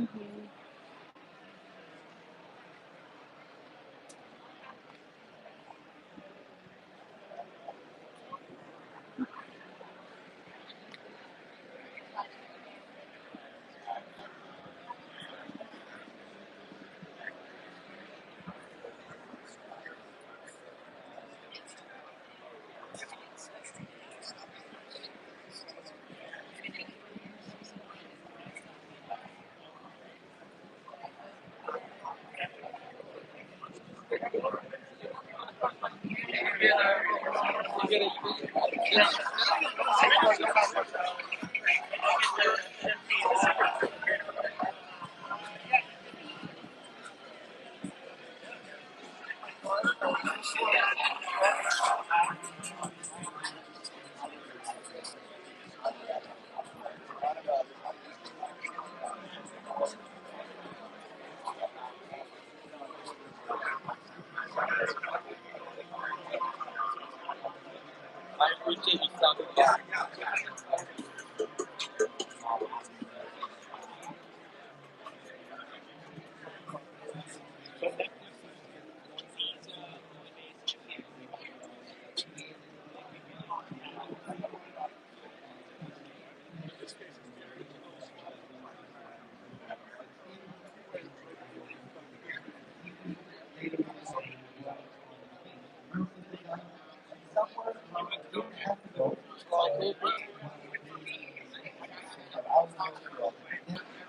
Mhm.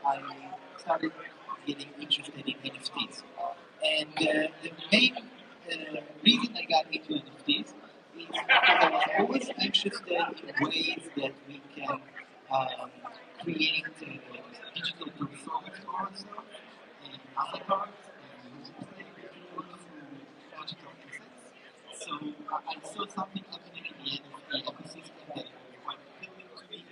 I started getting interested in NFTs. And the main reason I got into NFTs is because I was always interested in ways that we can um, create digital performance for ourselves and avatars and digital assets. So I saw something happening in the NFT ecosystem that was quite appealing to me.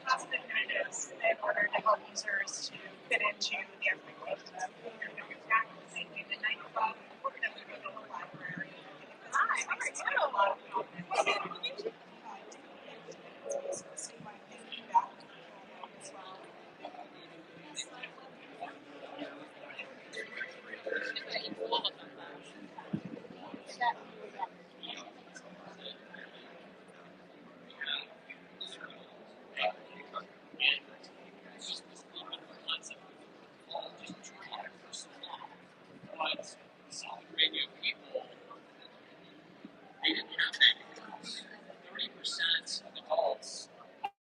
Positive narratives in order to help users to fit into the expectations of who they're going to attack in the nightclub or that we go to the library. Hi, how are you? A lot of people. So my feedback as well. Saudi Arabia people, they didn't have bank accounts. 30% of adults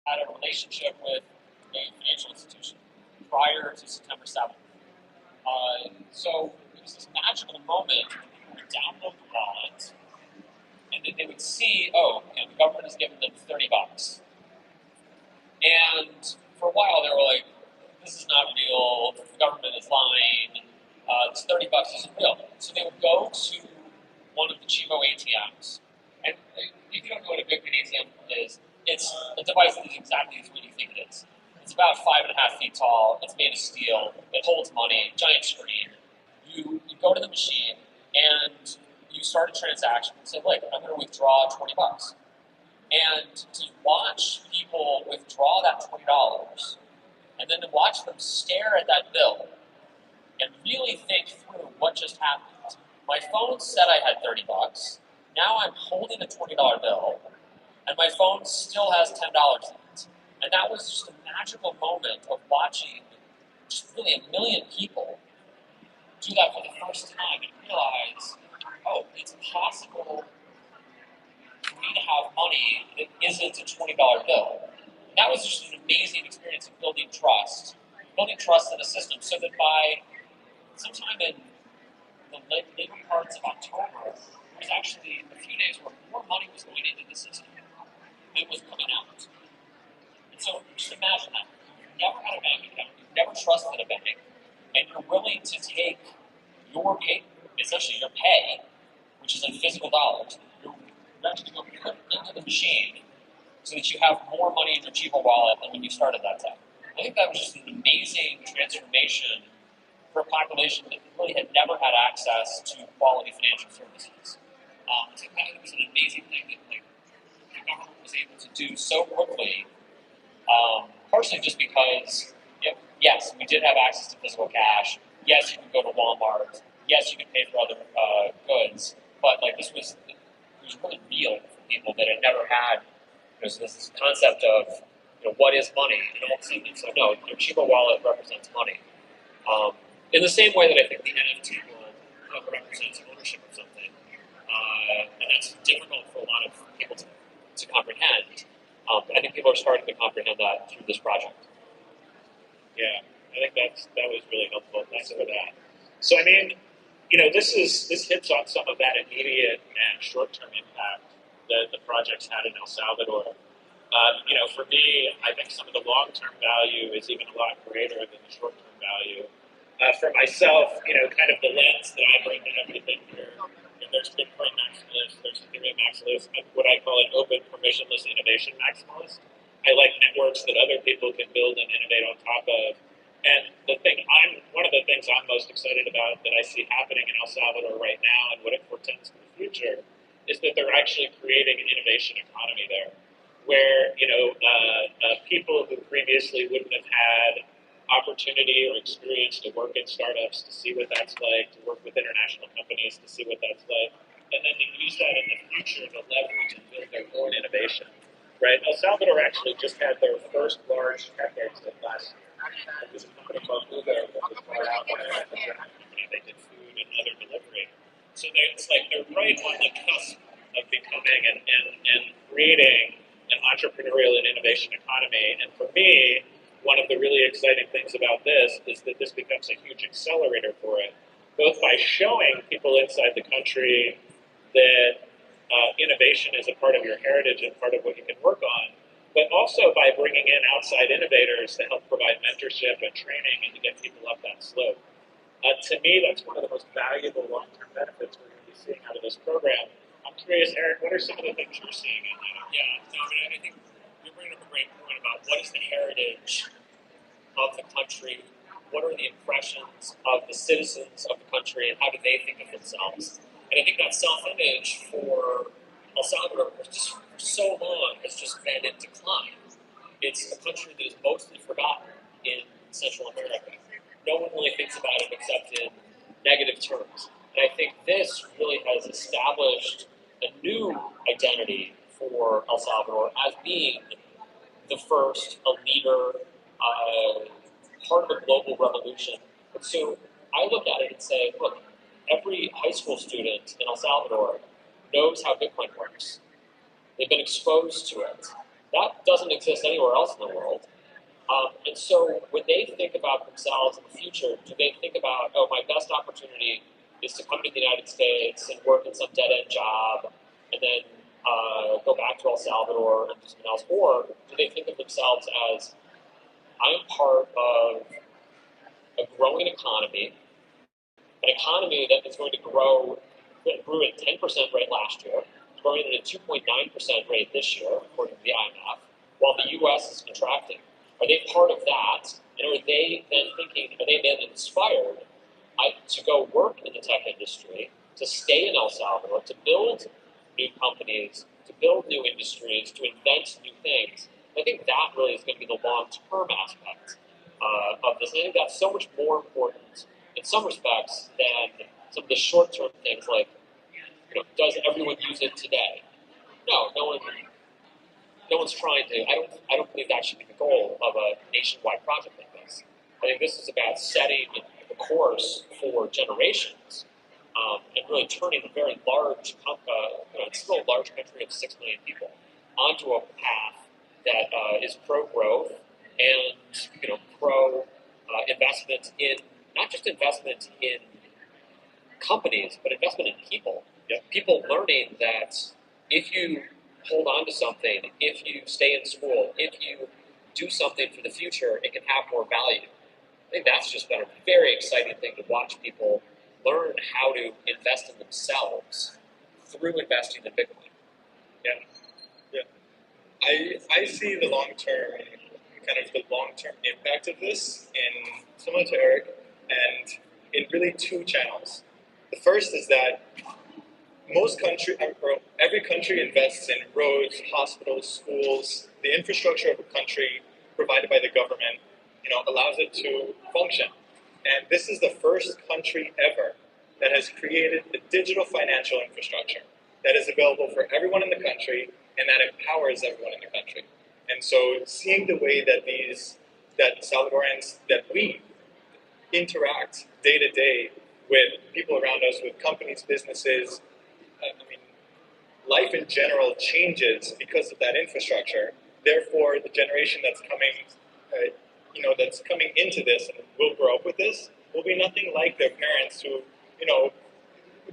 had a relationship with a financial institution prior to September 7th. So it was this magical moment where people would download the wallet, and then they would see, oh, the government has given them $30. And for a while, they were like, this is not real, the government is lying, this $30 isn't real. So they would go to one of the Chivo ATMs. And if you don't know what a Bitcoin ATM is, it's a device that is exactly what you think it is. It's about 5.5 feet tall, it's made of steel, it holds money, giant screen. You go to the machine and you start a transaction and say, look, I'm going to withdraw $20. And to watch people withdraw that $20 and then to watch them stare at that bill and really think through what just happened. My phone said I had $30. Now I'm holding a $20 bill, and my phone still has $10 in it. And that was just a magical moment of watching just really a million people do that for the first time and realize, oh, it's possible for me to have money that isn't a $20 bill. And that was just an amazing experience of building trust in a system, so that by sometime in the later parts of October, there was actually a few days where more money was going into the system than was coming out. And so just imagine that. You've never had a bank account, you've never trusted a bank, and you're willing to take your paper, essentially which is in physical dollars, you're actually going to put into the machine so that you have more money in your Chiba wallet than when you started that tech. I think that was just an amazing transformation for a population that really had never had access to quality financial services. I think that was an amazing thing that the government was able to do so quickly, partially just because, yes, we did have access to physical cash. Yes, you could go to Walmart. Yes, you could pay for other goods. But this was really real for people that had never had. So this concept of what is money, and all of a sudden, so no, your Chiba wallet represents money. In the same way that I think the NFT world represents ownership of something, and that's difficult for a lot of people to comprehend. I think people are starting to comprehend that through this project. Yeah, I think that was really helpful. Thanks for that. So I mean, this hits on some of that immediate and short-term impact that the projects had in El Salvador. For me, I think some of the long-term value is even a lot greater than the short-term value. For myself, kind of the lens that I bring to everything here, there's Bitcoin maximalists, there's Ethereum maximalists, what I call an open permissionless innovation maximalist. I like networks that other people can build and innovate on top of. And one of the things I'm most excited about that I see happening in El Salvador right now and what it portends for the future is that they're actually creating an innovation economy there, where people who previously wouldn't have had opportunity or experience to work in startups, to see what that's like, to work with international companies, to see what that's like, and then to use that in the future to leverage and build their own innovation. Right? El Salvador actually just had their first large tech exit last year. It was a company called VeVe that was bought out by a German company. They did food and other delivery. So they're right on the cusp of becoming and creating an entrepreneurial and innovation economy. And for me, one of the really exciting things about this is that this becomes a huge accelerator for it, both by showing people inside the country that innovation is a part of your heritage and part of what you can work on, but also by bringing in outside innovators to help provide mentorship and training and to get people up that slope. To me, that's one of the most valuable long-term benefits we're going to be seeing out of this program. I'm curious, Eric, what are some of the things you're seeing in that? Yeah, no, I think you're bringing up a great point about what is the heritage of the country, what are the impressions of the citizens of the country, and how do they think of themselves? And I think that self-image for El Salvador for so long has just been in decline. It's a country that is mostly forgotten in Central America. No one really thinks about it except in negative terms. And I think this really has established a new identity for El Salvador as being the first, a leader, part of a global revolution. And so I look at it and say, look, every high school student in El Salvador knows how Bitcoin works. They've been exposed to it. That doesn't exist anywhere else in the world. And so when they think about themselves in the future, do they think about, oh, my best opportunity is to come to the United States and work in some dead-end job and then go back to El Salvador and do something else? Or do they think of themselves as, I'm part of a growing economy, an economy that is going to grow, that grew at 10% rate last year, growing at a 2.9% rate this year, according to the IMF, while the U.S. is contracting. Are they part of that? And are they then inspired to go work in the tech industry, to stay in El Salvador, to build new companies, to build new industries, to invent new things? I think that really is going to be the long-term aspect of this. And I think that's so much more important in some respects than some of the short-term things like, does everyone use it today? No one's trying to. I don't believe that should be the goal of a nationwide project like this. I think this is about setting the course for generations and really turning a very large, it's still a large country of 6 million people, onto a path that is pro-growth and pro investment in, not just investment in companies, but investment in people. Yep. People learning that if you hold on to something, if you stay in school, if you do something for the future, it can have more value. I think that's just been a very exciting thing to watch people learn how to invest in themselves through investing in Bitcoin. Yeah. I see the long-term impact of this in, similar to Eric, and in really two channels. The first is that every country invests in roads, hospitals, schools. The infrastructure of a country provided by the government, allows it to function. And this is the first country ever that has created a digital financial infrastructure that is available for everyone in the country and that empowers everyone in the country. And so seeing the way that Salvadorans, that we interact day to day with people around us, with companies, businesses, life in general changes because of that infrastructure. Therefore, the generation that's coming into this and will grow up with this will be nothing like their parents who,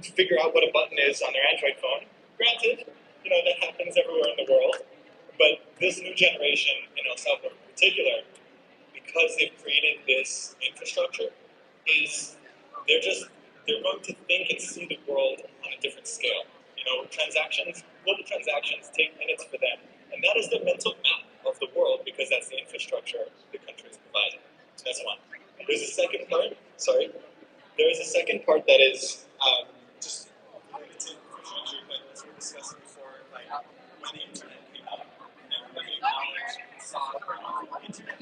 figure out what a button is on their Android phone. Granted, that happens everywhere in the world. But this new generation, in El Salvador in particular, because they've created this infrastructure, they're going to think and see the world on a different scale. Global transactions take minutes for them, and that is the mental map of the world because that's the infrastructure the country is providing. So that's one. There's a second part. Sorry. There is a second part that is just related to infrastructure, but as we were discussing before, like when the internet came out and when we acknowledged software, internet,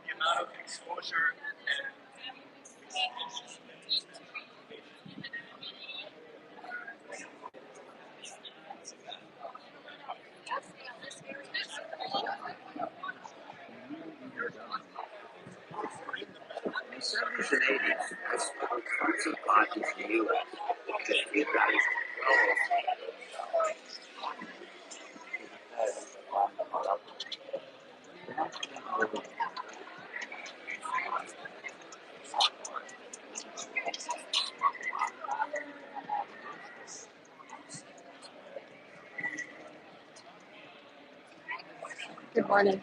the amount of exposure and In the 70s and 80s, I smoked tons of pot in the U.S. because you guys Good morning.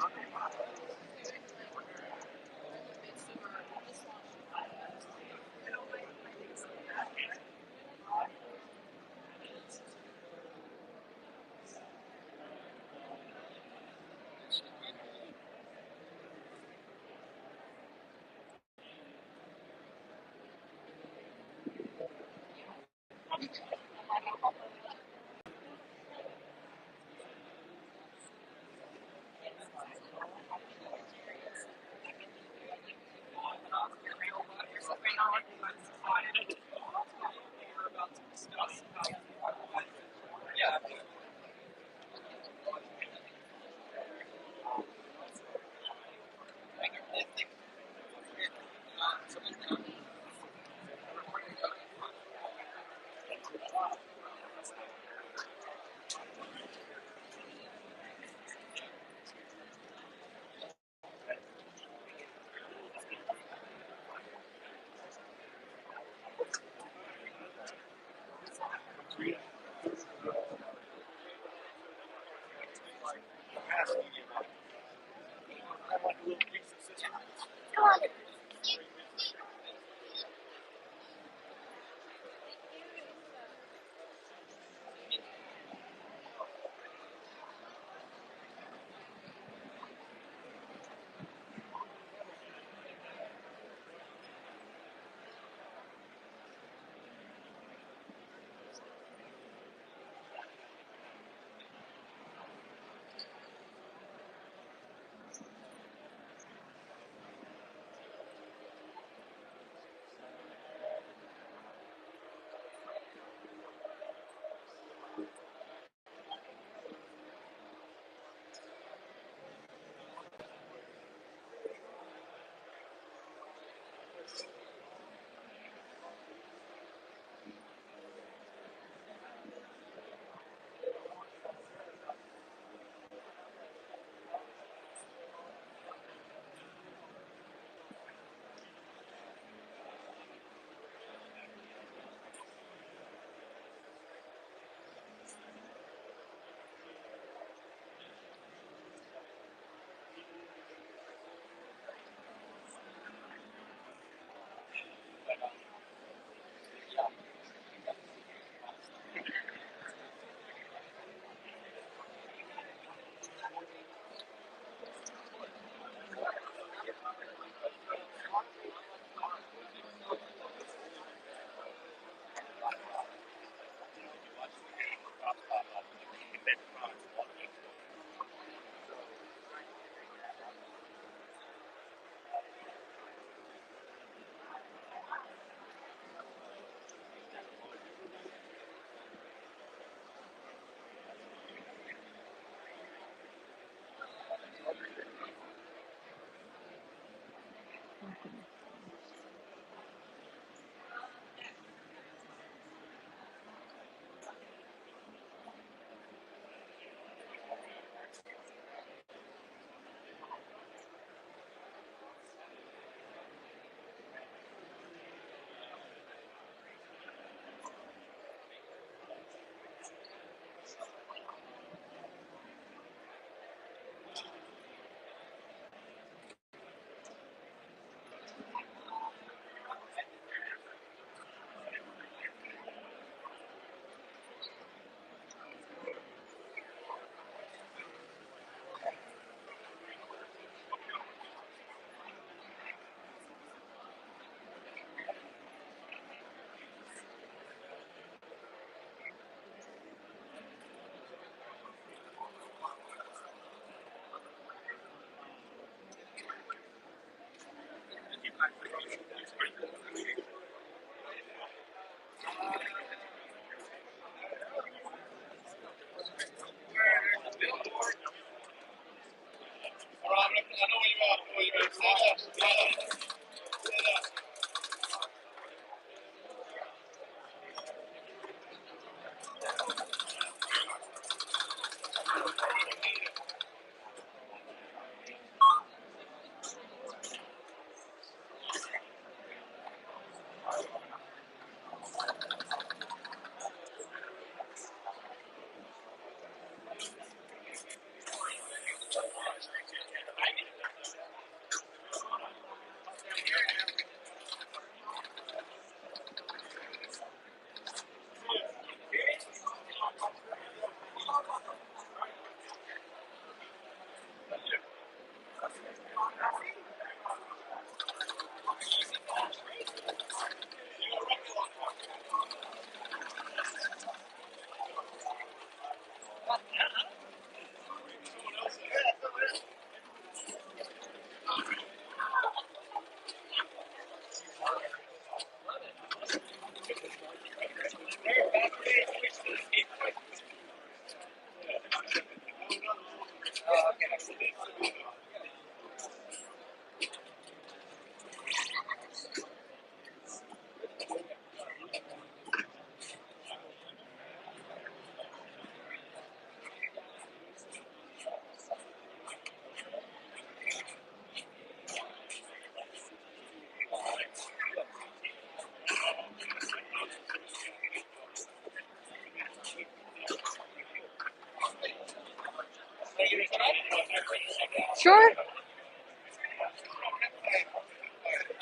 sure?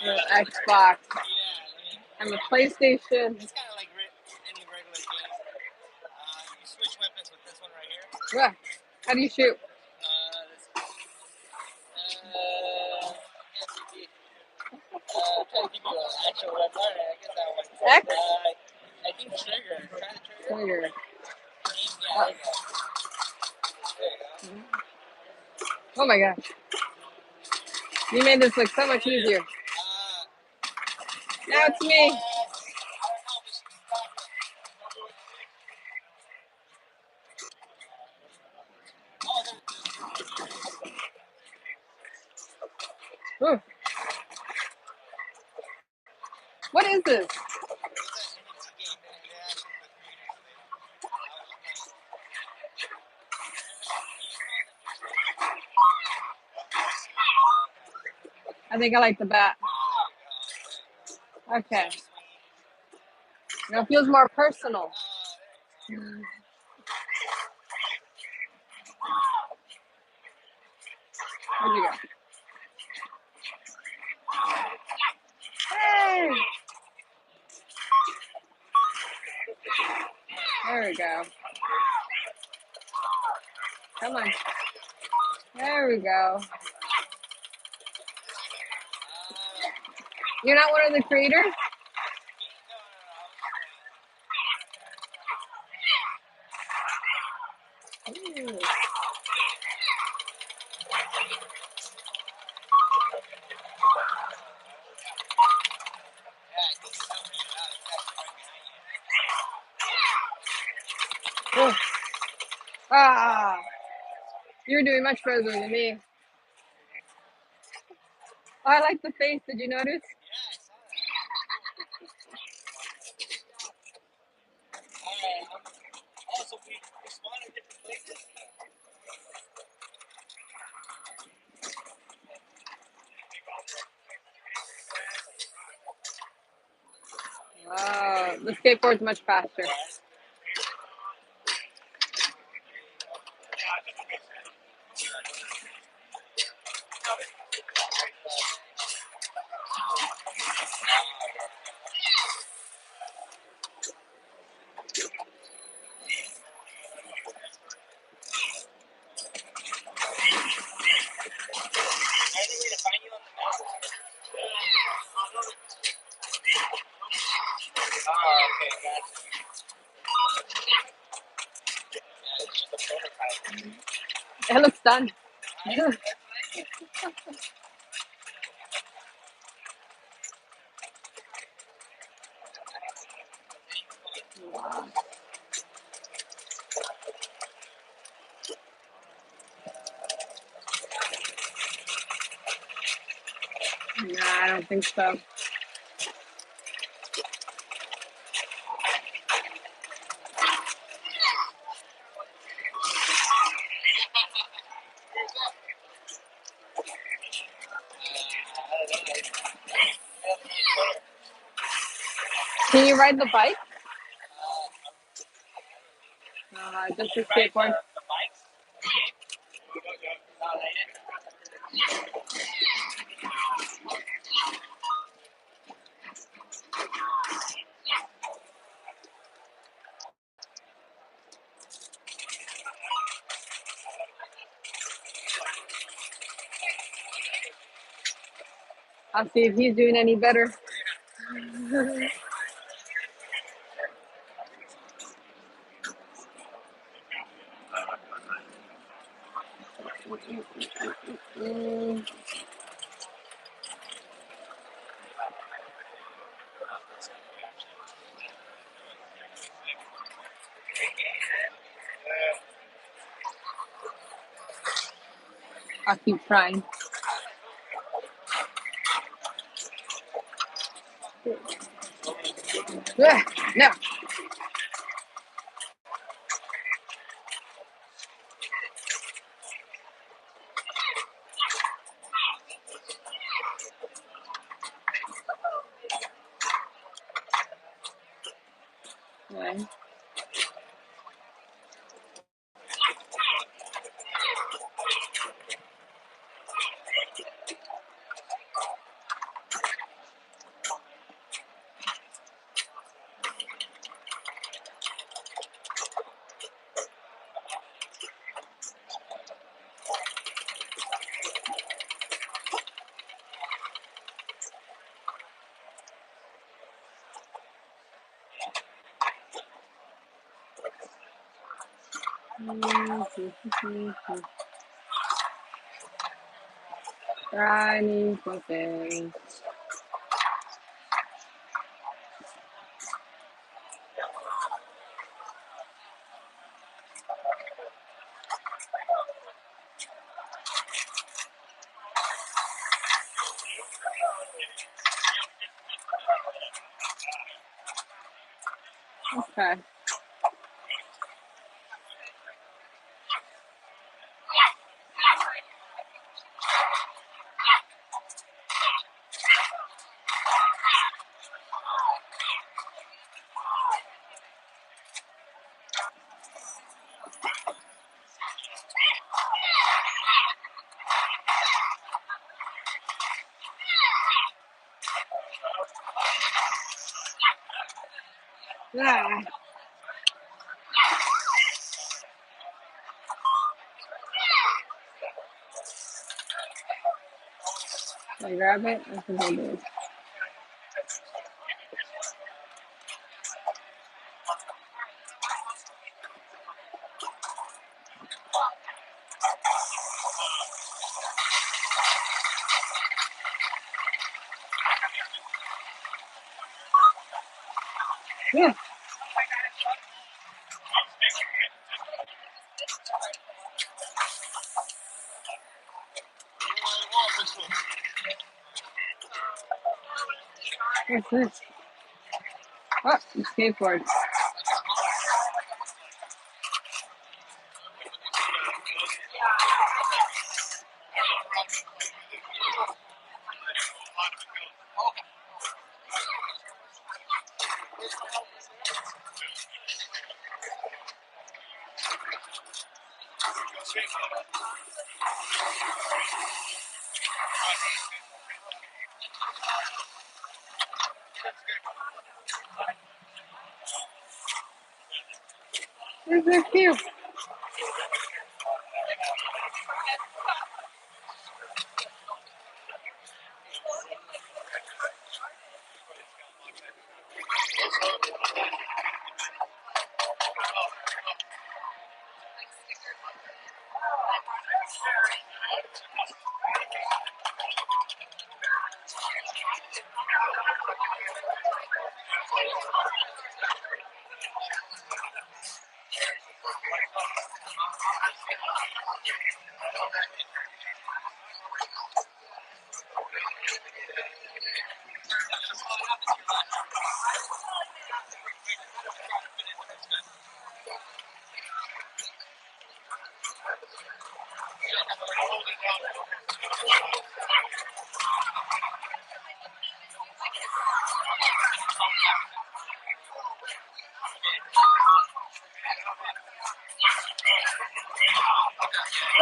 The Xbox and the PlayStation. It's kind of like any regular game. You switch weapons with this one right here. Yeah. How do you shoot? Let's see. MVP. I'm trying to think of an actual weapon. Alright, I guess that one. X? I think trigger. Try the trigger. Trigger. Yeah, there you go. There you go. Oh my gosh. You made this look so much easier. Now it's me. Ooh. What is this? I think I like the bat. Okay. Now it feels more personal. Where'd you go? Hey! There we go. Come on. There we go. You're not one of the creators? Ooh. Oh. Ah, you're doing much further than me. Oh, I like the face. Did you notice? Also, we spawn in different places. Oh, the skateboard's much faster. Any way to find you on the map? Oh, okay, gotcha. Yeah, it's just a prototype. It looks done. Nah, I don't think so. Can you ride the bike? Just a skateboard. The bikes? No, they didn't. I'll see if he's doing any better. Mm. I'll keep trying. Yeah, no. Okay. Tiny something. Okay. Yeah. Can I grab it? I think I did. Yeah. What's this? Oh, skateboard. This is cute.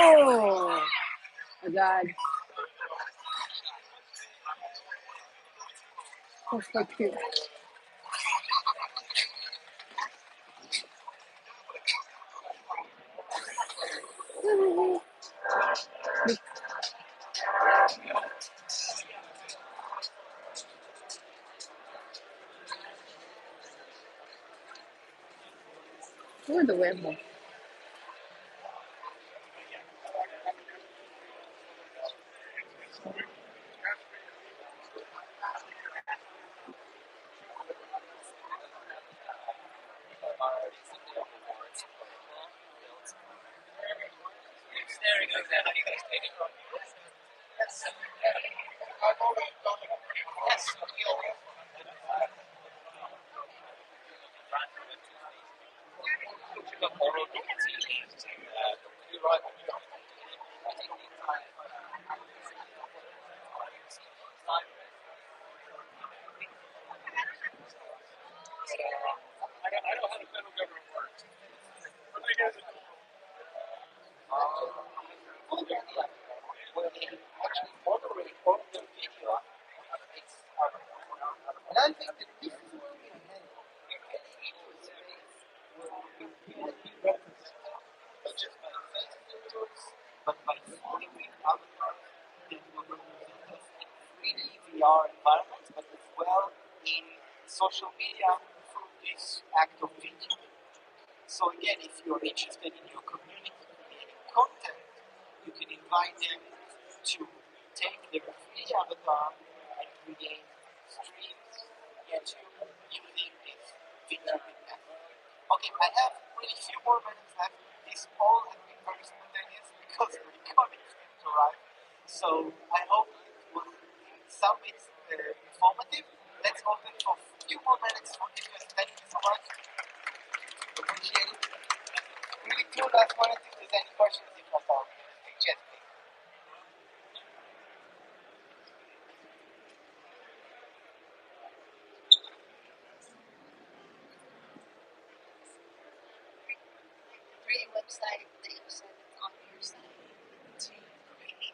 Oh, my God. That's so cute. Where's the web? And I think that this is where we are headed. We will be represented, not just by festivals, but by following avatars that will represent us in 3D VR environments, but as well in social media through this act of video. So again, if you're interested in your community creating content, you can invite them to take their free avatar and create streams YouTube using this feature in that. Okay, I have really few more minutes left. This all has been very spontaneous because the recording seems to arrive. So I hope it was in some ways informative. Let's open for a few more minutes for interest. Thank you so much. Appreciate it. Really two last minutes if there's any questions if not all. Yes, please. Free website that you said is on your site to create.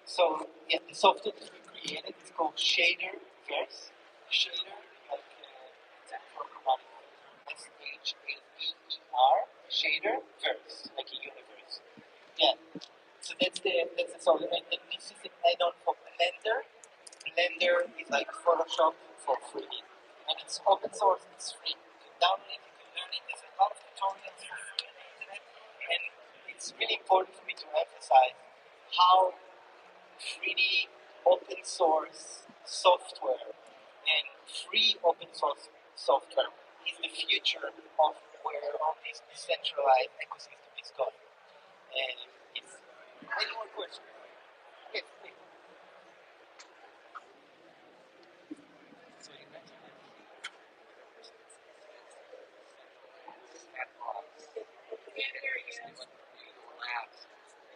So yeah, the software that we created is called Shaderverse. Shader, like it's a programmatic SHADER, Shaderverse, like a universe. Yeah. So that's the software, and this is an add-on for Blender. Blender is like Photoshop for 3D, and it's open source. It's free. You can download it, you can learn it. There's a lot of tutorials for free on the internet, and it's really important for me to emphasize how 3D open source software and free open source software is the future of where all this decentralized ecosystem is going. And it's any more questions? Yes, please. So you mentioned that labs.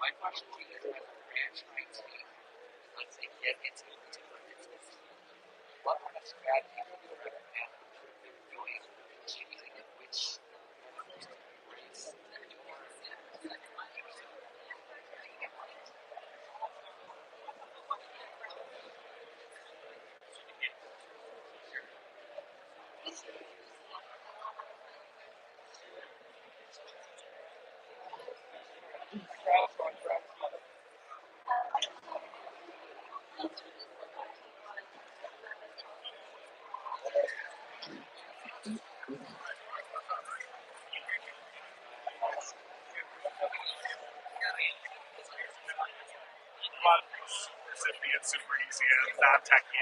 My question to you as a branch IT, let's say get into a particular business, what kind of strategy would you recommend doing, choosing in which race that you are in? It's super easy and not techy.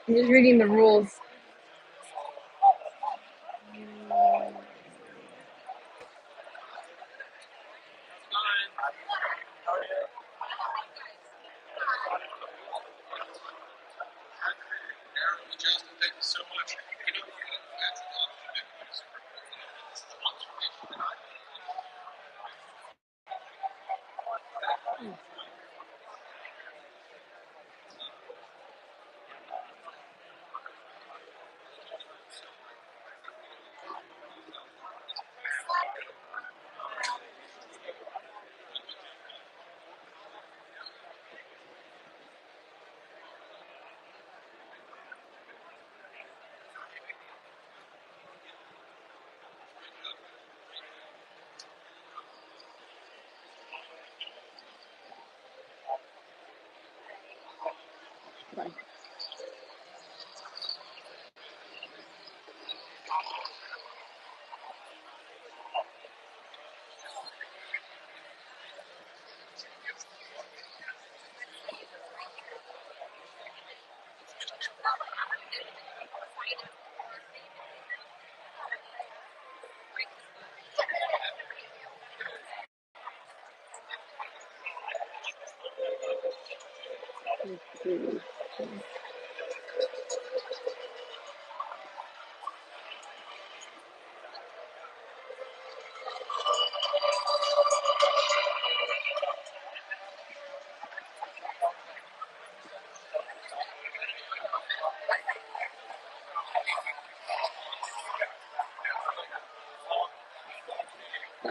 I'm just reading the rules. Thank you so much.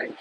Like,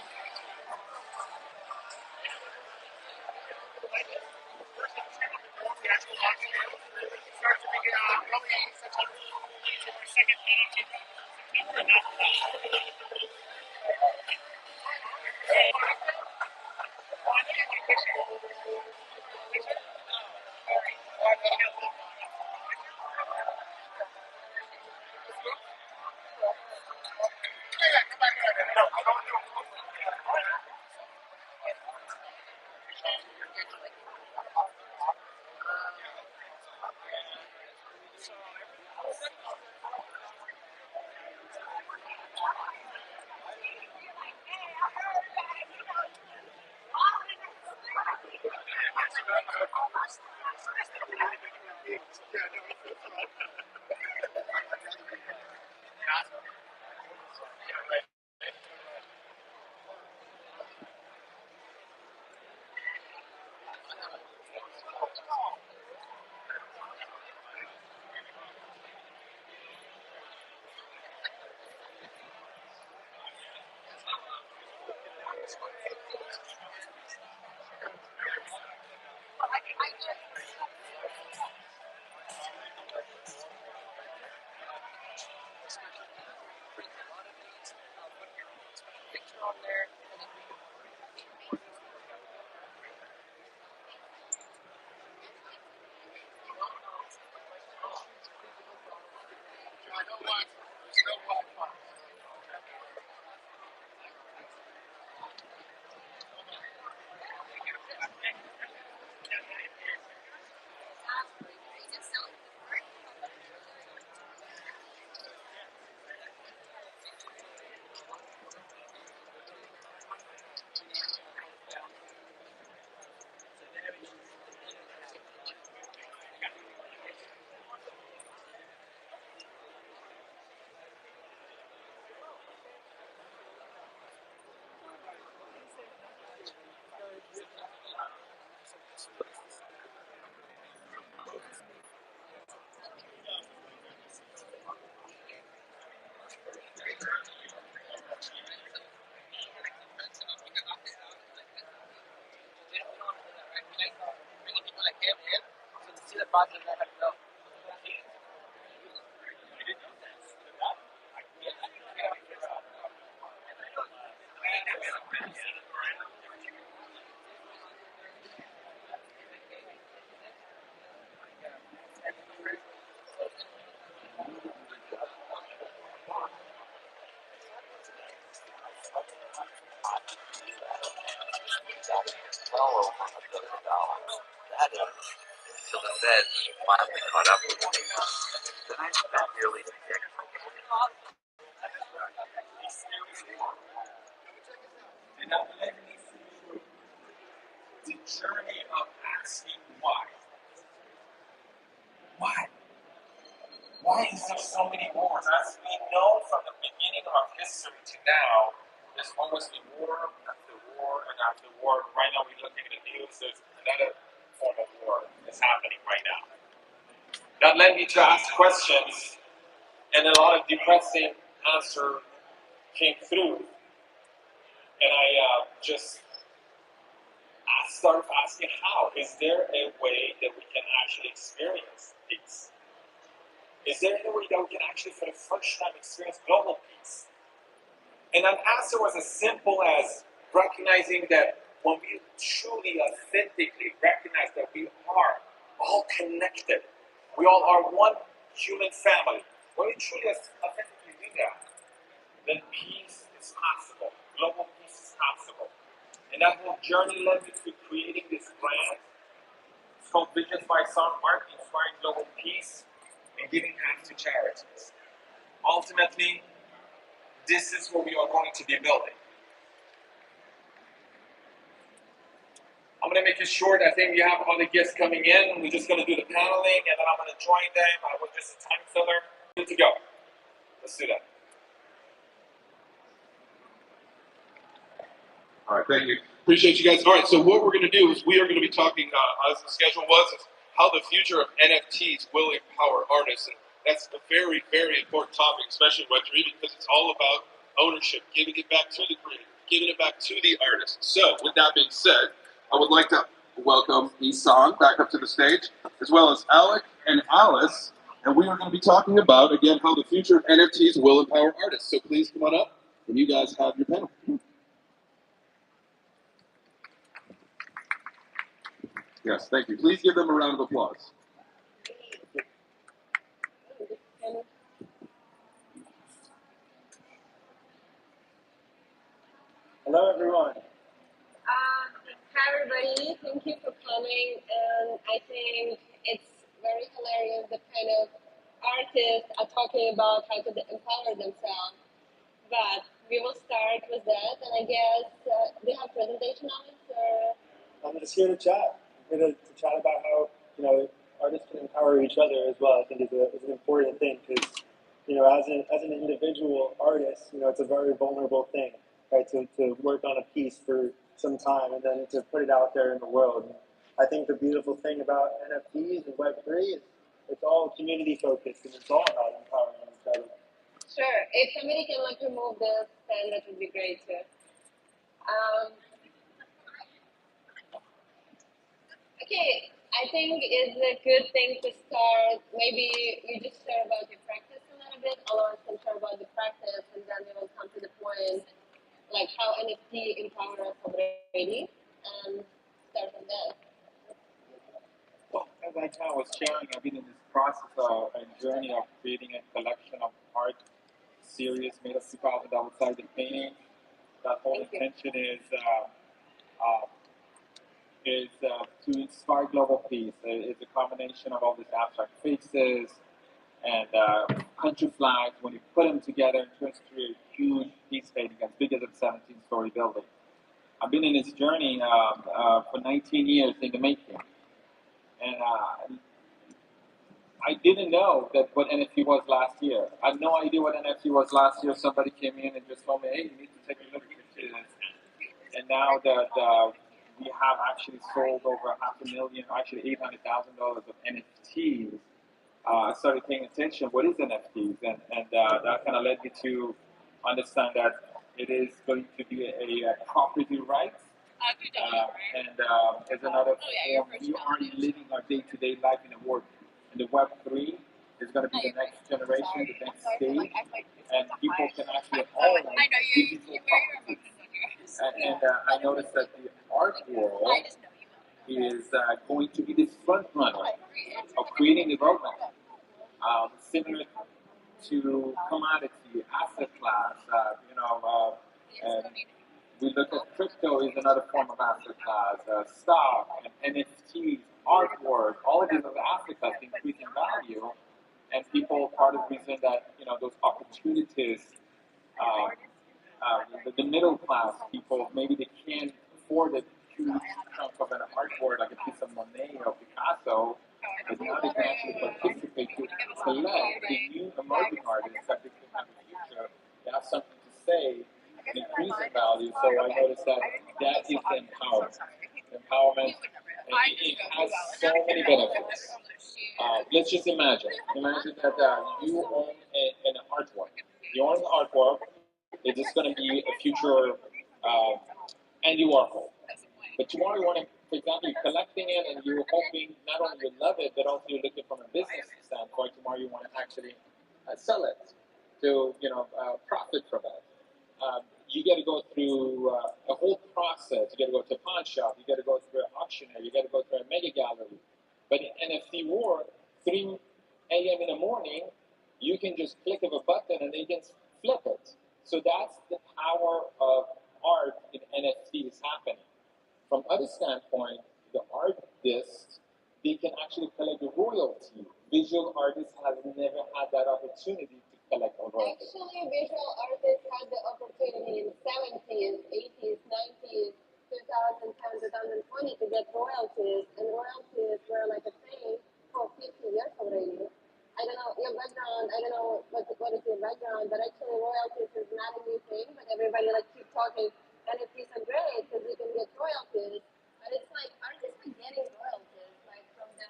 well over $1 billion. That is, until the Feds finally caught up with me. Then I spent nearly 6 years. And that led me through the journey of asking why. Why? Why is there so many wars? As we know from the beginning of history to now, there's always been war after war and after war. Right now, we're looking at the news, there's another form of war that's happening right now. That led me to ask questions, and a lot of depressing answers came through. And I just started asking how. Is there a way that we can actually experience peace? Is there any way that we can actually, for the first time, experience global peace? And an answer was as simple as recognizing that when we truly, authentically recognize that we are all connected, we all are one human family, when we truly, authentically do that, then peace is possible. Global peace is possible. And that whole journey led me to creating this brand. It's called Visions by Some Art, Inspiring Global Peace and Giving Back to Charities. Ultimately, this is what we are going to be building. I'm going to make it short. I think we have other guests coming in. We're just going to do the paneling, and then I'm going to join them. I was just a time filler. Good to go. Let's do that. All right, thank you. Appreciate you guys. All right, so what we're going to do is we are going to be talking, as the schedule was, is how the future of NFTs will empower artists. And that's a very, very important topic, especially in Web3, because it's all about ownership, giving it back to the creator, giving it back to the artist. So, with that being said, I would like to welcome Isan back up to the stage, as well as Alec and Alice, and we are going to be talking about, again, how the future of NFTs will empower artists. So please come on up when you guys have your panel. Yes, thank you. Please give them a round of applause. Hello, everyone. Hi everybody, thank you for coming, and I think it's very hilarious the kind of artists are talking about how to empower themselves, but we will start with that, and I guess do you have presentation on it, or? I'm just here to chat. I'm here to chat about how, artists can empower each other as well. I think is an important thing because, as an individual artist, it's a very vulnerable thing, right? To work on a piece for some time and then to put it out there in the world. And I think the beautiful thing about NFTs and Web3 is it's all community focused and it's all about empowering each other. Sure, if somebody can remove this, then that would be great too. Okay, I think it's a good thing to start. Maybe you just share about your practice a little bit, or can share about the practice, and then we will come to the point, like how NFT empower us already, and start from there. Well, as I kind of was sharing, I've been in this process of a journey of creating a collection of art series made of 2,000 double-sided painting. That whole intention is to inspire global peace. It's a combination of all these abstract faces and country flags. When you put them together, it turns into a huge peace painting as big as a 17-story building. I've been in this journey for 19 years in the making. And I didn't know that what NFT was last year. I had no idea what NFT was last year. Somebody came in and just told me, hey, you need to take a look at this. And now that we have actually sold over $500,000, actually $800,000 of NFTs, I started paying attention. What is NFTs? And that kind of led me to understand that it is going to be a property right. As another form, we are living our day-to-day life in the Web3 is going to be the next generation, the next stage, and people can actually own digital properties. And I noticed that the art world is going to be this front runner of creating the roadmap, similar to commodity, asset class, and we look at crypto is another form of asset class, stock, and NFTs, artwork, all of these other asset classes increase in value, and people, part of the reason that, those opportunities, the middle class people, maybe they can't afford a huge chunk of an artwork like a piece of Monet or Picasso, but now they can actually participate to select the new emerging artists that they can have in the future. They have something to say, increase in value. So I noticed that is the empowerment. And it has so many benefits. Let's just imagine that you own an artwork. You own an artwork. It's just going to be a future Andy Warhol. But tomorrow you want to, for example, you're collecting it and you're hoping not only you love it, but also you're looking from a business standpoint. Tomorrow you want to actually sell it to, profit from it. You got to go through a whole process. You got to go to a pawn shop. You got to go through an auctioneer. You got to go through a mega gallery. But in NFT world, 3 a.m. in the morning, you can just click of a button and they can flip it. So that's the power of art in NFT is happening. From other standpoint, the artists, they can actually collect the royalty. Visual artists have never had that opportunity to collect a royalty. Actually, visual artists had the opportunity in the 70s, 80s, 90s, 2010, 2020 to get royalties, and royalties were like a thing for 50 years already. I don't know your background, I don't know what is your background, but actually royalties is not a new thing, but everybody keep talking, NFTs are great because we can get royalties, but it's like artists are getting royalties from the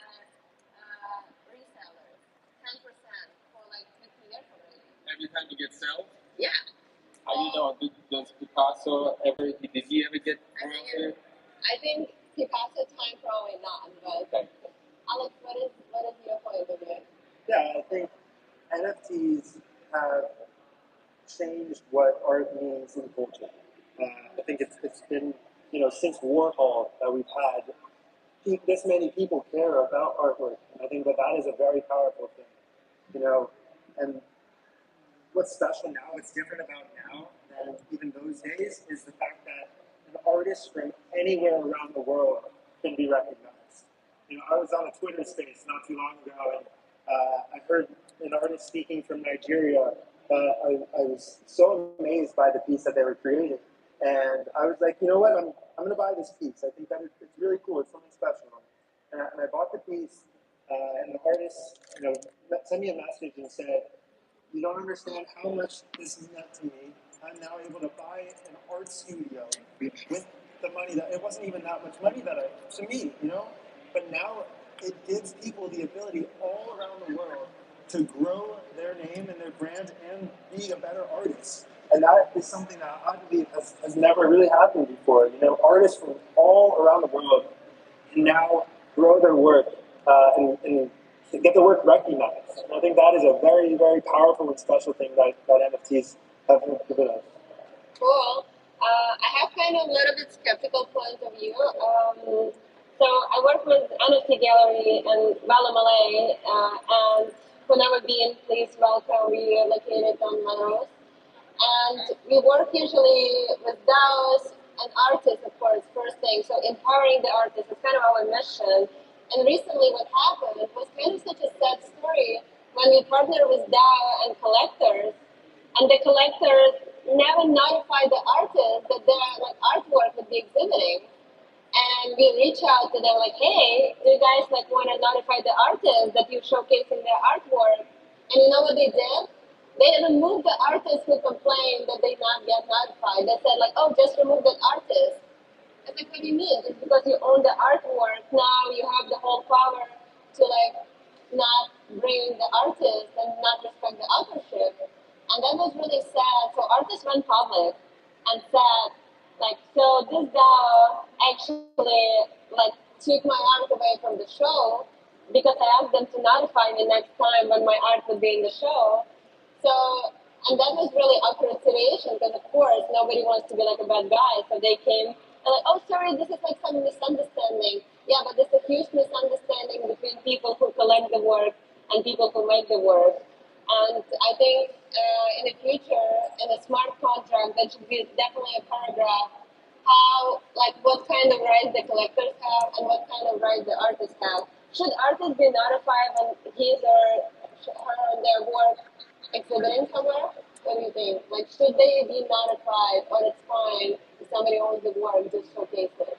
resellers, 10% for 50 years already. Every time you get sold? Yeah. How do you know? Does Picasso ever, did he ever get royalty? I think Picasso time probably not, but Okay. Alex, what is your point of view? Yeah, I think NFTs have changed what art means in culture. I think it's been, since Warhol that we've had this many people care about artwork. And I think that is a very powerful thing, and what's special now, what's different about now than even those days is the fact that an artist from anywhere around the world can be recognized. I was on a Twitter space not too long ago, and I heard an artist speaking from Nigeria. I was so amazed by the piece that they were creating, and I was like, you know what, I'm going to buy this piece. I think that it's really cool. It's something special, and I bought the piece. And the artist, sent me a message and said, "You don't understand how much this has meant to me. I'm now able to buy an art studio with the money that it wasn't even that much money to me, But now it gives people the ability all around the world to grow their name and their brand and be a better artist. And that is something that I believe has never really happened before. Artists from all around the world can now grow their work and get the work recognized. And I think that is a very, very powerful and special thing that NFTs have given us. Cool. I have kind of a little bit skeptical point of view. So I work with NFT Gallery and Malay, and whenever being, please welcome. We are located on Melrose. And we work usually with DAOs and artists, of course, first thing. So empowering the artists is kind of our mission. And recently what happened was kind of such a sad story when we partnered with DAO and collectors, and the collectors never notified the artists that their artwork would be exhibiting. And we reach out to them like, hey, do you guys want to notify the artists that you're showcasing their artwork? And you know what they did? They removed the artists who complained that they not get notified. They said oh, just remove that artist. I was like, what do you mean? Just because you own the artwork, now you have the whole power to not bring the artist and not respect the authorship. And that was really sad. So artists went public and said, so this DAO actually took my art away from the show because I asked them to notify me next time when my art would be in the show. So, and that was really awkward situation because of course nobody wants to be a bad guy. So they came and oh sorry, this is some misunderstanding. Yeah, but there's a huge misunderstanding between people who collect the work and people who make the work. And I think in the future, in a smart contract, there should be definitely a paragraph how, what kind of rights the collectors have and what kind of rights the artists have. Should artists be notified when his or her their work exhibiting somewhere? What do you think? Should they be notified, or it's fine if somebody owns the work, just showcase it?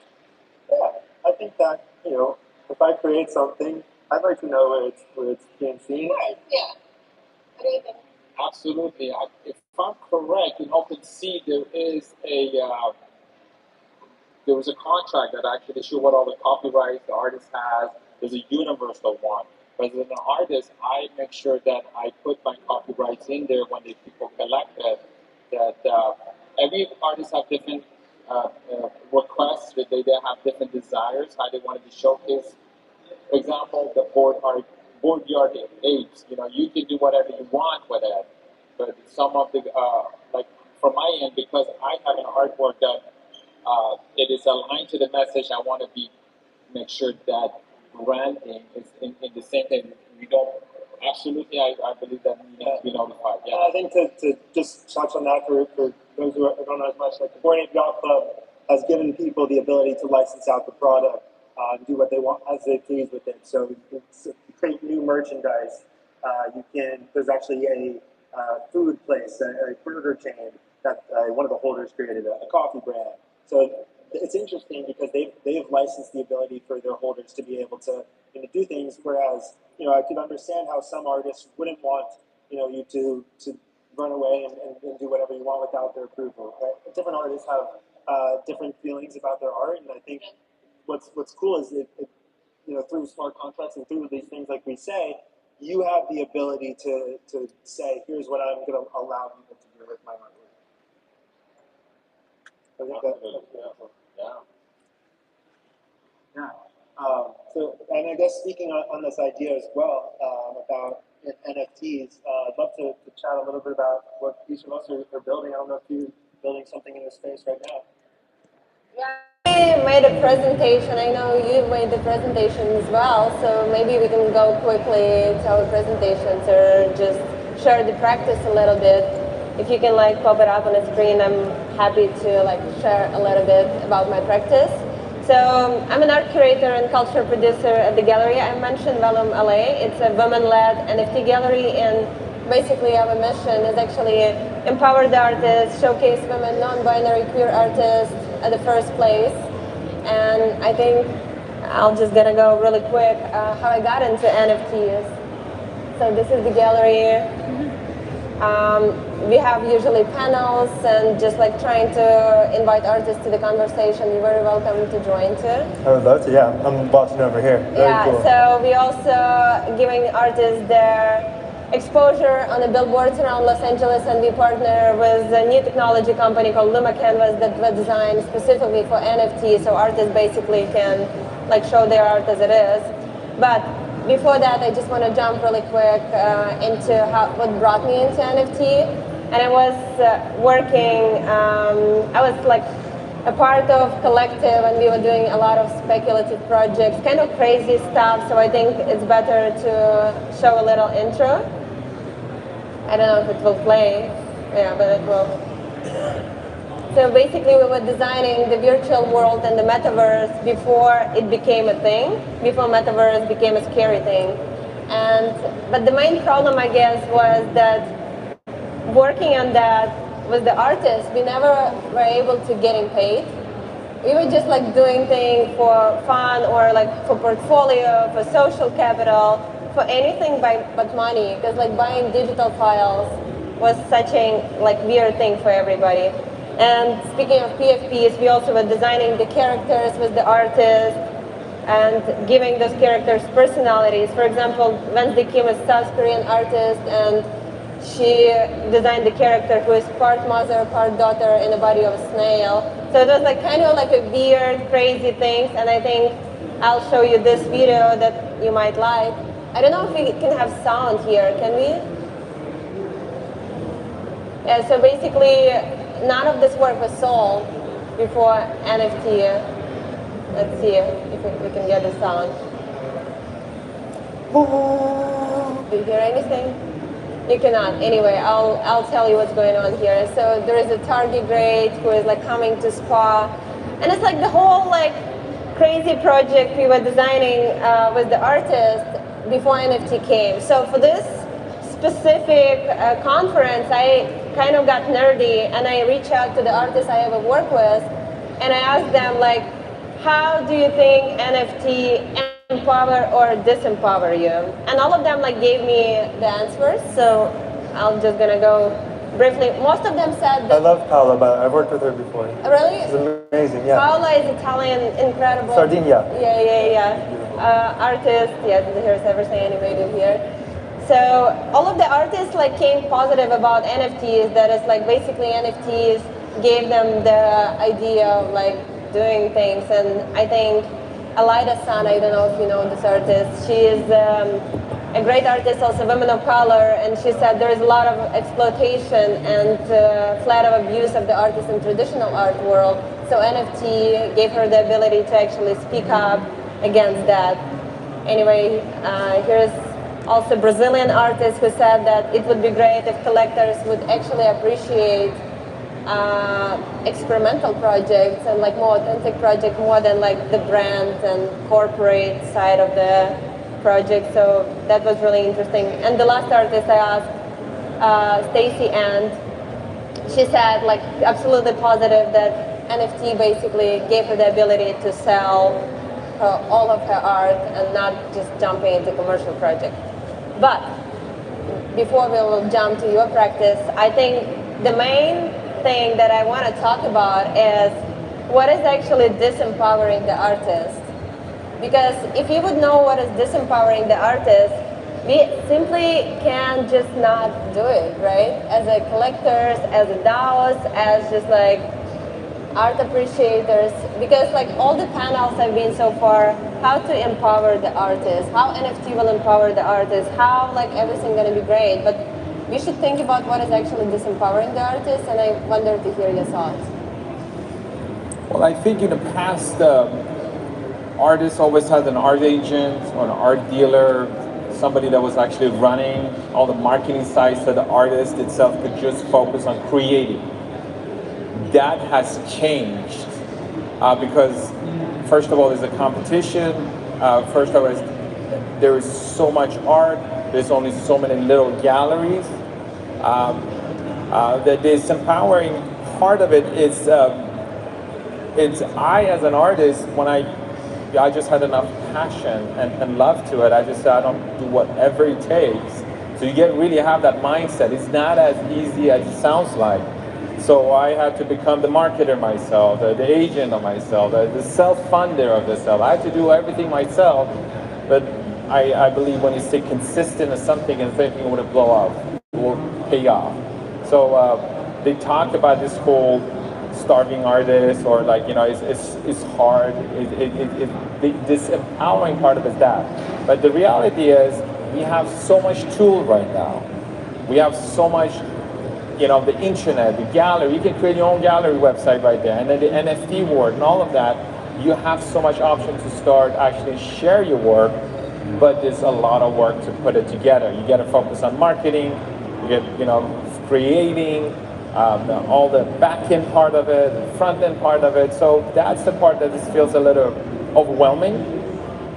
Yeah, I think that, if I create something, I'd like to know where it's being seen. Right, yeah. What do you think? Absolutely. If I'm correct, in OpenSea there was a contract that actually showed what all the copyrights the artist has. There's a universal one. But as an artist, I make sure that I put my copyrights in there when the people collect it. That every artist have different requests. That they have different desires, how they want to be showcased. For example, the board yard apes. You can do whatever you want with it. But some of the from my end, because I have an artwork that it is aligned to the message, I want to make sure that branding is in the same thing. We don't absolutely. I believe that we need to be notified. Yeah. I think to just touch on that for those who don't know as much, the Bored Ape Yacht Club has given people the ability to license out the product and do what they want as they please with it. So you can create new merchandise. There's actually a food place, a burger chain that one of the holders created, a coffee brand. So it's interesting because they've licensed the ability for their holders to be able to do things. Whereas I could understand how some artists wouldn't want you to run away and do whatever you want without their approval. Right? Different artists have different feelings about their art, and I think what's cool is it through smart contracts and through these things like we say, you have the ability to say, here's what I'm going to allow people to do with my artwork. I think that's Yeah. so, and I guess speaking on this idea as well about NFTs, I'd love to chat a little bit about what each of us are building. I don't know if you're building something in this space right now. I made a presentation. I know you made the presentation as well, so maybe we can go quickly to our presentations or just share the practice a little bit. If you can like pop it up on the screen, I'm happy to like share a little bit about my practice. So I'm an art curator and culture producer at the gallery I mentioned, Vellum LA. It's a women-led NFT gallery, and basically our mission is actually empower the artists, showcase women, non-binary, queer artists at the first place. And I think I'll just gonna go really quick how I got into NFTs. So this is the gallery. We have usually panels and just like trying to invite artists to the conversation. You're very welcome to join too. I would love to, yeah. I'm watching over here. Very cool. So we also giving artists their exposure on the billboards around Los Angeles, and we partner with a new technology company called Luma Canvas that was designed specifically for NFT, so artists basically can like show their art as it is. But before that, I just want to jump really quick into what brought me into NFT. And I was working, I was like a part of collective, and we were doing a lot of speculative projects, kind of crazy stuff, so I think it's better to show a little intro. I don't know if it will play, yeah, but it will. So basically we were designing the virtual world and the metaverse before it became a thing, before metaverse became a scary thing. But the main problem, I guess, was that working on that with the artists, we never were able to getting paid. We were just like doing things for fun or like for portfolio, for social capital, for anything but money, because like buying digital files was such a like weird thing for everybody. And speaking of PFPs, we also were designing the characters with the artists and giving those characters personalities. For example, Wednesday Kim is a South Korean artist, and she designed the character who is part mother, part daughter in the body of a snail. So it was like kind of like a weird, crazy things, and I think I'll show you this video that you might like. I don't know if we can have sound here, can we? Yeah, so basically, none of this work was sold before NFT. Let's see if we can get the sound. Do you hear anything? You cannot. Anyway, I'll tell you what's going on here. So there is a tardigrade who is like coming to spa, and it's like the whole like crazy project we were designing with the artist before NFT came. So for this specific conference, I kind of got nerdy, and I reached out to the artists I ever worked with, and I asked them like, how do you think NFT empower or disempower you? And all of them like gave me the answers, so I'm just gonna go briefly. Most of them said that, I love Paola, but I've worked with her before. Really? She's amazing, yeah. Paola is Italian, incredible. Sardinia. Yeah. Artist, yeah, here's everything animated here. So all of the artists like came positive about NFTs, that is like basically NFTs gave them the idea of like doing things. And I think Alaida San, I don't know if you know this artist, she is a great artist, also woman of color, and she said there is a lot of exploitation and flat of abuse of the artists in traditional art world. So NFT gave her the ability to actually speak up against that. Anyway, here's also Brazilian artist who said that it would be great if collectors would actually appreciate experimental projects and like more authentic projects more than like the brand and corporate side of the project. So that was really interesting. And the last artist I asked, Stacy, and she said like absolutely positive that NFT basically gave her the ability to sell all of her art and not just jumping into commercial projects. But before we will jump to your practice, I think the main thing that I want to talk about is what is actually disempowering the artist. Because if you would know what is disempowering the artist, we simply can just not do it, right? As a collectors, as a DAOs, as just like art appreciators, because like all the panels have been so far, how to empower the artist, how NFT will empower the artist, how like everything gonna be great, but we should think about what is actually disempowering the artist, and I wonder to hear your thoughts. Well, I think in the past, artists always had an art agent or an art dealer, somebody that was actually running all the marketing sites so the artist itself could just focus on creating. That has changed because, first of all, there's a competition. First of all, there is so much art. There's only so many little galleries. The disempowering part of it is it's I as an artist, when I just had enough passion and love to it. I just said, I don't do whatever it takes. So you really have that mindset. It's not as easy as it sounds like. So I had to become the marketer myself, the agent of myself, the self-funder of the self. I had to do everything myself, but I believe when you stay consistent in something and thinking it will blow up, it will pay off. So they talk about this whole starving artist, or like, you know, it's hard. This empowering part of it is that. But the reality is we have so much tool right now. We have so much, you know, the internet, the gallery. You can create your own gallery website right there, and then the NFT world and all of that. You have so much option to start actually share your work, but there's a lot of work to put it together. You got to focus on marketing. You get, you know, creating. All the back-end part of it, the front-end part of it. So that's the part that just feels a little overwhelming.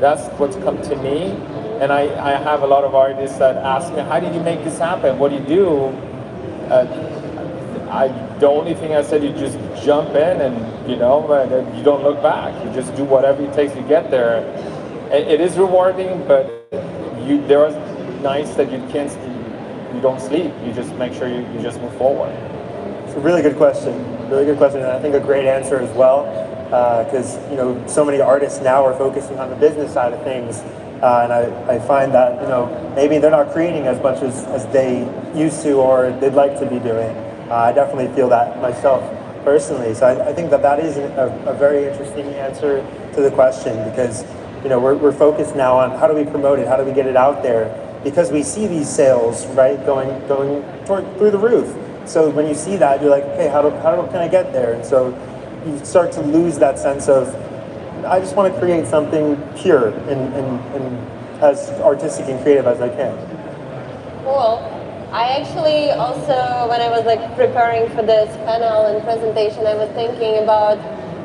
That's what's come to me. And I have a lot of artists that ask me, how did you make this happen? What do you do? The only thing I said, you just jump in and, you know, you don't look back. You just do whatever it takes to get there. It is rewarding, but there are nights that you don't sleep. You just make sure you just move forward. It's a really good question, and I think a great answer as well, because you know, so many artists now are focusing on the business side of things, and I find that, you know, maybe they're not creating as much as they used to or they'd like to be doing. I definitely feel that myself personally, so I think that is a very interesting answer to the question, because you know, we're focused now on how do we promote it, how do we get it out there, because we see these sales, right, going through the roof. So when you see that, you're like, okay, how can I get there? And so you start to lose that sense of, I just want to create something pure and as artistic and creative as I can. Cool. I actually also, when I was like preparing for this panel and presentation, I was thinking about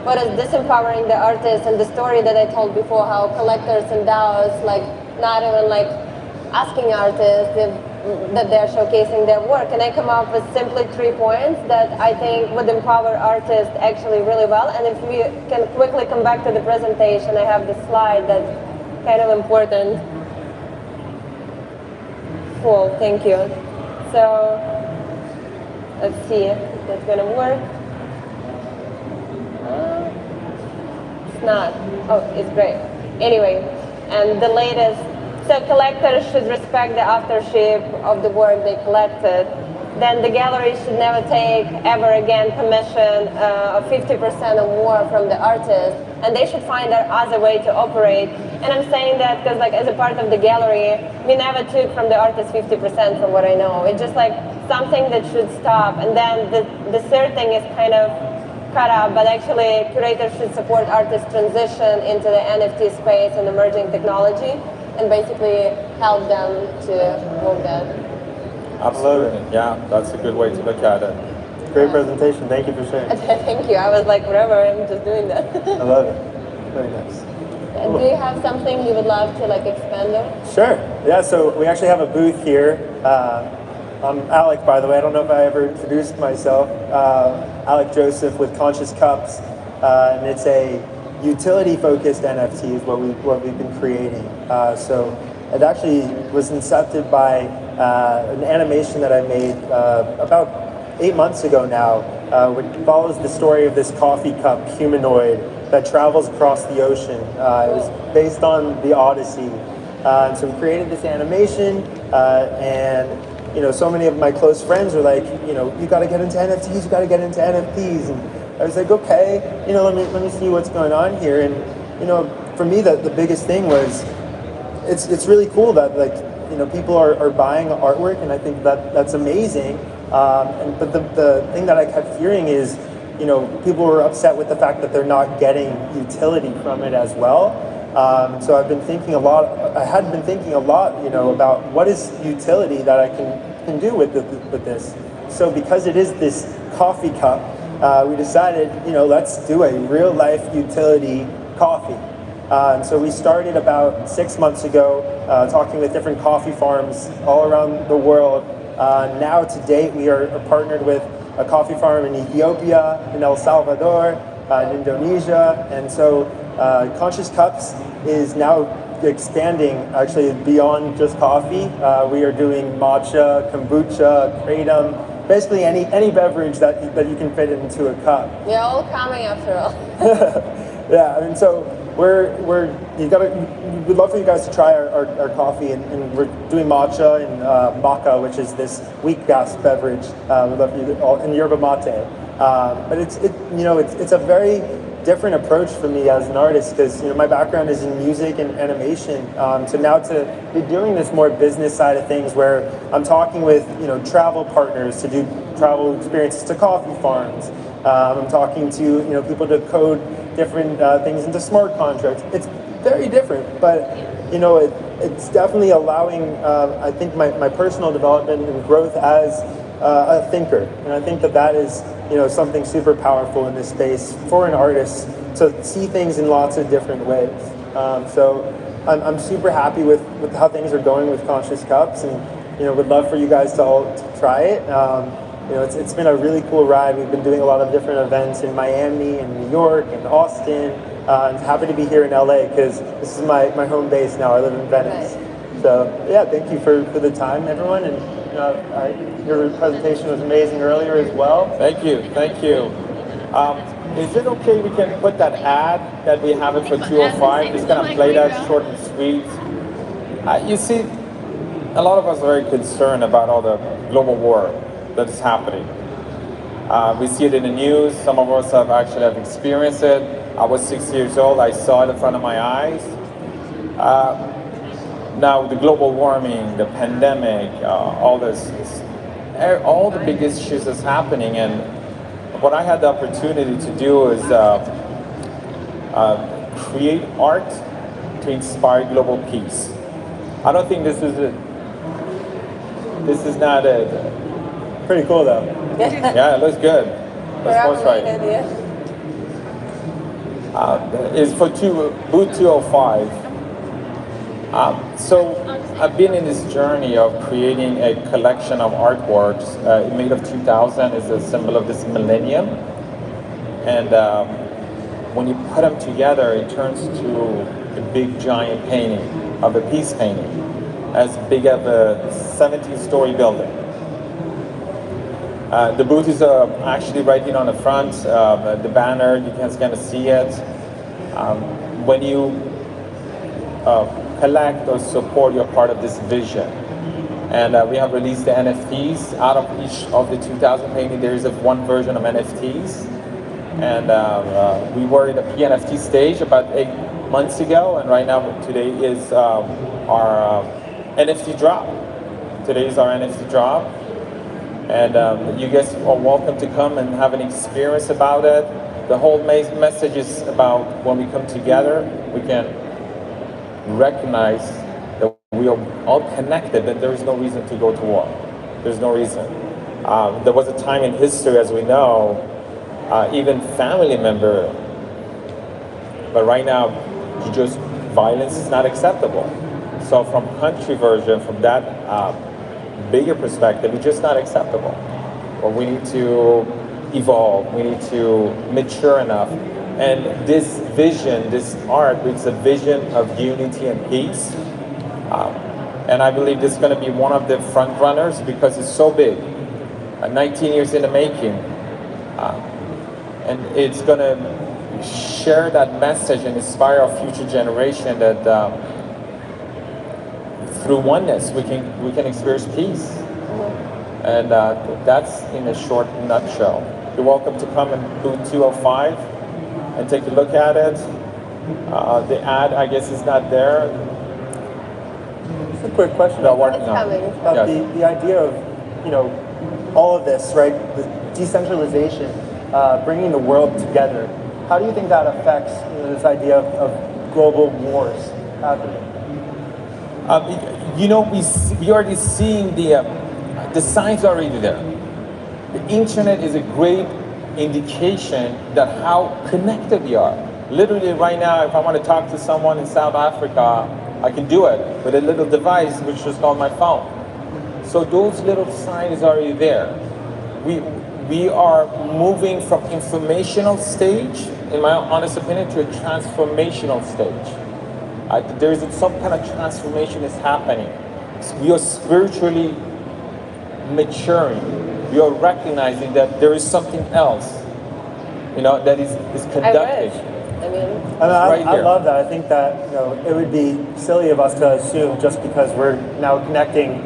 what is disempowering the artist, and the story that I told before, how collectors and DAOs, like, not even like asking artists that they're showcasing their work, and I come up with simply 3 points that I think would empower artists actually really well. And if we can quickly come back to the presentation, I have the slide that's kind of important. Cool, thank you. So let's see if that's gonna work. It's not. Oh, it's great. Anyway, and the latest. So collectors should respect the authorship of the work they collected. Then the gallery should never take, ever again, commission of 50% or more from the artist. And they should find other way to operate. And I'm saying that because, like, as a part of the gallery, we never took from the artist 50% from what I know. It's just like something that should stop. And then the third thing is kind of cut up, but actually curators should support artists' transition into the NFT space and emerging technology, and basically help them to move that. Absolutely, yeah, that's a good way to look at it. Great presentation, thank you for sharing. Thank you, I was like, whatever, I'm just doing that. I love it, very nice. And do you have something you would love to like expand on? Sure, yeah, so we actually have a booth here. I'm Alec, by the way, I don't know if I ever introduced myself. Alec Joseph with Conscious Cups, and it's a utility-focused NFT is what we've been creating. So it actually was incepted by an animation that I made about 8 months ago now, which follows the story of this coffee cup humanoid that travels across the ocean. It was based on the Odyssey. So we created this animation, and you know, so many of my close friends were like, you know, you got to get into NFTs, you got to get into NFTs. And I was like, okay, let me see what's going on here. And for me, the biggest thing was it's really cool that people are buying artwork, and I think that's amazing. But the thing that I kept hearing is people were upset with the fact that they're not getting utility from it as well. So I've been thinking a lot. I had been thinking a lot, about what is utility that I can do with this. So because it is this coffee cup, we decided, let's do a real life utility coffee. And so we started about 6 months ago, talking with different coffee farms all around the world. Now to date, we are partnered with a coffee farm in Ethiopia, in El Salvador, in Indonesia, and so Conscious Cups is now expanding actually beyond just coffee. We are doing matcha, kombucha, kratom, basically any beverage that you can fit into a cup. We're all coming after all. Yeah, and so we'd love for you guys to try our coffee, and we're doing matcha and maca, which is this wheatgrass beverage. We'd love for you to, and yerba mate. But it's a very different approach for me as an artist, because my background is in music and animation. So now to be doing this more business side of things, where I'm talking with travel partners to do travel experiences to coffee farms. I'm talking to people to code different things into smart contracts. It's very different, but it's definitely allowing I think my personal development and growth as a thinker, and I think that is something super powerful in this space for an artist to see things in lots of different ways. So I'm super happy with how things are going with Conscious Cups, and would love for you guys to all try it. It's been a really cool ride. We've been doing a lot of different events in Miami and New York and Austin. I'm happy to be here in LA because this is my home base now. I live in Venice. So yeah, thank you for the time, everyone. And your presentation was amazing earlier as well. Thank you. Is it okay we can put that ad that we have it for 205? Just kind of play that short and sweet. You see, a lot of us are very concerned about all the global war that is happening. We see it in the news. Some of us have experienced it. I was 6 years old. I saw it in front of my eyes. Now the global warming, the pandemic, all the big issues that's happening, and what I had the opportunity to do is create art to inspire global peace. I don't think this is not it. Pretty cool though. Yeah, it looks good. Let's post right. It's for booth 205. So I've been in this journey of creating a collection of artworks made of 2000 is a symbol of this millennium. And when you put them together, it turns to a big giant painting of a peace painting, as big as a 17-story building. The booth is actually right here on the front. The banner, you can kind of see it. When you collect or support, you're part of this vision. And we have released the NFTs. Out of each of the 2000 paintings, there is one version of NFTs. And we were in the PNFT stage about 8 months ago, and right now, today is our NFT drop. Today is our NFT drop. And you guys are welcome to come and have an experience about it. The whole message is about when we come together, we can recognize that we are all connected, and there is no reason to go to war. There's no reason. There was a time in history, as we know, even family member, but right now, violence is not acceptable. So from country version, from that bigger perspective, it's just not acceptable. Or we need to evolve, we need to mature enough. And this vision, this art, it's a vision of unity and peace. And I believe this is going to be one of the front runners because it's so big. 19 years in the making. And it's going to share that message and inspire our future generation that through oneness we can experience peace. And that's in a short nutshell. you're welcome to come in booth 205 and take a look at it. The ad, I guess, is not there. Just a quick question. No, working on it. About the idea of, all of this, right? The decentralization, bringing the world together. How do you think that affects this idea of global wars happening? We already seeing the signs already there. The internet is a great indication that how connected we are. Literally right now, if I want to talk to someone in South Africa, I can do it with a little device which is called my phone. So those little signs are already there. We are moving from informational stage, in my honest opinion, to a transformational stage. There is some kind of transformation is happening. We are spiritually maturing. We are recognizing that there is something else, that is conducting. I love that. I think that it would be silly of us to assume just because we're now connecting,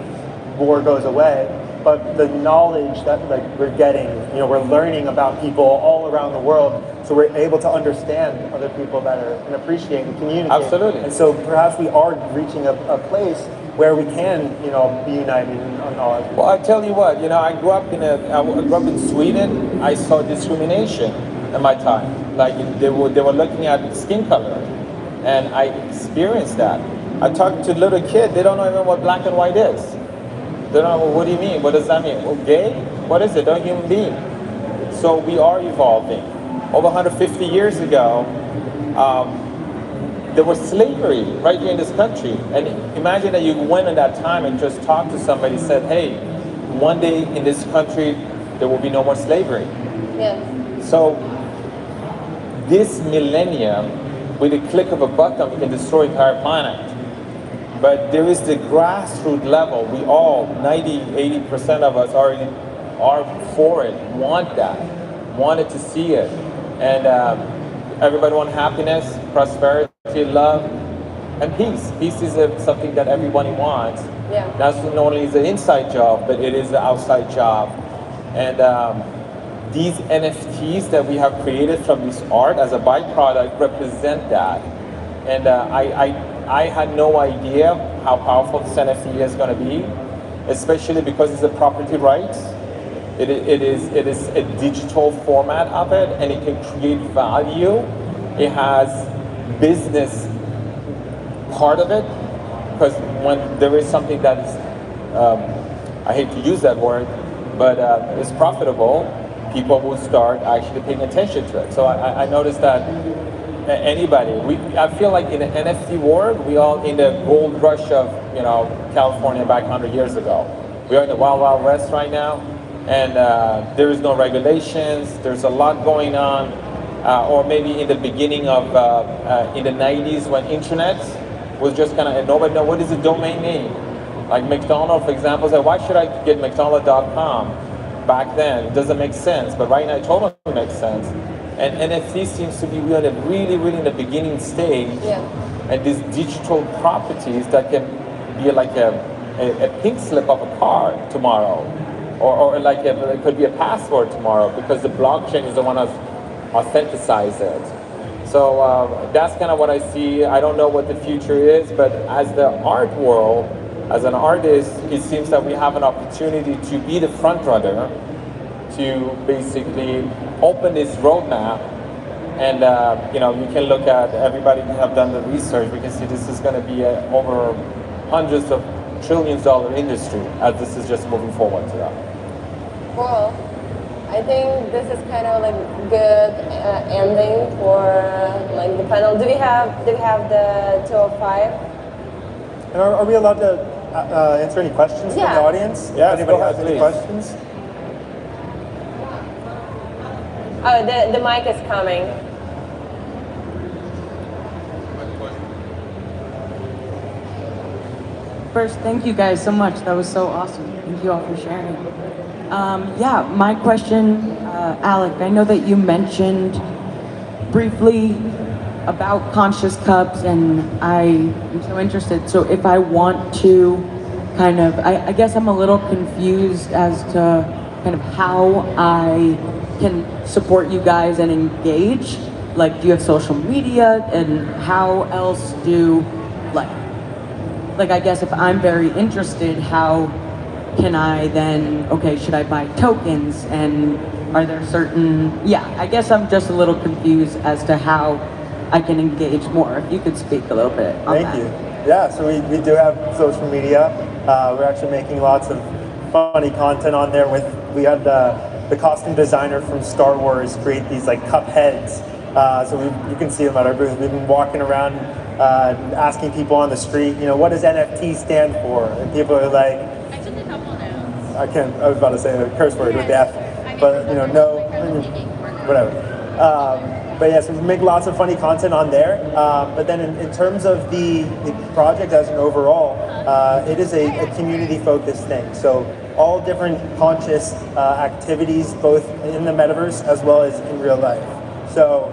war goes away. But the knowledge that we're getting, we're learning about people all around the world, so we're able to understand other people better and appreciate and communicate. Absolutely. And so perhaps we are reaching a place where we can, be united on knowledge. Well, I tell you what, I grew up in Sweden. I saw discrimination in my time. Like they were looking at skin color, and I experienced that. I talked to a little kid. They don't know even what black and white is. They don't know, what do you mean? What does that mean? Well, gay? What is it? They're a human being. So we are evolving. Over 150 years ago, there was slavery right here in this country. And imagine that you went in that time and just talked to somebody and said, hey, one day in this country, there will be no more slavery. Yeah. So this millennium, with a click of a button, we can destroy the entire planet. But there is the grassroots level. We all, 80% of us already are for it, want that, wanted to see it. And everybody wants happiness, prosperity, love, and peace. Peace is something that everybody wants. Yeah. That's not only is an inside job, but it is an outside job. And these NFTs that we have created from this art as a byproduct represent that. And I had no idea how powerful this NFT is going to be, especially because it's a property rights. It is a digital format of it, and it can create value. It has business part of it, because when there is something that is, I hate to use that word, but is profitable, people will start actually paying attention to it. So I noticed that anybody, I feel like in the NFT world, we all in the gold rush of California back 100 years ago. We are in the wild, wild west right now, and there is no regulations. There's a lot going on, or maybe in the beginning of in the 90s when internet was just kind of nobody know what is a domain name. Like McDonald's, for example, said, why should I get McDonald.com? Back then, it doesn't make sense, but right now it totally makes sense. And NFT seems to be really, really in the beginning stage. Yeah. And these digital properties that can be like a pink slip of a car tomorrow, or like it could be a password tomorrow, because the blockchain is the one that authenticates it. So that's kind of what I see. I don't know what the future is, but as the art world, as an artist, it seems that we have an opportunity to be the front runner, to basically open this roadmap. And you can look at, everybody who have done the research, we can see this is going to be over hundreds of trillions dollar industry as this is just moving forward to that. Cool. I think this is kind of like good ending for like the panel. Do we have the 205? And are we allowed to answer any questions from the audience? Yeah, if anybody has any questions? Oh, the mic is coming. First, thank you guys so much. That was so awesome. Thank you all for sharing. Yeah, my question, Alec, I know that you mentioned briefly about conscious cups, and I am so interested. So if I want to kind of, I guess I'm a little confused as to kind of how I can support you guys and engage? Like, do you have social media, and how else do, like I guess if I'm very interested, how can I then, okay, should I buy tokens, and are there certain, I guess I'm just a little confused as to how I can engage more. If you could speak a little bit on that. Thank you. Yeah, so we do have social media. We're actually making lots of funny content on there. We had the costume designer from Star Wars create these like cup heads. So you can see them at our booth. We've been walking around asking people on the street, what does NFT stand for? And people are like, I took a couple notes. I was about to say a curse word with the F, but no, whatever. But yeah, so we make lots of funny content on there. But then in terms of the project as an overall, it is a community-focused thing. So all different conscious activities, both in the metaverse as well as in real life. So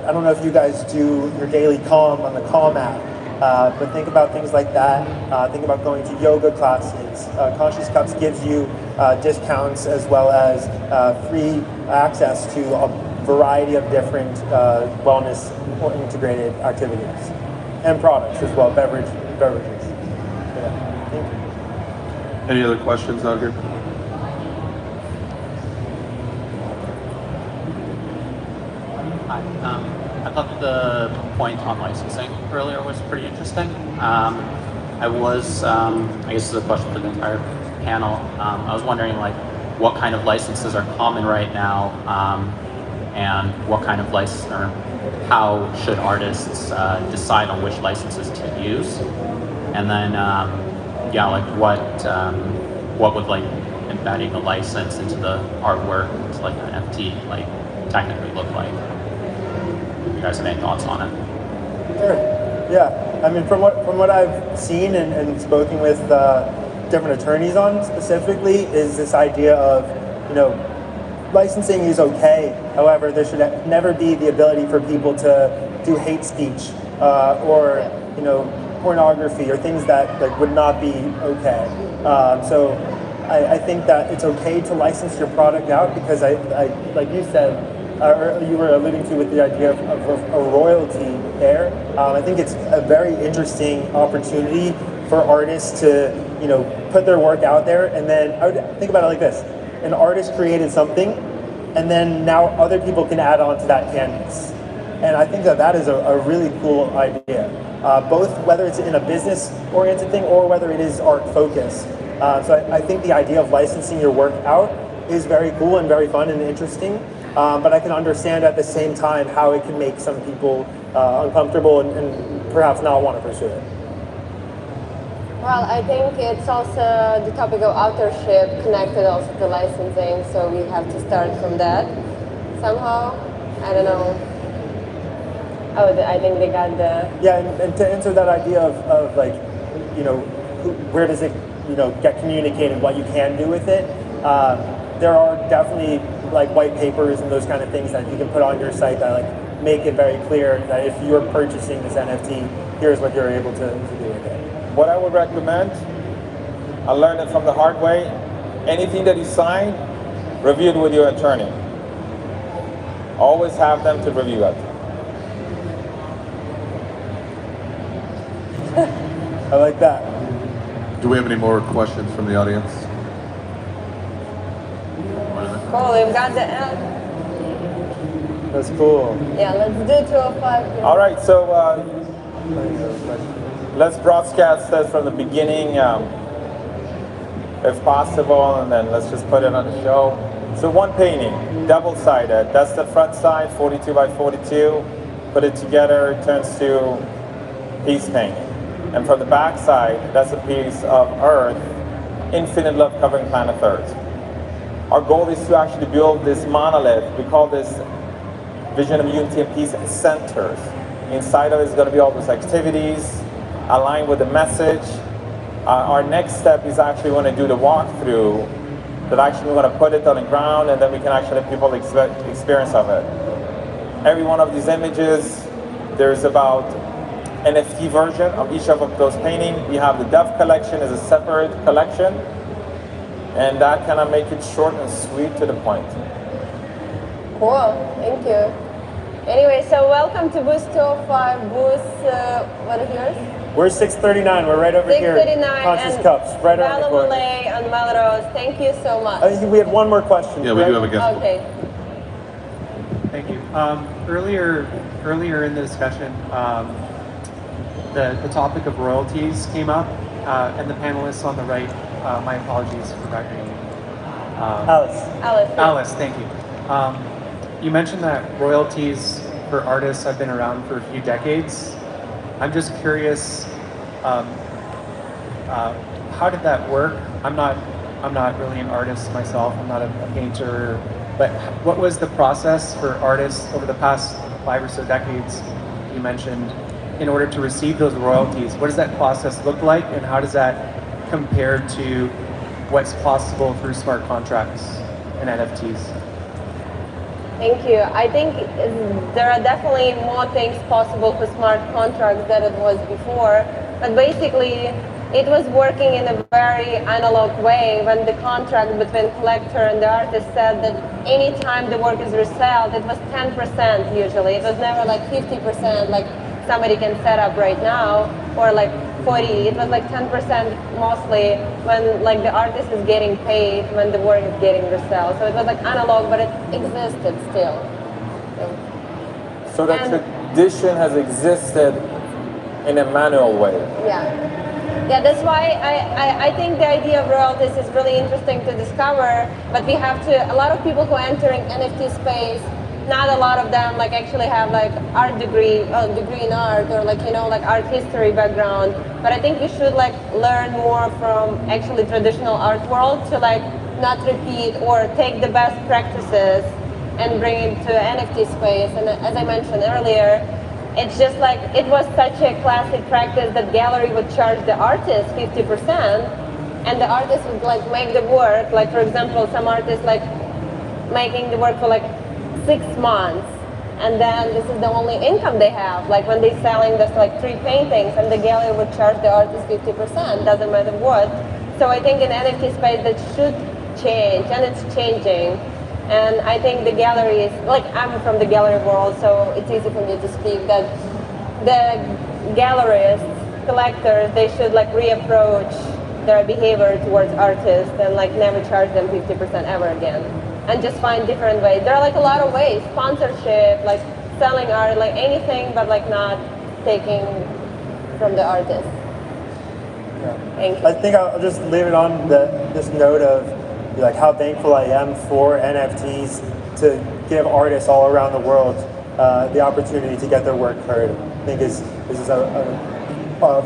I don't know if you guys do your daily Calm on the Calm app, but think about things like that. Think about going to yoga classes. Conscious Cups gives you discounts as well as free access to a variety of different wellness or integrated activities and products as well, beverages. Yeah. Thank you. Any other questions out here? Hi. I thought the point on licensing earlier was pretty interesting. I guess this is a question for the entire panel. I was wondering, like, what kind of licenses are common right now, and what kind of license, or how should artists decide on which licenses to use? And then, what would like embedding a license into the artwork, into like an NFT, like technically look like? You guys have any thoughts on it? Sure. Yeah. I mean, from what I've seen and spoken with different attorneys on specifically, is this idea of, licensing is okay. However, there should never be the ability for people to do hate speech or pornography or things that would not be okay. So I think that it's okay to license your product out because I like you said, or you were alluding to with the idea of a royalty there. I think it's a very interesting opportunity for artists to put their work out there, and then I would think about it like this. An artist created something, and then now other people can add on to that canvas. And I think that is a really cool idea, both whether it's in a business-oriented thing or whether it is art-focused. So I think the idea of licensing your work out is very cool and very fun and interesting, but I can understand at the same time how it can make some people uncomfortable and perhaps not want to pursue it. Well, I think it's also the topic of authorship connected also to licensing, so we have to start from that somehow. I don't know. Oh, I think they got the... Yeah, and to answer that idea of like, where does it, get communicated, what you can do with it, there are definitely like white papers and those kind of things that you can put on your site that like make it very clear that if you're purchasing this NFT, here's what you're able to do with it. What I would recommend, I learned it from the hard way, anything that you sign, review it with your attorney. Always have them to review it. I like that. Do we have any more questions from the audience? Cool, we've got the app. That's cool. Yeah, let's do 205 here. All right, so let's broadcast this from the beginning, if possible, and then let's just put it on the show. So one painting, double-sided. That's the front side, 42 by 42. Put it together, it turns to peace painting. And from the back side, that's a piece of Earth, infinite love covering planet Earth. Our goal is to actually build this monolith. We call this vision of unity and peace centers. Inside of it is going to be all those activities aligned with the message. Our next step is actually going to do the walkthrough, that actually we're going to put it on the ground, and then we can actually have people experience of it. Every one of these images, there's about NFT version of each of those paintings. We have the Dove collection as a separate collection, and that kind of make it short and sweet to the point. Cool, thank you. Anyway, so welcome to booth 205, what is yours? We're 639, we're right over here. 639 Conscious and Cups, right around the corner. Malay and Melrose, thank you so much. I think we had one more question. Yeah, we do have a guest. Okay. Thank you. Earlier in the discussion, the topic of royalties came up, and the panelists on the right, my apologies for that name. Alice, thank you. You mentioned that royalties for artists have been around for a few decades. I'm just curious, how did that work? I'm not really an artist myself. I'm not a painter. But what was the process for artists over the past 5 or so decades, you mentioned, in order to receive those royalties? What does that process look like, and how does that compare to what's possible through smart contracts and NFTs? Thank you. I think there are definitely more things possible for smart contracts than it was before, but basically it was working in a very analog way when the contract between collector and the artist said that any time the work is resold, it was 10% usually. It was never like 50% like somebody can set up right now, or like 40. It was like 10% mostly when like the artist is getting paid when the work is getting resold. So it was like analog, but it existed still. So that tradition has existed in a manual way. Yeah, that's why I think the idea of royalties is really interesting to discover, but we have to, a lot of people who are entering NFT space, not a lot of them like actually have like art degree in art, or like, you know, like art history background, but I think we should like learn more from actually traditional art world to like not repeat or take the best practices and bring it to NFT space. And as I mentioned earlier, it's just like, it was such a classic practice that gallery would charge the artist 50%, and the artist would like make the work, like for example, some artists like making the work for like 6 months, and then this is the only income they have. Like when they're selling just like 3 paintings, and the gallery would charge the artist 50%, doesn't matter what. So I think in NFT space that should change, and it's changing. And I think the galleries, like I'm from the gallery world, so it's easy for me to speak, that the gallerists, collectors, they should like reapproach their behavior towards artists and like never charge them 50% ever again. And just find different ways. There are like a lot of ways, sponsorship, like selling art, like anything, but like not taking from the artist. Thank you. I think I'll just leave it on this note of like how thankful I am for NFTs to give artists all around the world the opportunity to get their work heard. I think this is a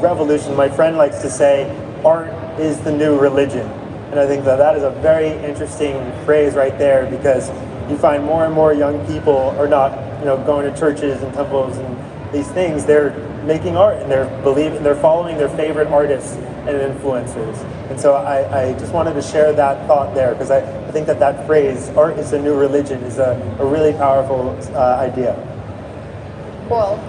revolution. My friend likes to say, art is the new religion. And I think that is a very interesting phrase right there, because you find more and more young people are not, you know, going to churches and temples and these things. They're making art, and they're following their favorite artists and influencers. And so I just wanted to share that thought there, because I think that phrase, art is the new religion, is a really powerful idea. Cool.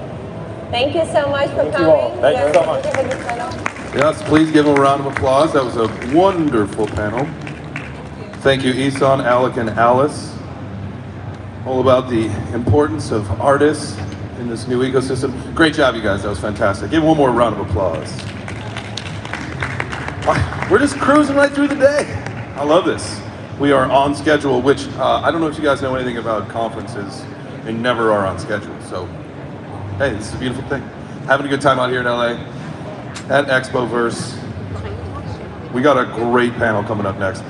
Thank you so much for coming. Thank you all. Thank you so much. Yes, please give them a round of applause. That was a wonderful panel. Thank you, Isan, Alec, and Alice. All about the importance of artists in this new ecosystem. Great job, you guys. That was fantastic. Give one more round of applause. We're just cruising right through the day. I love this. We are on schedule, which I don't know if you guys know anything about conferences. They never are on schedule. So, hey, this is a beautiful thing. Having a good time out here in LA at Expoverse. We got a great panel coming up next.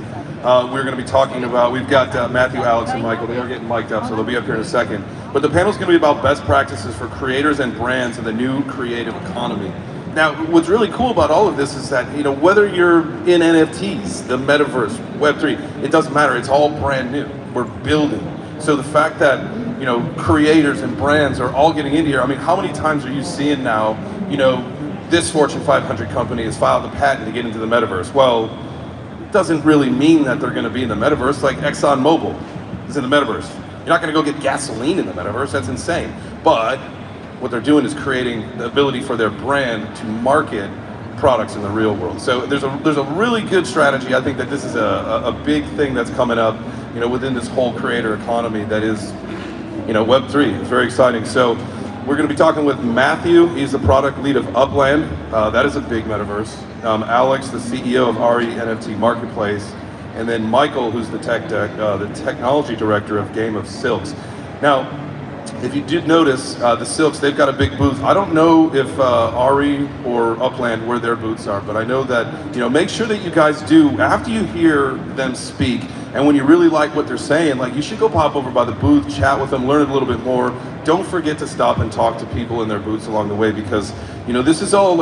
We're going to be talking about, we've got Matthew, Alex, and Michael. They are getting mic'd up, so they'll be up here in a second. But the panel's going to be about best practices for creators and brands in the new creative economy. Now, what's really cool about all of this is that, you know, whether you're in NFTs, the metaverse, Web3, it doesn't matter. It's all brand new. We're building. So the fact that, you know, creators and brands are all getting into here. I mean, how many times are you seeing now, you know, this Fortune 500 company has filed a patent to get into the metaverse? Well, it doesn't really mean that they're going to be in the metaverse. Like ExxonMobil is in the metaverse. You're not going to go get gasoline in the metaverse. That's insane. But what they're doing is creating the ability for their brand to market products in the real world. So there's a really good strategy. I think that this is a big thing that's coming up. within this whole creator economy that is, Web3. It's very exciting. So we're going to be talking with Matthew. He's the product lead of Upland. That is a big metaverse. Alex, the CEO of RE NFT Marketplace, and then Michael, who's the technology director of Game of Silks. Now, if you did notice, the Silks, they've got a big booth. I don't know if RE or Upland where their booths are, but I know that, make sure that you guys do, after you hear them speak, and when you really like what they're saying, you should go pop over by the booth, chat with them, learn a little bit more. Don't forget to stop and talk to people in their booths along the way, because, this is all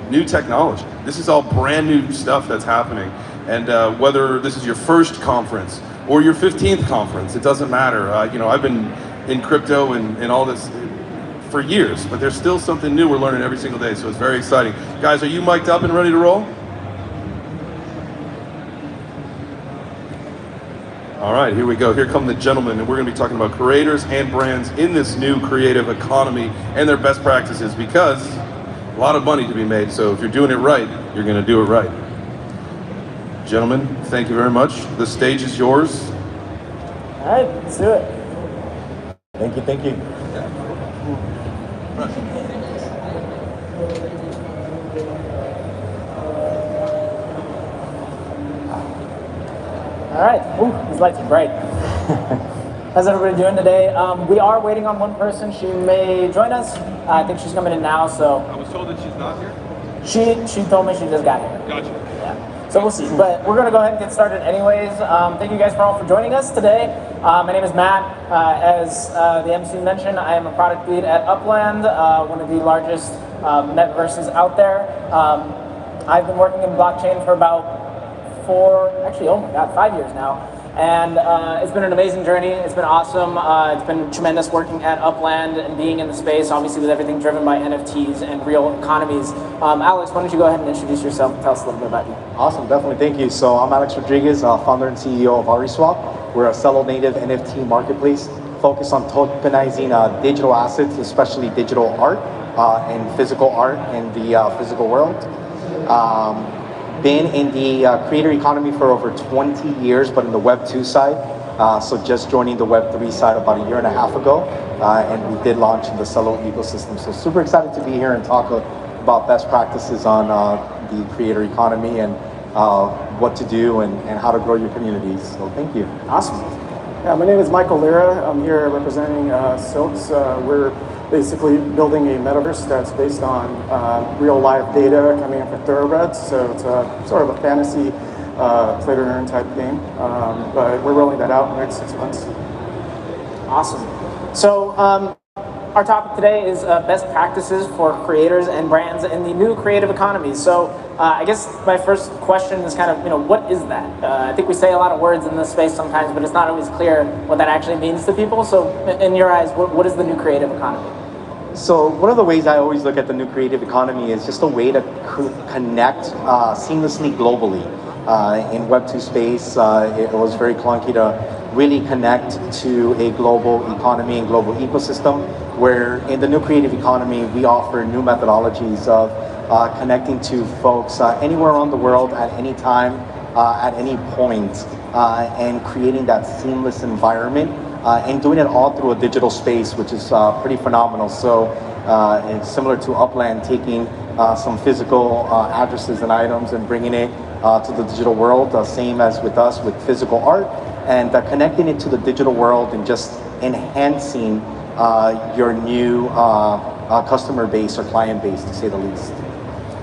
new technology. This is all brand new stuff that's happening. And whether this is your first conference or your 15th conference, it doesn't matter. I've been in crypto and all this for years, but there's still something new we're learning every single day, so it's very exciting. Guys, are you mic'd up and ready to roll? All right, here we go. Here come the gentlemen, and we're going to be talking about creators and brands in this new creative economy and their best practices, because a lot of money to be made, so if you're doing it right, you're going to do it right. Gentlemen, thank you very much. The stage is yours. All right, let's do it. Thank you, thank you. All right, ooh, these lights are bright. How's everybody doing today? We are waiting on one person. She may join us. I think she's coming in now, so. I was told that she's not here? She told me she just got here. Gotcha. Yeah. So we'll see, but we're gonna go ahead and get started anyways. Thank you guys all for joining us today. My name is Matt. As the MC mentioned, I am a product lead at Upland, one of the largest metaverses out there. I've been working in blockchain for about 5 years now. And it's been an amazing journey. It's been awesome. It's been tremendous working at Upland and being in the space, obviously with everything driven by NFTs and real economies. Alex, why don't you go ahead and introduce yourself and tell us a little bit about you. Awesome, definitely, thank you. So I'm Alex Rodriguez, founder and CEO of ReSwap. We're a Celo-native NFT marketplace focused on tokenizing digital assets, especially digital art and physical art in the physical world. Been in the creator economy for over 20 years, but in the Web 2 side. So just joining the Web 3 side about a year and a half ago. And we did launch in the Celo ecosystem. So super excited to be here and talk about best practices on the creator economy and what to do and how to grow your communities. So thank you. Awesome. Yeah, my name is Michael Lira. I'm here representing Silks. We're basically building a metaverse that's based on real live data coming in for thoroughbreds. So it's a sort of a fantasy play to earn type game. But we're rolling that out in the next 6 months. Awesome. So our topic today is best practices for creators and brands in the new creative economy. So I guess my first question is kind of, what is that? I think we say a lot of words in this space sometimes, but it's not always clear what that actually means to people. So in your eyes, what is the new creative economy? So one of the ways I always look at the new creative economy is just a way to connect seamlessly globally. In Web 2 space, it was very clunky to really connect to a global economy and global ecosystem, where in the new creative economy, we offer new methodologies of connecting to folks anywhere around the world at any time, at any point, and creating that seamless environment. And doing it all through a digital space, which is pretty phenomenal. So it's similar to Upland, taking some physical addresses and items and bringing it to the digital world, same as with us with physical art, and connecting it to the digital world and just enhancing your new customer base or client base, to say the least.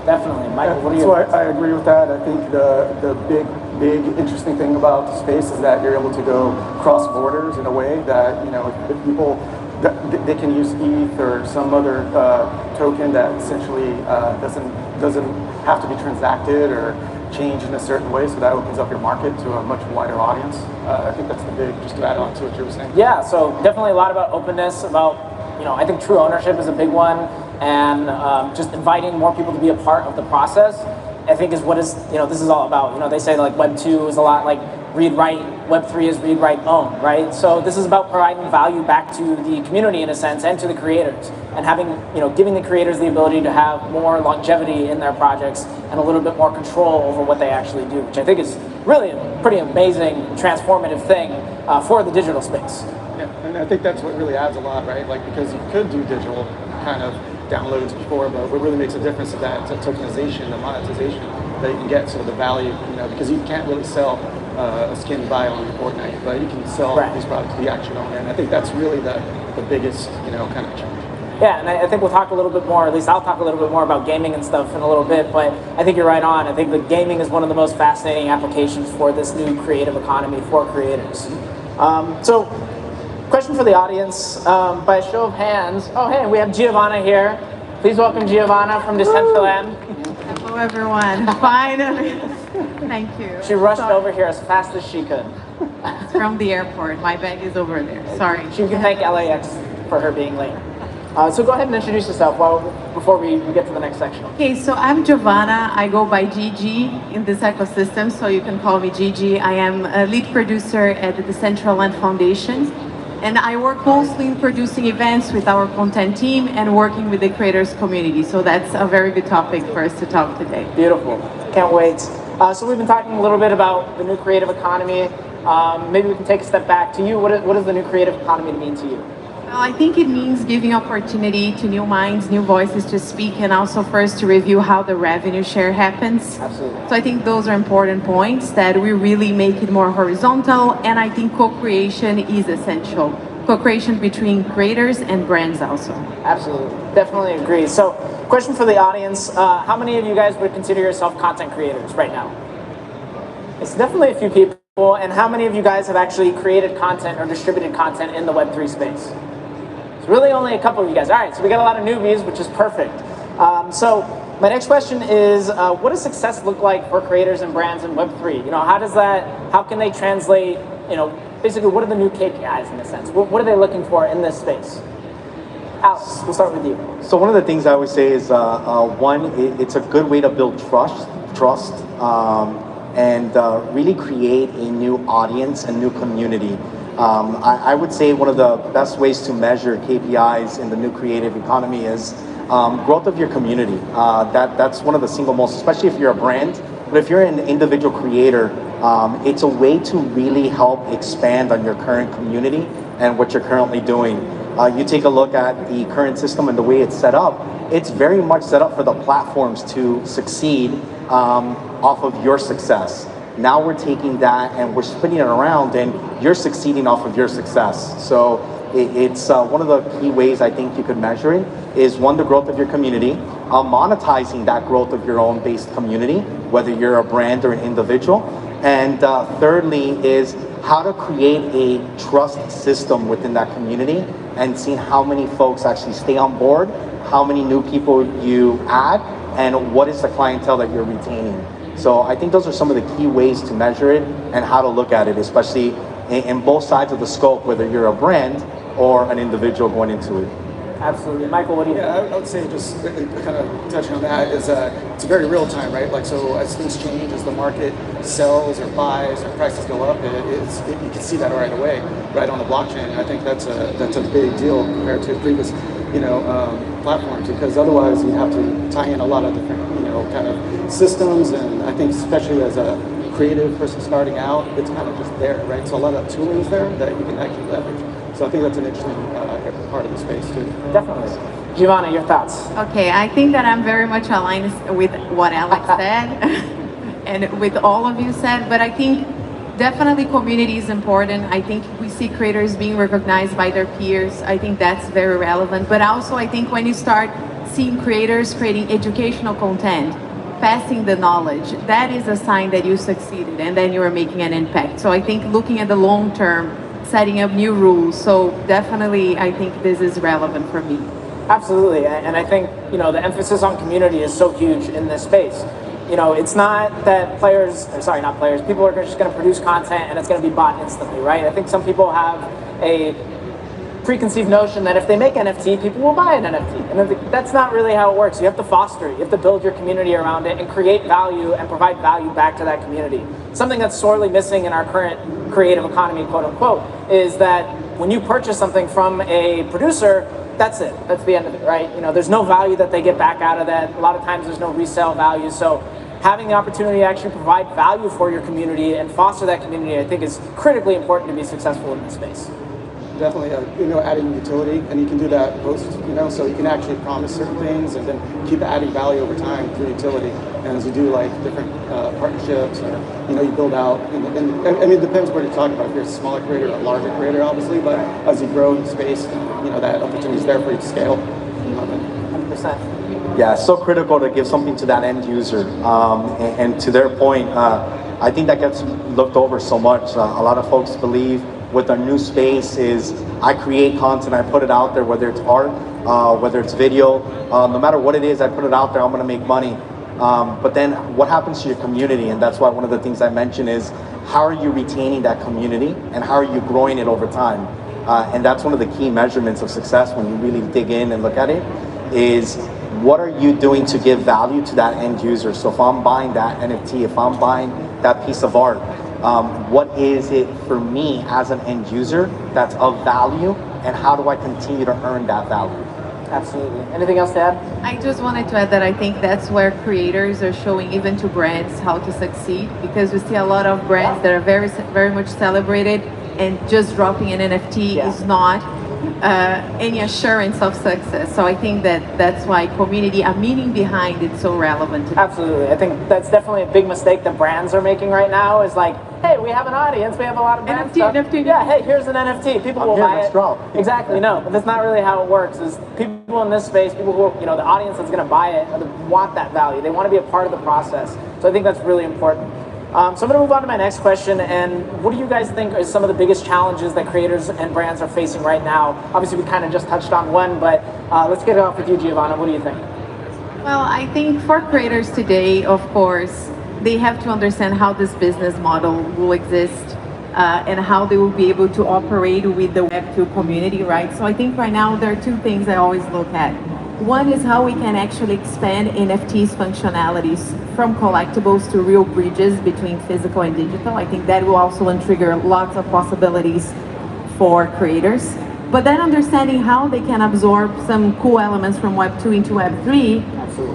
Definitely. Michael, what do you So I agree with that. I think the big interesting thing about the space is that you're able to go cross borders in a way that, if people, they can use ETH or some other token that essentially doesn't have to be transacted or changed in a certain way, so that opens up your market to a much wider audience. I think that's the big, just to add on to what you were saying. Yeah, so definitely a lot about openness, about, I think true ownership is a big one, and just inviting more people to be a part of the process, I think is what is, this is all about. They say like Web 2 is a lot like read write, Web 3 is read write own, right? So this is about providing value back to the community in a sense and to the creators. and having, giving the creators the ability to have more longevity in their projects and a little bit more control over what they actually do, which I think is really a pretty amazing, transformative thing for the digital space. Yeah, and I think that's what really adds a lot, right? Like, because you could do digital kind of downloads before, but what really makes a difference is that tokenization, the monetization that you can get, so the value, because you can't really sell a skin buy on Fortnite, but you can sell these products to the actual owner, and I think that's really the biggest, kind of change. Yeah, and I think we'll talk a little bit more, at least I'll talk a little bit more about gaming and stuff in a little bit, but I think you're right on. I think that gaming is one of the most fascinating applications for this new creative economy for creators. So, question for the audience, by a show of hands. Oh, hey, we have Giovanna here. Please welcome Giovanna from Decentraland. Hello, everyone. Finally. Thank you. She rushed over here as fast as she could. It's from the airport. My bag is over there. Sorry. She can thank LAX for her being late. So go ahead and introduce yourself before we get to the next section. Okay, so I'm Giovanna. I go by Gigi in this ecosystem, so you can call me Gigi. I am a lead producer at the Decentraland Foundation, and I work mostly in producing events with our content team and working with the creators community. So that's a very good topic for us to talk today. Beautiful. Can't wait. So we've been talking a little bit about the new creative economy. Maybe we can take a step back to you. What does the new creative economy mean to you? Well, I think it means giving opportunity to new minds, new voices to speak, and also first to review how the revenue share happens. Absolutely. So I think those are important points, that we really make it more horizontal, and I think co-creation is essential. Co-creation between creators and brands also. Absolutely. Definitely agree. So, question for the audience, how many of you guys would consider yourself content creators right now? It's definitely a few people, and how many of you guys have actually created content or distributed content in the Web3 space? It's really only a couple of you guys. All right, so we got a lot of newbies, which is perfect. So my next question is, what does success look like for creators and brands in Web3? How can they translate, basically what are the new KPIs in a sense? What are they looking for in this space? Alex, we'll start with you. So one of the things I always say is, one, it's a good way to build trust, and really create a new audience and new community. I would say one of the best ways to measure KPIs in the new creative economy is growth of your community. That's one of the single most, especially if you're a brand, but if you're an individual creator, it's a way to really help expand on your current community and what you're currently doing. You take a look at the current system and the way it's set up, it's very much set up for the platforms to succeed off of your success. Now we're taking that and we're spinning it around and you're succeeding off of your success. So it's one of the key ways I think you could measure it is, one, the growth of your community, monetizing that growth of your own based community, whether you're a brand or an individual. And thirdly is how to create a trust system within that community and seeing how many folks actually stay on board, how many new people you add, and what is the clientele that you're retaining. So I think those are some of the key ways to measure it and how to look at it, especially in both sides of the scope, whether you're a brand or an individual going into it. Absolutely. Michael, what do you think? I would say, just kind of touching on that, is it's very real time, right? Like, so as things change, as the market sells or buys or prices go up, you can see that right away, right on the blockchain. And I think that's a big deal compared to previous, platforms, because otherwise you'd have to tie in a lot of different, kind of systems. And I think especially as a creative person starting out, it's kind of just there, right? So a lot of tooling is there that you can actually leverage. So I think that's an interesting part of the space too. Definitely. Giovanna, your thoughts? Okay, I think that I'm very much aligned with what Alex said and with all of you said, but I think definitely community is important. I think we see creators being recognized by their peers. I think that's very relevant. But also I think when you start seeing creators creating educational content, passing the knowledge, that is a sign that you succeeded and then you are making an impact. So I think looking at the long term, setting up new rules. So definitely I think this is relevant for me. Absolutely, and I think, the emphasis on community is so huge in this space. It's not that people are just going to produce content and it's going to be bought instantly, right? I think some people have a preconceived notion that if they make NFT, people will buy an NFT. And that's not really how it works. You have to foster it. You have to build your community around it and create value and provide value back to that community. Something that's sorely missing in our current creative economy, quote unquote, is that when you purchase something from a producer, that's it. That's the end of it, right? You know, there's no value that they get back out of that. A lot of times there's no resale value. So having the opportunity to actually provide value for your community and foster that community, I think, is critically important to be successful in this space. Definitely, you know, adding utility, and you can do that post, you know, so you can actually promise certain things and then keep adding value over time through utility. And as you do like different partnerships, or you know, you build out. And I mean, it depends what you're talking about. If you're a smaller creator or a larger creator, obviously, but as you grow in the space, you know, that opportunity is there for you to scale. 100%. Yeah, it's so critical to give something to that end user. And to their point, I think that gets looked over so much. A lot of folks believe with our new space is I create content, I put it out there, whether it's art, whether it's video, no matter what it is, I put it out there, I'm gonna make money. But then what happens to your community? And that's why one of the things I mentioned is how are you retaining that community and how are you growing it over time? And that's one of the key measurements of success when you really dig in and look at it is what are you doing to give value to that end user? So if I'm buying that NFT, if I'm buying that piece of art, what is it for me as an end user that's of value, and how do I continue to earn that value? Absolutely. Anything else to add? I just wanted to add that I think that's where creators are showing even to brands how to succeed, because we see a lot of brands that are very much celebrated, and just dropping an NFT is not any assurance of success. So I think that's why community, a meaning behind it, so relevant. Absolutely. I think that's definitely a big mistake that brands are making right now is like, hey, we have an audience, we have a lot of brand stuff. NFT. Yeah, hey, here's an NFT. People will buy it. Exactly, no, but that's not really how it works. Is people in this space, people who, you know, the audience that's going to buy it, want that value. They want to be a part of the process. So I think that's really important. So I'm going to move on to my next question, and what do you guys think are some of the biggest challenges that creators and brands are facing right now? Obviously, we kind of just touched on one, but let's get it off with you, Giovanna. What do you think? Well, I think for creators today, of course, they have to understand how this business model will exist and how they will be able to operate with the Web2 community, right? So I think right now there are two things I always look at. One is how we can actually expand NFTs functionalities from collectibles to real bridges between physical and digital. I think that will also trigger lots of possibilities for creators. But then understanding how they can absorb some cool elements from Web 2 into Web 3,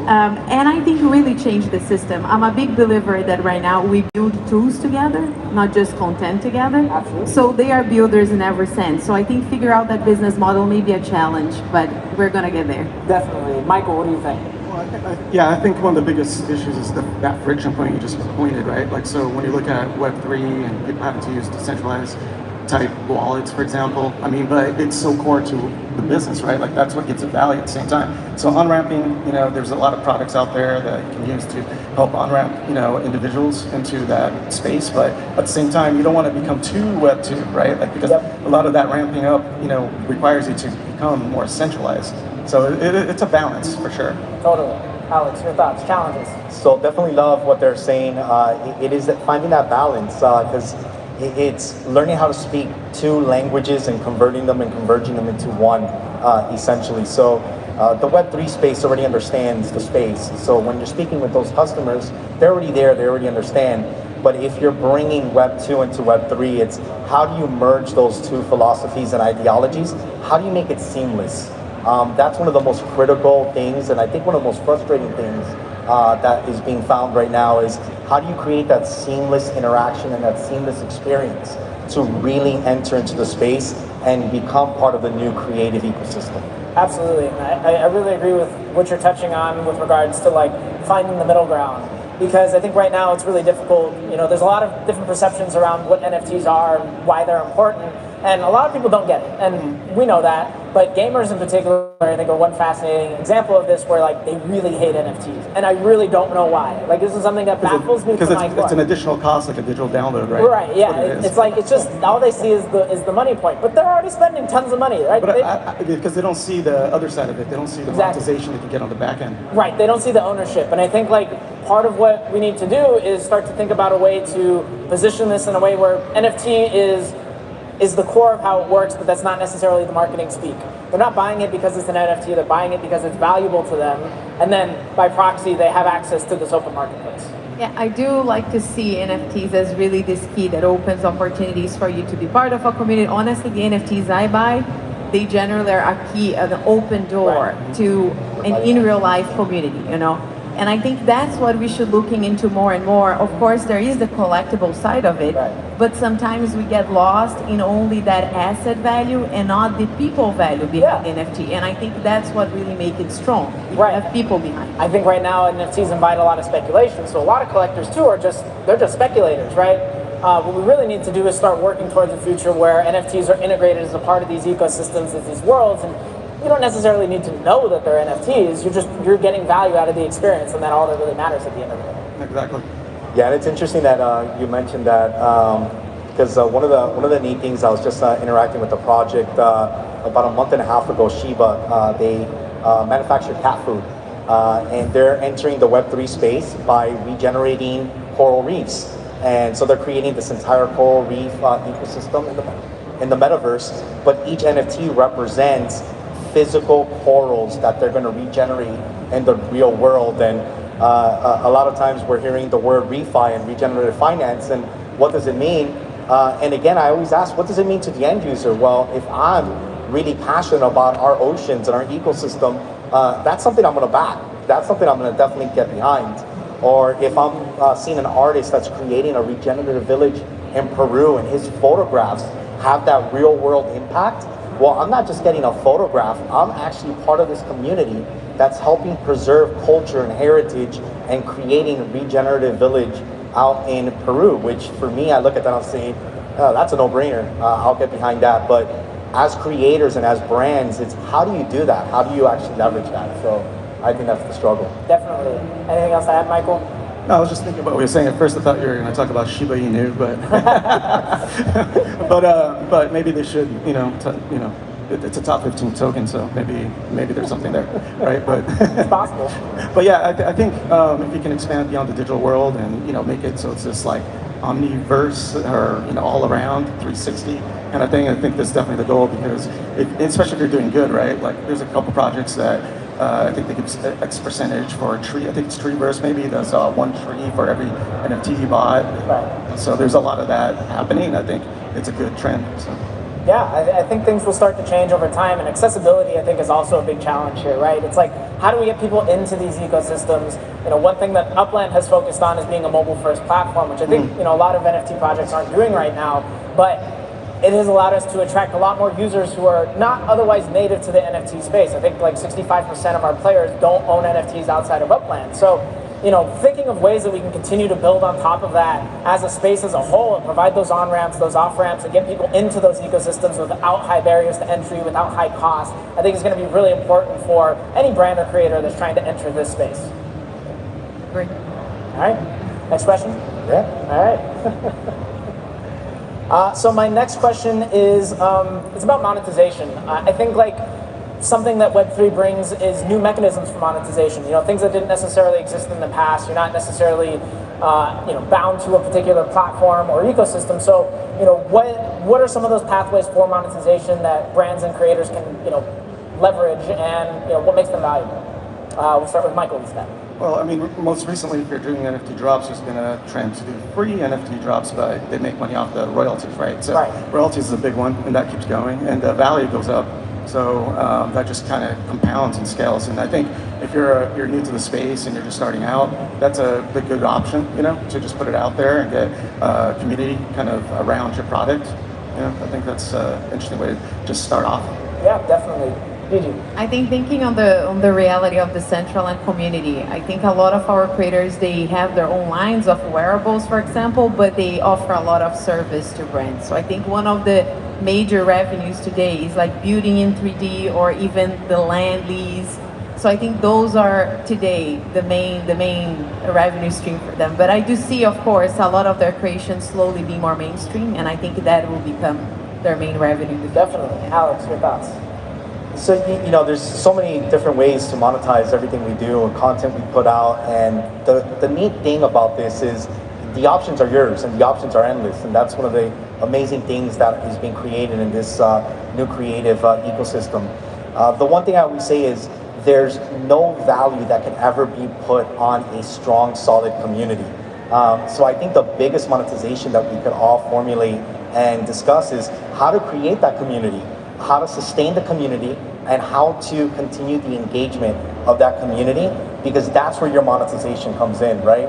and I think really change the system. I'm a big believer that right now we build tools together, not just content together. So they are builders in every sense. So I think figure out that business model may be a challenge, but we're gonna get there. Definitely. Michael, what do you think? Yeah, I think one of the biggest issues is that friction point you just pointed, right? Like, so when you look at Web3 and people having to use decentralized type wallets, for example, I mean, but it's so core to the business, right? Like that's what gives it value at the same time. So on-ramping, you know, there's a lot of products out there that you can use to help on-ramp, you know, individuals into that space, but at the same time, you don't want to become too Web2, right? Like because a lot of that ramping up, you know, requires you to become more centralized. So it's a balance for sure. Totally. Alex, your thoughts, challenges? So definitely love what they're saying. It is finding that balance because it's learning how to speak two languages and converting them and converging them into one, essentially. So the Web3 space already understands the space. So when you're speaking with those customers, they're already there, they already understand. But if you're bringing Web 2 into Web 3, it's how do you merge those two philosophies and ideologies? How do you make it seamless? That's one of the most critical things, and I think one of the most frustrating things that is being found right now is how do you create that seamless interaction and that seamless experience to really enter into the space and become part of the new creative ecosystem? Absolutely. I really agree with what you're touching on with regards to like finding the middle ground. Because I think right now it's really difficult. You know, there's a lot of different perceptions around what NFTs are, why they're important, and a lot of people don't get it, and we know that. But gamers in particular, I think, are one fascinating example of this, where like they really hate NFTs, and I really don't know why. Like this is something that baffles me. Because it's an additional cost, like a digital download, right? Right. Yeah. It's like it's just all they see is the money point, but they're already spending tons of money, right? But because they don't see the other side of it, they don't see the monetization they can get on the back end. Right. They don't see the ownership, and I think like part of what we need to do is start to think about a way to position this in a way where NFT is the core of how it works, but that's not necessarily the marketing speak. They're not buying it because it's an NFT, they're buying it because it's valuable to them, and then by proxy they have access to this open marketplace. Yeah, I do like to see NFTs as really this key that opens opportunities for you to be part of a community. Honestly, the NFTs I buy, they generally are a key, an open door to an in real life community, you know. And I think that's what we should looking into more and more. Of course, there is the collectible side of it, but sometimes we get lost in only that asset value and not the people value behind NFT. And I think that's what really makes it strong. You have people behind. I think right now NFTs invite a lot of speculation, so a lot of collectors too are they're just speculators, right? What we really need to do is start working towards a future where NFTs are integrated as a part of these ecosystems, of these worlds, and you don't necessarily need to know that they're NFTs. You're getting value out of the experience, and that's all that really matters at the end of the day. Exactly. Yeah, and it's interesting that you mentioned that because one of the neat things, I was just interacting with the project about a month and a half ago. Shiba, they manufacture cat food, and they're entering the Web3 space by regenerating coral reefs, and so they're creating this entire coral reef ecosystem in the metaverse. But each NFT represents physical corals that they're going to regenerate in the real world. And a lot of times we're hearing the word refi and regenerative finance, and what does it mean? And again, I always ask, what does it mean to the end user? Well, if I'm really passionate about our oceans and our ecosystem, that's something I'm going to back. That's something I'm going to definitely get behind. Or if I'm seeing an artist that's creating a regenerative village in Peru and his photographs have that real world impact, well, I'm not just getting a photograph, I'm actually part of this community that's helping preserve culture and heritage and creating a regenerative village out in Peru, which for me, I look at that and say, oh, that's a no-brainer, I'll get behind that. But as creators and as brands, it's how do you do that? How do you actually leverage that? So I think that's the struggle. Definitely. Anything else to add, Michael? No, I was just thinking about what you were saying. At first, I thought you were going to talk about Shiba Inu, but but maybe they should. It's a top 15 token, so maybe there's something there, right? But it's possible. But yeah, I think if you can expand beyond the digital world and make it so it's this like omniverse or all around 360 kind of thing, I think that's definitely the goal, because especially if you're doing good, right? Like there's a couple projects that. I think they give X percentage for a tree. I think it's Treeverse maybe. There's one tree for every NFT you bought. Right. So there's a lot of that happening. I think it's a good trend. So. Yeah, I think things will start to change over time, and accessibility I think is also a big challenge here, right? It's like, how do we get people into these ecosystems? One thing that Upland has focused on is being a mobile-first platform, which I think a lot of NFT projects aren't doing right now, but it has allowed us to attract a lot more users who are not otherwise native to the NFT space. I think like 65% of our players don't own NFTs outside of Upland. So, thinking of ways that we can continue to build on top of that as a space as a whole and provide those on-ramps, those off-ramps, and get people into those ecosystems without high barriers to entry, without high cost, I think is going to be really important for any brand or creator that's trying to enter this space. Great. All right. Next question? Yeah. All right. So my next question is, it's about monetization. I think something that Web3 brings is new mechanisms for monetization. Things that didn't necessarily exist in the past. You're not necessarily, bound to a particular platform or ecosystem. So, what are some of those pathways for monetization that brands and creators can, leverage, and what makes them valuable? We'll start with Michael instead. Well, I mean, most recently, if you're doing NFT drops, there's been a trend to do free NFT drops, but they make money off the royalties, right? So royalties is a big one, and that keeps going, and the value goes up. So that just kind of compounds and scales. And I think if you're new to the space and you're just starting out, that's a good option, to just put it out there and get community kind of around your product. I think that's an interesting way to just start off. Yeah, definitely. I think thinking on the reality of the decentraland community, I think a lot of our creators, they have their own lines of wearables, for example, but they offer a lot of service to brands. So I think one of the major revenues today is like building in 3D or even the land lease. So I think those are today the main revenue stream for them. But I do see, of course, a lot of their creations slowly be more mainstream, and I think that will become their main revenue. Definitely. Alex, your thoughts? So, there's so many different ways to monetize everything we do and content we put out. And the neat thing about this is the options are yours and the options are endless. And that's one of the amazing things that is being created in this new creative ecosystem. The one thing I always say is there's no value that can ever be put on a strong, solid community. So I think the biggest monetization that we could all formulate and discuss is how to create that community. how to sustain the community, and how to continue the engagement of that community, because that's where your monetization comes in, right?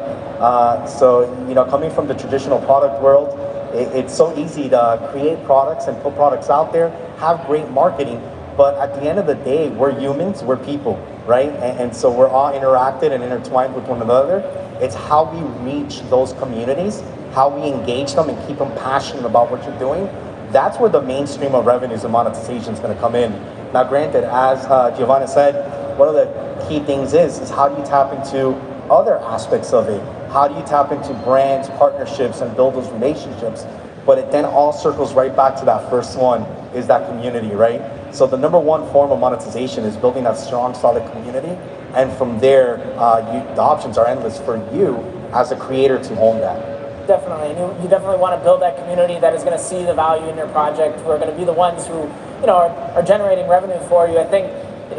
So, coming from the traditional product world, it's so easy to create products and put products out there, have great marketing, but at the end of the day, we're humans, we're people, right? And so we're all interacted and intertwined with one another. It's how we reach those communities, how we engage them and keep them passionate about what you're doing. That's where the mainstream of revenues and monetization is going to come in. Now, granted, as Giovanna said, one of the key things is how do you tap into other aspects of it? How do you tap into brands, partnerships, and build those relationships? But it then all circles right back to that first one, is that community, right? So the number one form of monetization is building that strong, solid community. And from there, the options are endless for you as a creator to own that. Definitely, and you definitely want to build that community that is going to see the value in your project, who are going to be the ones who, are generating revenue for you. I think,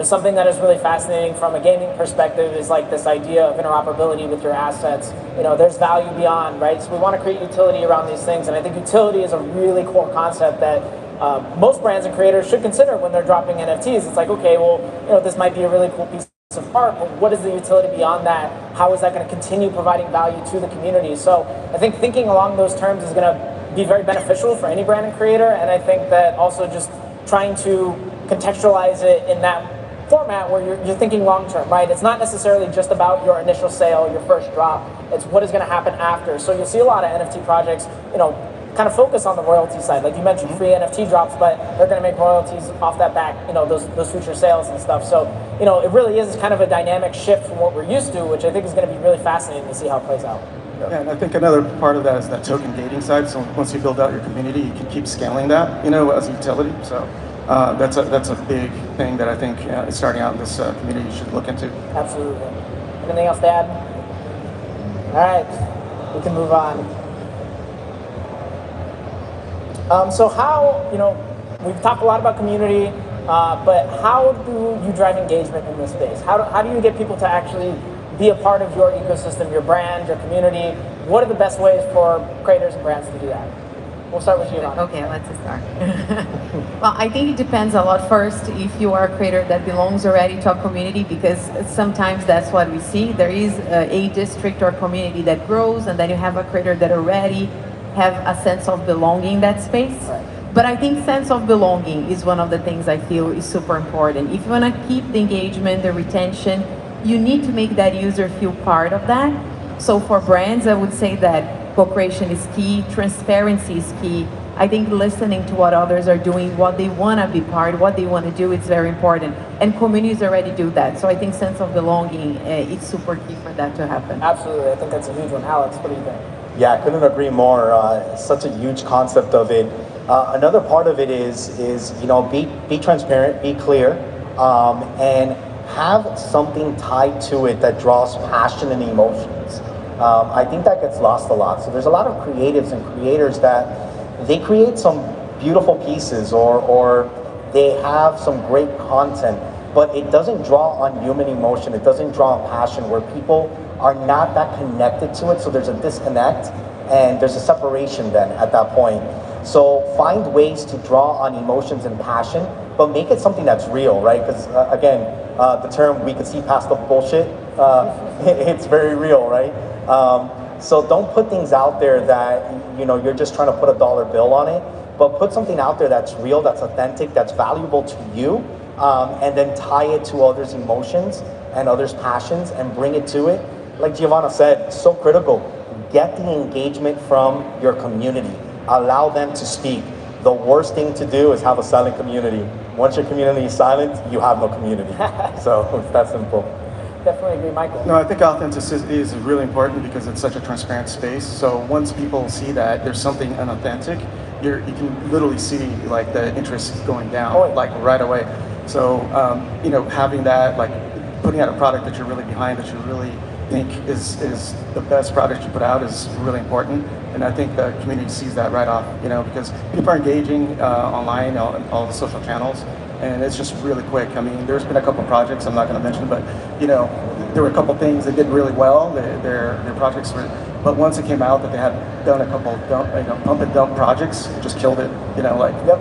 something that is really fascinating from a gaming perspective is like this idea of interoperability with your assets. There's value beyond, right? So we want to create utility around these things, and I think utility is a really core concept that most brands and creators should consider when they're dropping NFTs. It's like, okay, well, this might be a really cool piece of art, but what is the utility beyond that? How is that going to continue providing value to the community? So I think thinking along those terms is going to be very beneficial for any brand and creator, and I think that also just trying to contextualize it in that format where you're thinking long term, right? It's not necessarily just about your initial sale, your first drop. It's what is going to happen after. So you'll see a lot of NFT projects, kind of focus on the royalty side. Like you mentioned, free NFT drops, but they're going to make royalties off that back, those future sales and stuff. So, it really is kind of a dynamic shift from what we're used to, which I think is going to be really fascinating to see how it plays out. Yeah, and I think another part of that is that token gating side. So once you build out your community, you can keep scaling that, as a utility. So that's a big thing that I think starting out in this community you should look into. Absolutely. Anything else to add? All right, we can move on. So how, we've talked a lot about community, but how do you drive engagement in this space? How do you get people to actually be a part of your ecosystem, your brand, your community? What are the best ways for creators and brands to do that? We'll start with you, Ivana. Okay, let's start. Well, I think it depends a lot first if you are a creator that belongs already to a community, because sometimes that's what we see. There is a district or community that grows, and then you have a creator that already have a sense of belonging in that space. Right. But I think sense of belonging is one of the things I feel is super important. If you want to keep the engagement, the retention, you need to make that user feel part of that. So for brands, I would say that co-creation is key, transparency is key. I think listening to what others are doing, what they want to be part, what they want to do, is very important. And communities already do that. So I think sense of belonging is super key for that to happen. Absolutely, I think that's a huge one. Alex, what do you think? Yeah, I couldn't agree more. Such a huge concept of it. Another part of it is be transparent, be clear, and have something tied to it that draws passion and emotions. I think that gets lost a lot. So there's a lot of creatives and creators that they create some beautiful pieces or they have some great content, but it doesn't draw on human emotion. It doesn't draw on passion, where people are not that connected to it. So there's a disconnect and there's a separation then at that point. So find ways to draw on emotions and passion, but make it something that's real, right? Because again, the term "we can see past the bullshit," it's very real, right? So don't put things out there that you're just trying to put a dollar bill on it, but put something out there that's real, that's authentic, that's valuable to you, and then tie it to others' emotions and others' passions and bring it to it. Like Giovanna said, so critical. Get the engagement from your community. Allow them to speak. The worst thing to do is have a silent community. Once your community is silent, you have no community. So it's that simple. Definitely agree, Michael. No, I think authenticity is really important because it's such a transparent space. So once people see that there's something unauthentic, you can literally see like the interest going down, like right away. So having that, like putting out a product that you're really behind, that you really think is the best product you put out, is really important. And I think the community sees that right off, because people are engaging online on all the social channels, and it's just really quick. I mean, there's been a couple projects I'm not going to mention, but there were a couple things that did really well. Their projects were, but once it came out that they had done a couple pump and dump projects, it just killed it. Yep.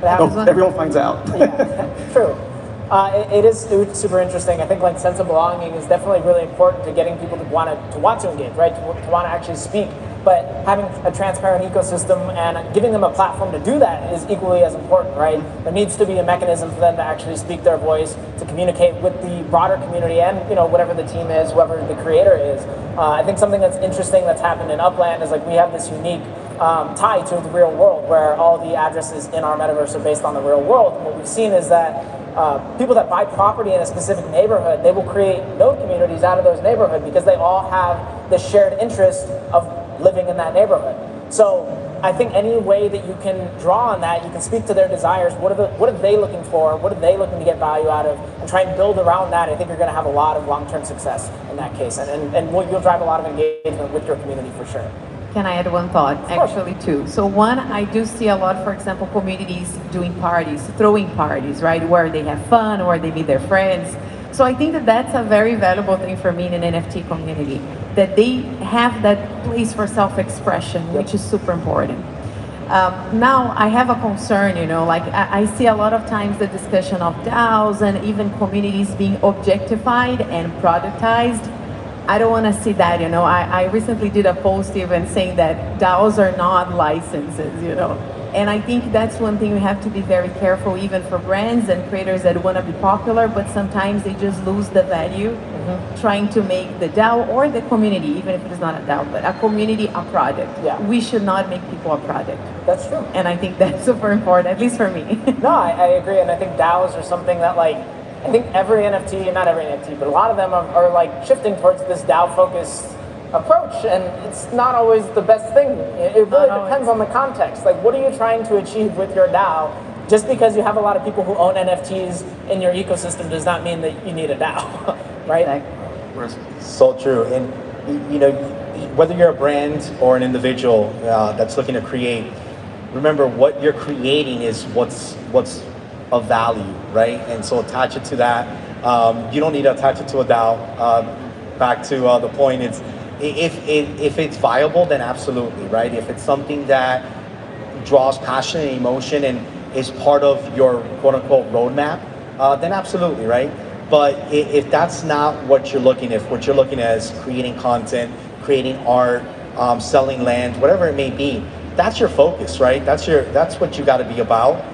Everyone finds out. True. It is super interesting. I think like sense of belonging is definitely really important to getting people to want to engage, right? To want to actually speak. But having a transparent ecosystem and giving them a platform to do that is equally as important, right? There needs to be a mechanism for them to actually speak their voice, to communicate with the broader community and whatever the team is, whoever the creator is. I think something that's interesting that's happened in Upland is like we have this unique tie to the real world where all the addresses in our metaverse are based on the real world. And what we've seen is that people that buy property in a specific neighborhood, they will create node communities out of those neighborhoods because they all have the shared interest of living in that neighborhood. So I think any way that you can draw on that, you can speak to their desires. What are they looking for? What are they looking to get value out of? And try and build around that. I think you're going to have a lot of long-term success in that case. And you'll drive a lot of engagement with your community for sure. Can I add one thought? Actually, two. So one, I do see a lot, for example, communities doing parties, throwing parties, right? Where they have fun, where they meet their friends. So I think that that's a very valuable thing for me in an NFT community, that they have that place for self-expression, which is super important. Now, I have a concern, like I see a lot of times the discussion of DAOs and even communities being objectified and productized. I don't want to see that, I recently did a post even saying that DAOs are not licenses, And I think that's one thing we have to be very careful, even for brands and creators that want to be popular, but sometimes they just lose the value trying to make the DAO or the community, even if it is not a DAO, but a community a product. Yeah. We should not make people a product. That's true. And I think that's super important, at least for me. No, I agree. And I think DAOs are something that I think every NFT, not every NFT, but a lot of them are like shifting towards this DAO-focused approach, and it's not always the best thing. It really depends on the context. Like, what are you trying to achieve with your DAO? Just because you have a lot of people who own NFTs in your ecosystem does not mean that you need a DAO, right? So true. And whether you're a brand or an individual that's looking to create, remember what you're creating is what's of value, right? And so attach it to that. You don't need to attach it to a DAO. Back to the point, it's if it's viable, then absolutely, right? If it's something that draws passion and emotion and is part of your quote-unquote roadmap, then absolutely, right? But if that's not what you're looking at, what you're looking at is creating content, creating art, selling land, whatever it may be, that's your focus, right? That's what you got to be about.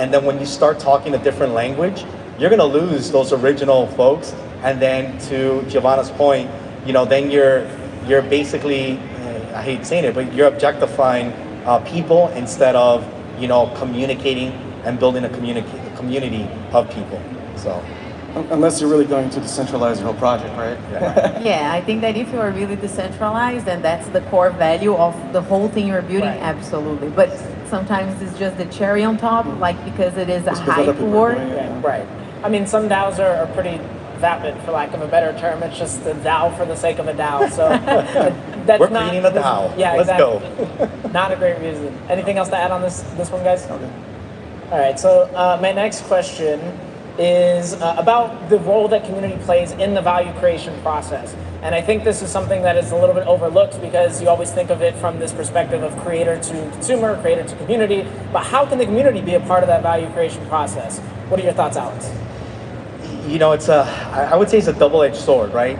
And then when you start talking a different language, you're going to lose those original folks. And then to Giovanna's point, then you're basically, I hate saying it, but you're objectifying people instead of, communicating and building a community of people. So. Unless you're really going to decentralize your whole project, right? Yeah, I think that if you are really decentralized and that's the core value of the whole thing you're building, absolutely. But sometimes it's just the cherry on top, because it is a hype word. Right. I mean, some DAOs are pretty vapid, for lack of a better term. It's just a DAO for the sake of a DAO. So that's we're creating a DAO. Yeah, Let's exactly. go. Not a great reason. Anything else to add on this one, guys? Okay. All right. So my next question is about the role that community plays in the value creation process. And I think this is something that is a little bit overlooked because you always think of it from this perspective of creator to consumer, creator to community. But how can the community be a part of that value creation process? What are your thoughts, Alex? I would say it's a double-edged sword, right?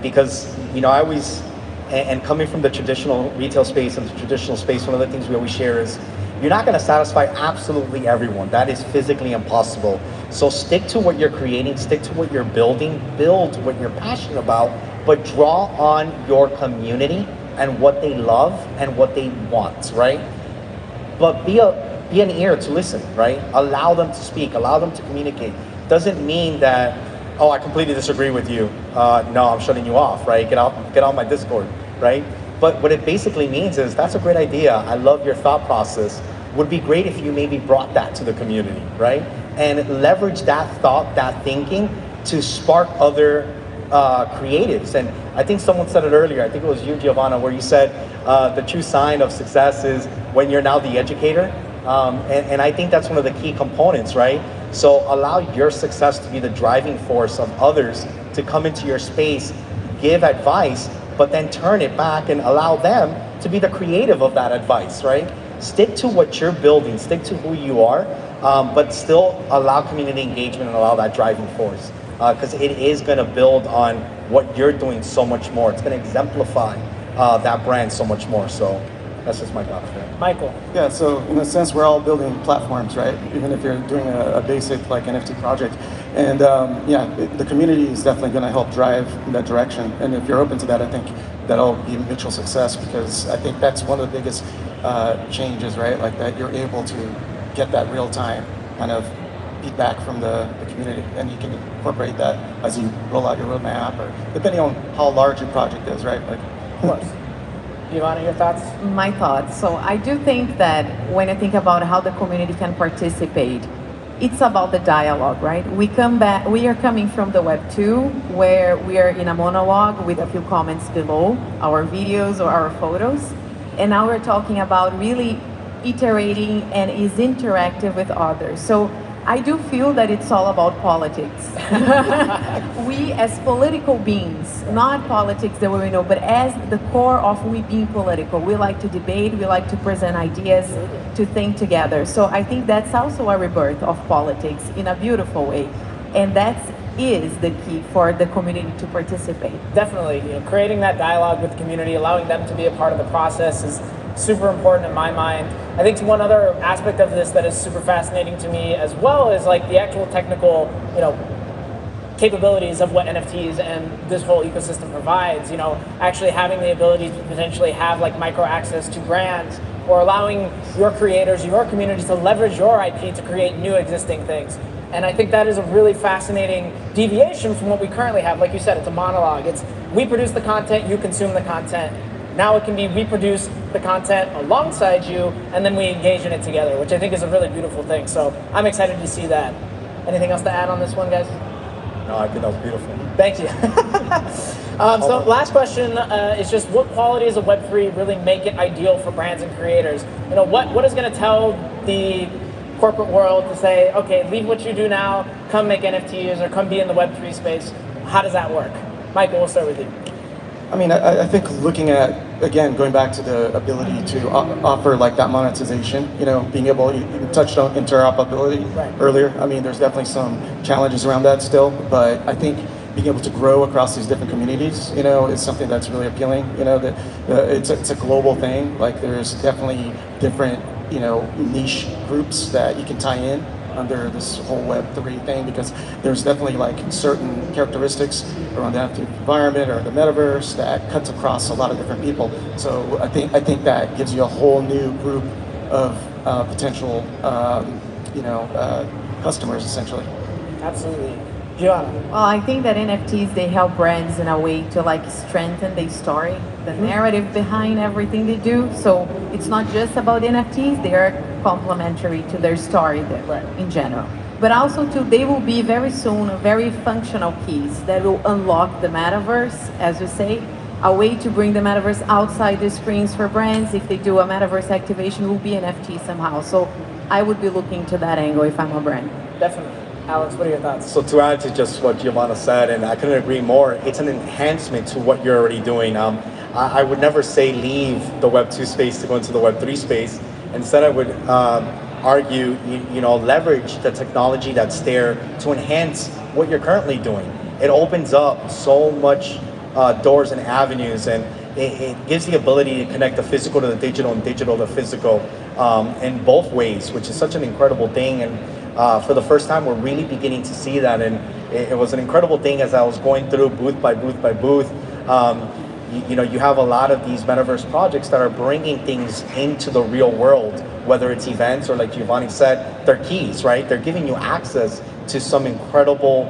Because, I always, and coming from the traditional retail space and the traditional space, one of the things we always share is you're not going to satisfy absolutely everyone. That is physically impossible. So stick to what you're creating, stick to what you're building, build what you're passionate about, but draw on your community and what they love and what they want, right? But be an ear to listen, right? Allow them to speak, allow them to communicate. Doesn't mean that, oh, I completely disagree with you. No, I'm shutting you off, right? Get out my Discord, right? But what it basically means is that's a great idea. I love your thought process. Would be great if you maybe brought that to the community, right? And leverage that thought, that thinking to spark other creatives. And I think someone said it earlier, I think it was you, Giovanna, where you said the true sign of success is when you're now the educator. And I think that's one of the key components, right? So allow your success to be the driving force of others to come into your space, give advice, but then turn it back and allow them to be the creative of that advice, right? Stick to what you're building, stick to who you are, but still allow community engagement and allow that driving force. Because it is going to build on what you're doing so much more. It's going to exemplify that brand so much more. So that's just my thoughts there. Michael. Yeah, so in a sense, we're all building platforms, right? Even if you're doing a basic like NFT project. And the community is definitely going to help drive in that direction. And if you're open to that, I think that'll be mutual success, because I think that's one of the biggest changes, right? Like that you're able to get that real time kind of feedback from the community, and you can incorporate that as you roll out your roadmap, or depending on how large your project is, right? Like, of course. Ivana, your thoughts? My thoughts. So I do think that when I think about how the community can participate, it's about the dialogue, right? We are coming from the Web 2, where we are in a monologue with a few comments below our videos or our photos. And now we're talking about really iterating and is interactive with others. So I do feel that it's all about politics. We as political beings, not politics that we know, but as the core of we being political, we like to debate, we like to present ideas, to think together. So I think that's also a rebirth of politics in a beautiful way. And that is the key for the community to participate. Definitely, creating that dialogue with the community, allowing them to be a part of the process is super important in my mind. I think one other aspect of this that is super fascinating to me as well is like the actual technical, capabilities of what NFTs and this whole ecosystem provides. Actually having the ability to potentially have like micro access to brands, or allowing your creators, your community to leverage your IP to create new existing things. And I think that is a really fascinating deviation from what we currently have. Like you said, it's a monologue. It's we produce the content, you consume the content. Now it can be we produce the content alongside you, and then we engage in it together, which I think is a really beautiful thing. So I'm excited to see that. Anything else to add on this one, guys? No, I think that was beautiful. Thank you. So last question is just what qualities of Web3 really make it ideal for brands and creators? What is going to tell the corporate world to say, okay, leave what you do now, come make NFTs, or come be in the Web3 space? How does that work? Michael, we'll start with you. I mean, I think looking at, again, going back to the ability to offer like that monetization, being able, you touched on interoperability earlier. I mean, there's definitely some challenges around that still, but I think being able to grow across these different communities, is something that's really appealing. That it's a global thing. Like there's definitely different, niche groups that you can tie in under this whole Web3 thing, because there's definitely like certain characteristics around the NFT environment or the metaverse that cuts across a lot of different people. So I think that gives you a whole new group of potential, customers essentially. Absolutely. Giovanna. Well, I think that NFTs, they help brands in a way to like strengthen their story, the narrative behind everything they do. So it's not just about NFTs, they are complementary to their story in general. But also too, they will be very soon a very functional piece that will unlock the metaverse, as you say, a way to bring the metaverse outside the screens for brands. If they do a metaverse activation, it will be NFT somehow. So I would be looking to that angle if I'm a brand. Definitely. Alex, what are your thoughts? So to add to just what Giovanna said, and I couldn't agree more, it's an enhancement to what you're already doing. I would never say leave the Web 2 space to go into the Web 3 space. Instead, I would argue, leverage the technology that's there to enhance what you're currently doing. It opens up so much doors and avenues, and it gives the ability to connect the physical to the digital and digital to physical in both ways, which is such an incredible thing. And for the first time, we're really beginning to see that, and it was an incredible thing as I was going through booth by booth by booth. You have a lot of these metaverse projects that are bringing things into the real world, whether it's events or, like Giovanni said, they're keys, right? They're giving you access to some incredible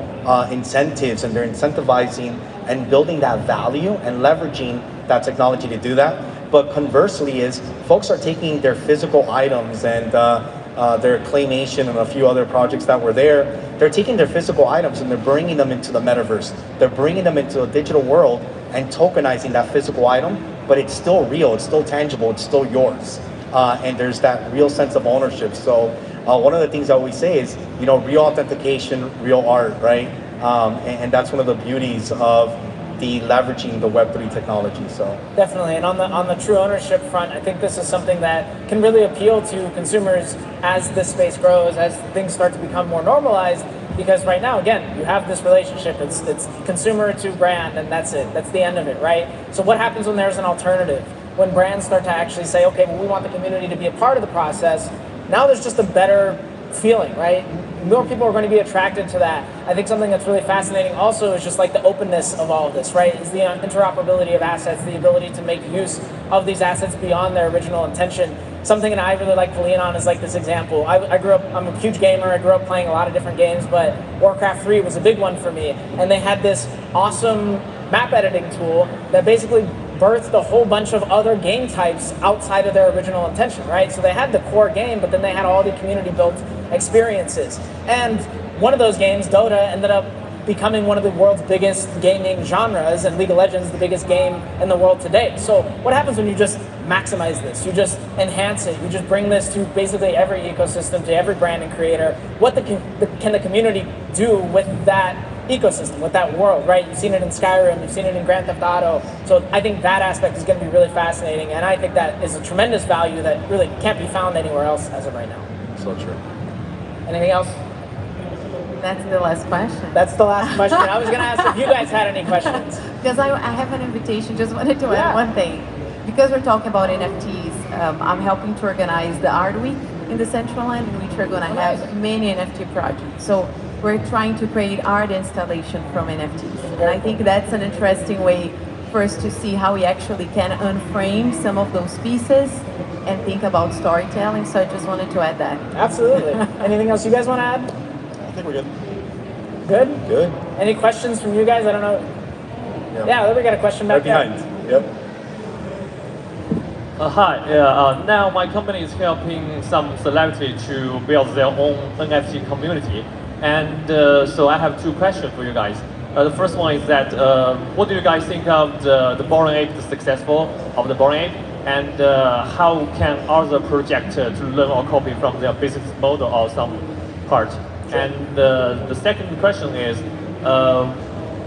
incentives, and they're incentivizing and building that value and leveraging that technology to do that. But conversely is folks are taking their physical items and their Claymation and a few other projects that were there, they're taking their physical items and they're bringing them into the metaverse. They're bringing them into a digital world and tokenizing that physical item, but it's still real, it's still tangible, it's still yours. And there's that real sense of ownership. So one of the things I always say is, real authentication, real art, right? And that's one of the beauties of the leveraging the Web3 technology. So definitely, and on the true ownership front, I think this is something that can really appeal to consumers as this space grows, as things start to become more normalized. Because right now, again, you have this relationship. It's consumer to brand, and that's it. That's the end of it, right? So what happens when there's an alternative? When brands start to actually say, okay, well, we want the community to be a part of the process. Now there's just a better feeling, right? More people are going to be attracted to that. I think something that's really fascinating also is just like the openness of all of this, right? Is the interoperability of assets, the ability to make use of these assets beyond their original intention. Something that I really like to lean on is like this example. I grew up, I'm a huge gamer, I grew up playing a lot of different games, but Warcraft 3 was a big one for me. And they had this awesome map editing tool that basically birthed a whole bunch of other game types outside of their original intention, right? So they had the core game, but then they had all the community-built experiences. And one of those games, Dota, ended up becoming one of the world's biggest gaming genres, and League of Legends the biggest game in the world today. So what happens when you just maximize this? You just enhance it. You just bring this to basically every ecosystem, to every brand and creator. What can the community do with that ecosystem, with that world, right? You've seen it in Skyrim, you've seen it in Grand Theft Auto. So I think that aspect is going to be really fascinating, and I think that is a tremendous value that really can't be found anywhere else as of right now. So true. Anything else? That's the last question. That's the last question. I was going to ask if you guys had any questions. Because I have an invitation, just wanted to add one thing. Because we're talking about NFTs, I'm helping to organize the Art Week in the Decentraland, in which we're going to have many NFT projects. So we're trying to create art installation from NFTs. And I think that's an interesting way for us to see how we actually can unframe some of those pieces and think about storytelling. So I just wanted to add that. Absolutely. Anything else you guys want to add? I think we're good. Good? Good. Any questions from you guys? I don't know. Yeah, we got a question back behind. there. Yep. Hi, now my company is helping some celebrity to build their own NFT community. And so I have two questions for you guys. The first one is that, what do you guys think of the Boring Ape, the successful of the Boring Ape? And how can other projects to learn or copy from their business model or some part? And the second question is,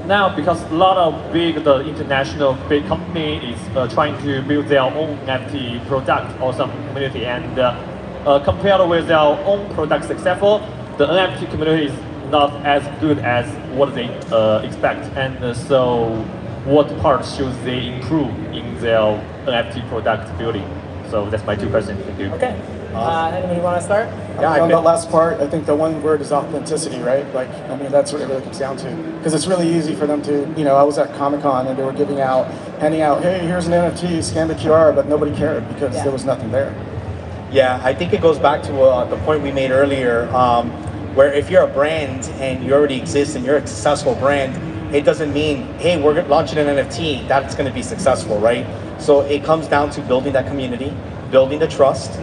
now because a lot of the international big company is trying to build their own NFT product or some community, and compared with their own product successful, the NFT community is not as good as what they expect. And so what part should they improve in their NFT product building? So that's my two questions. Thank you. Okay. Anybody want to start? Yeah, on that last part, I think the one word is authenticity, right? Like, I mean, that's what it really comes down to. Because it's really easy for them to, you know, I was at Comic-Con and they were handing out, hey, here's an NFT, scan the QR, but nobody cared because there was nothing there. Yeah, I think it goes back to the point we made earlier, where if you're a brand and you already exist and you're a successful brand, it doesn't mean, hey, we're launching an NFT, that's going to be successful, right? So it comes down to building that community, building the trust,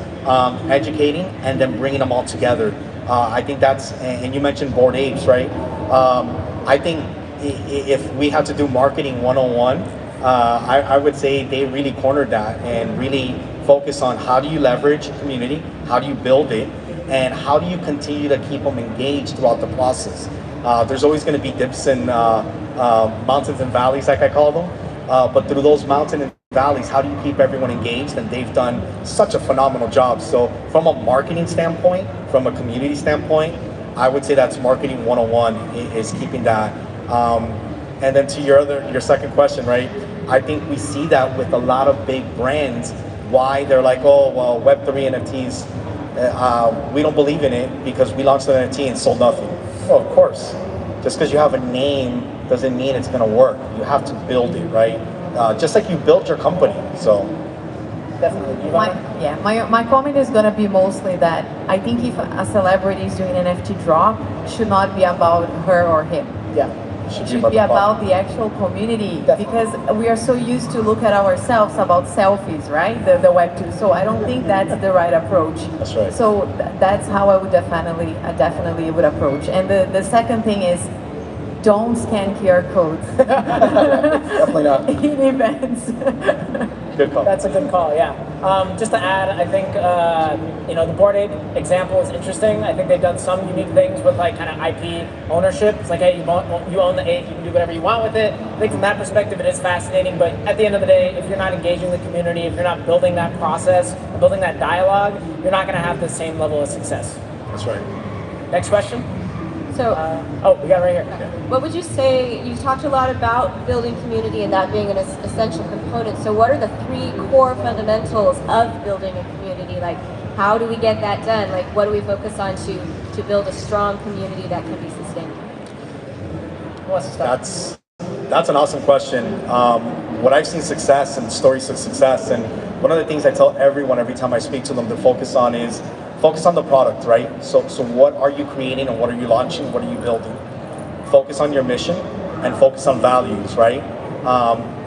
educating, and then bringing them all together. I think that's, and you mentioned Bored Apes, right? I think if we had to do marketing 101, I would say they really cornered that and really focus on how do you leverage a community, how do you build it, and how do you continue to keep them engaged throughout the process. There's always going to be dips and mountains and valleys, like I call them, but through those mountains and valleys, how do you keep everyone engaged? And they've done such a phenomenal job. So from a marketing standpoint, from a community standpoint, I would say that's marketing 101 is keeping that. And then to your second question, right? I think we see that with a lot of big brands, why they're like, oh, well, Web3 NFTs, we don't believe in it because we launched an NFT and sold nothing. Well, of course, just because you have a name doesn't mean it's going to work. You have to build it, right? Just like you built your company, so. Definitely. My comment is going to be mostly that I think if a celebrity is doing an NFT drop, it should not be about her or him. Yeah. It should be about the actual community. Definitely. Because we are so used to look at ourselves about selfies, right? The Web2. So I don't think that's the right approach. That's right. So that's how I would definitely would approach. And the second thing is, don't scan QR codes. Definitely not. In events. Good call. That's a good call, yeah. Just to add, I think, the Bored Ape example is interesting. I think they've done some unique things with like kind of IP ownership. It's like, hey, you own the ape, you can do whatever you want with it. I think from that perspective, it is fascinating. But at the end of the day, if you're not engaging the community, if you're not building that process, building that dialogue, you're not going to have the same level of success. That's right. Next question. So, we got it right here. Yeah. What would you say, you talked a lot about building community and that being an essential component. So what are the 3 core fundamentals of building a community? Like, how do we get that done? Like, what do we focus on to build a strong community that can be sustainable? That's an awesome question. What I've seen success and stories of success, and one of the things I tell everyone every time I speak to them to focus on is focus on the product, right? So what are you creating and what are you launching? What are you building? Focus on your mission and focus on values, right?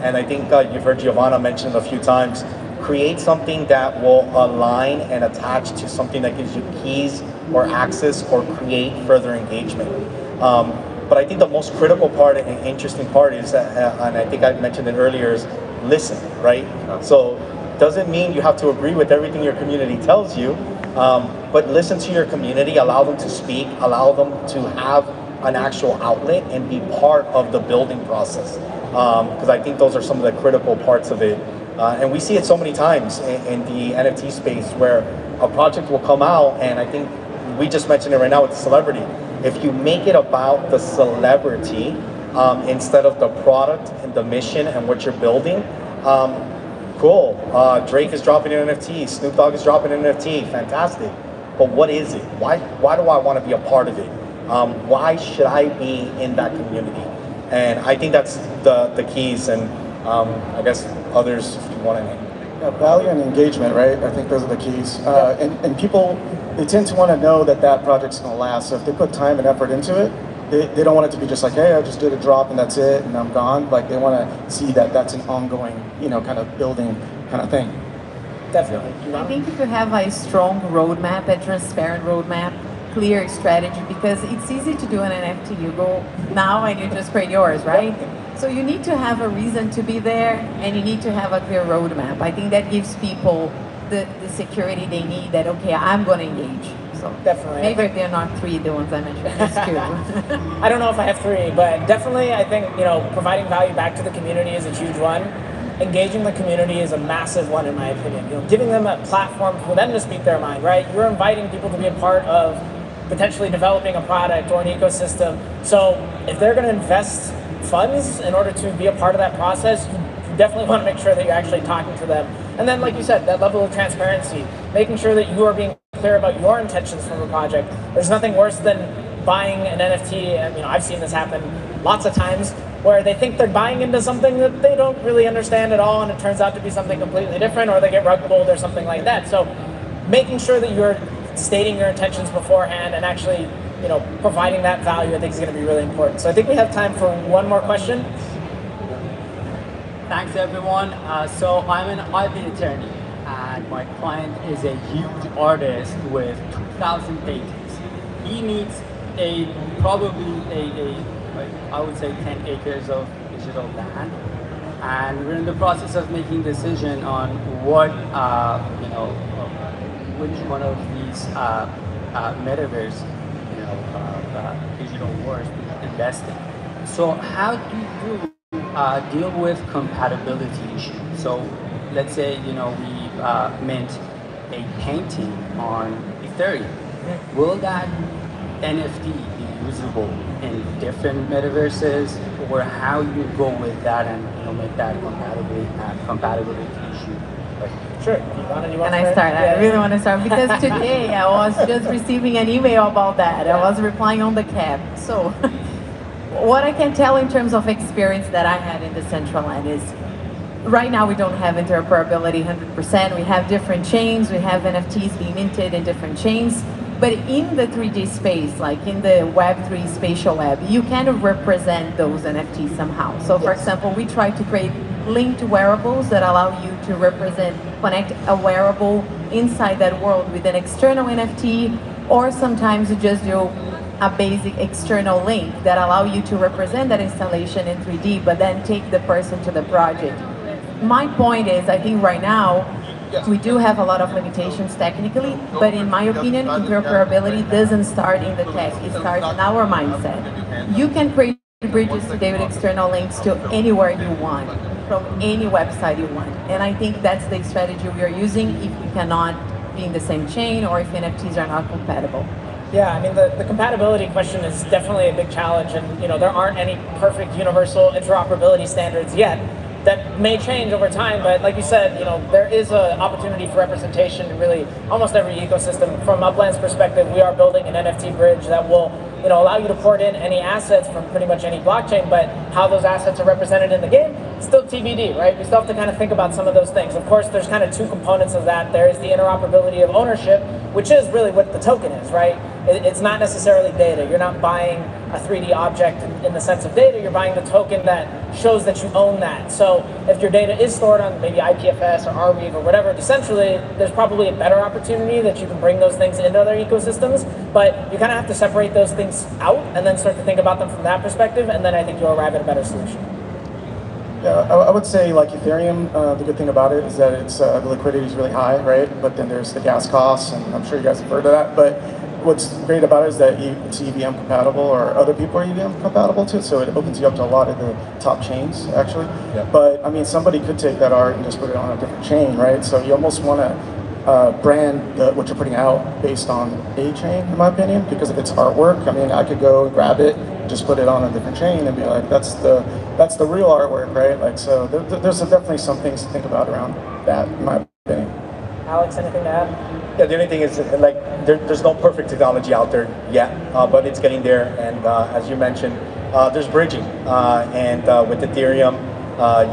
And I think you've heard Giovanna mention a few times, create something that will align and attach to something that gives you keys or access or create further engagement. But I think the most critical part and interesting part is, and I think I mentioned it earlier, is listen, right? So doesn't mean you have to agree with everything your community tells you, but listen to your community, allow them to speak, allow them to have an actual outlet and be part of the building process. Because I think those are some of the critical parts of it. And we see it so many times in the NFT space where a project will come out, and I think we just mentioned it right now with the celebrity. If you make it about the celebrity instead of the product and the mission and what you're building, cool. Drake is dropping an NFT, Snoop Dogg is dropping an NFT, fantastic. But what is it? Why do I want to be a part of it? Why should I be in that community? And I think that's the keys, and I guess others, if you want to name. Yeah, value and engagement, right? I think those are the keys. And people, they tend to want to know that that project's going to last. So if they put time and effort into it, they don't want it to be just like, hey, I just did a drop and that's it and I'm gone. Like, they want to see that that's an ongoing, kind of building kind of thing. Definitely. I think if you have a strong roadmap, a transparent roadmap, clear strategy, because it's easy to do an NFT. You go now and you just create yours, right? So you need to have a reason to be there, and you need to have a clear roadmap. I think that gives people the security they need, that, okay, I'm going to engage. So definitely. Maybe if they're not 3, the ones I mentioned, just 2. I don't know if I have 3, but definitely I think, providing value back to the community is a huge one. Engaging the community is a massive one, in my opinion. Giving them a platform for them to speak their mind, right? You're inviting people to be a part of potentially developing a product or an ecosystem. So if they're going to invest funds in order to be a part of that process, you definitely want to make sure that you're actually talking to them. And then, like you said, that level of transparency, making sure that you are being clear about your intentions from a project. There's nothing worse than buying an NFT, and I've seen this happen lots of times, where they think they're buying into something that they don't really understand at all, and it turns out to be something completely different, or they get rug pulled or something like that. So making sure that you're stating your intentions beforehand and actually, providing that value, I think is going to be really important. So I think we have time for one more question. Thanks, everyone. So I'm an IP attorney, and my client is a huge artist with 2,000 pages. He needs probably I would say 10 acres of digital land, and we're in the process of making a decision on what which one of these metaverse digital worlds to invest in. So how do you deal with compatibility issues? So let's say we mint a painting on Ethereum. Will that NFT be usable in different metaverses, or how you go with that and make that compatibility issue? Sure. Can I start? I really want to start, because today I was just receiving an email about that. I was replying on the cap. So what I can tell in terms of experience that I had in Decentraland is, right now we don't have interoperability 100%. We have different chains. We have NFTs being minted in different chains. But in the 3D space, like in the Web3 spatial web, you kind of represent those NFTs somehow. So for example, we try to create linked wearables that allow you to connect a wearable inside that world with an external NFT, or sometimes you just do a basic external link that allow you to represent that installation in 3D, but then take the person to the project. my point is, I think right now, we do have a lot of limitations technically, but in my opinion, interoperability doesn't start in the tech, it starts in our mindset. You can create bridges today with external links to anywhere you want, from any website you want. And I think that's the strategy we are using if we cannot be in the same chain or if NFTs are not compatible. Yeah, I mean, the compatibility question is definitely a big challenge, and there aren't any perfect universal interoperability standards yet. That may change over time, but like you said, there is an opportunity for representation in really almost every ecosystem. From Upland's perspective, we are building an NFT bridge that will allow you to port in any assets from pretty much any blockchain, but how those assets are represented in the game, still TBD, right? We still have to kind of think about some of those things. Of course, there's kind of two components of that. There is the interoperability of ownership, which is really what the token is, right? It's not necessarily data. You're not buying a 3D object in the sense of data. You're buying the token that shows that you own that. So if your data is stored on maybe IPFS or Arweave or whatever, decentrally, there's probably a better opportunity that you can bring those things into other ecosystems, but you kind of have to separate those things out and then start to think about them from that perspective, and then I think you'll arrive at a better solution. Yeah, I would say like Ethereum, the good thing about it is that it's the liquidity is really high, right? But then there's the gas costs, and I'm sure you guys have heard of that. But what's great about it is that it's EVM compatible, or other people are EVM compatible too, so it opens you up to a lot of the top chains, actually. Yeah. But, I mean, somebody could take that art and just put it on a different chain, right? So you almost want to brand what you're putting out based on a chain, in my opinion, because if it's artwork, I mean, I could go grab it, just put it on a different chain and be like, that's the real artwork, right? Like, so there's definitely some things to think about around that, in my opinion. Alex, anything to add? Yeah, the only thing is, like, there's no perfect technology out there yet, but it's getting there. And as you mentioned, there's bridging. And with Ethereum,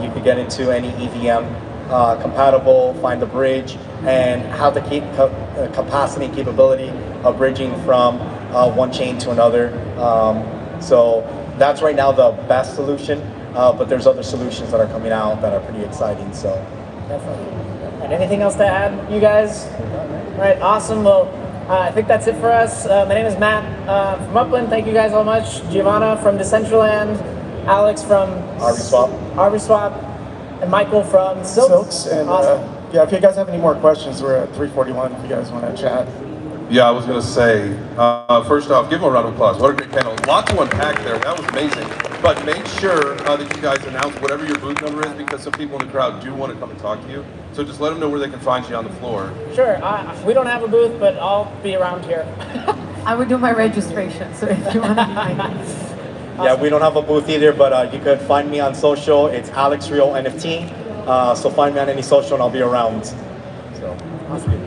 you could get into any EVM compatible, find the bridge, and have the capacity and capability of bridging from one chain to another. So that's right now the best solution, but there's other solutions that are coming out that are pretty exciting. So definitely. And anything else to add, you guys? All right, awesome. Well, I think that's it for us. My name is Matt from Upland. Thank you guys all much. Giovanna from Decentraland, Alex from RVSwap, and Michael from Silks. And awesome. Yeah, if you guys have any more questions, we're at 3:41 if you guys want to chat. Yeah, I was going to say, first off, give them a round of applause. What a great panel. A lot to unpack there. That was amazing. But make sure that you guys announce whatever your booth number is, because some people in the crowd do want to come and talk to you. So just let them know where they can find you on the floor. Sure. We don't have a booth, but I'll be around here. I would do my registration, so if you want to find me. Yeah, we don't have a booth either, but you could find me on social. It's AlexRealNFT. So find me on any social and I'll be around. So.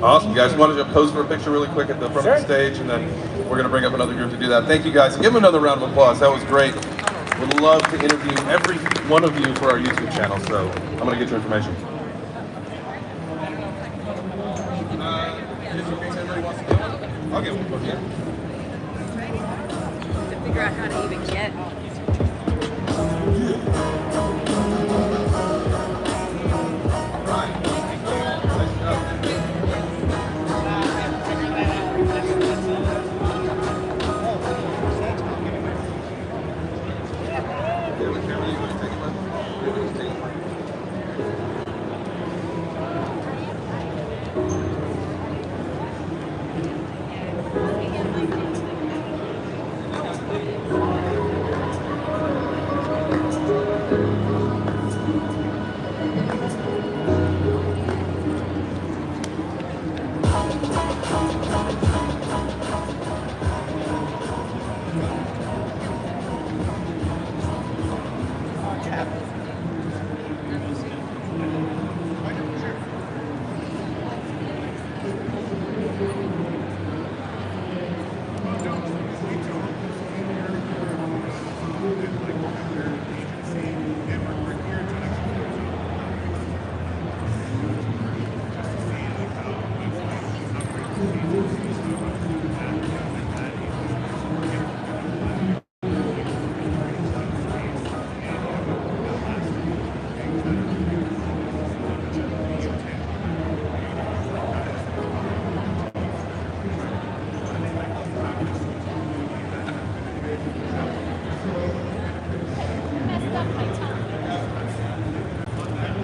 Awesome. You guys wanted to pose for a picture really quick at the front of the stage, and then we're going to bring up another group to do that. Thank you guys. Give them another round of applause. That was great. Would love to interview every one of you for our YouTube channel, so I'm going to get your information. I'll give one. Yeah. To figure out how to even get.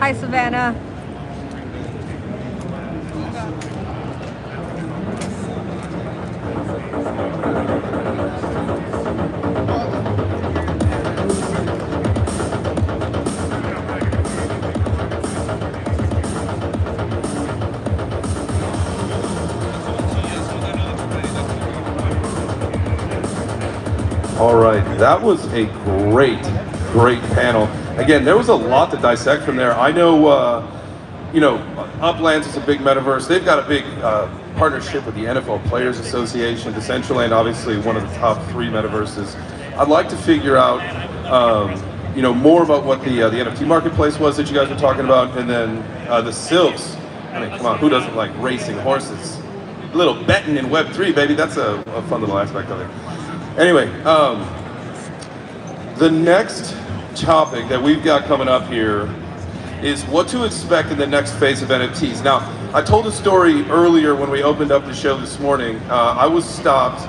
Hi, Savannah. All right, that was a great panel. Again, there was a lot to dissect from there. I know, you know, Upland is a big metaverse. They've got a big partnership with the NFL Players Association. Decentraland, obviously, one of the top 3 metaverses. I'd like to figure out, you know, more about what the NFT marketplace was that you guys were talking about, and then the Silks. I mean, come on, who doesn't like racing horses? A little betting in Web3, baby. That's a fun little aspect of it. Anyway, the next topic that we've got coming up here is what to expect in the next phase of NFTs. Now, I told a story earlier when we opened up the show this morning. I was stopped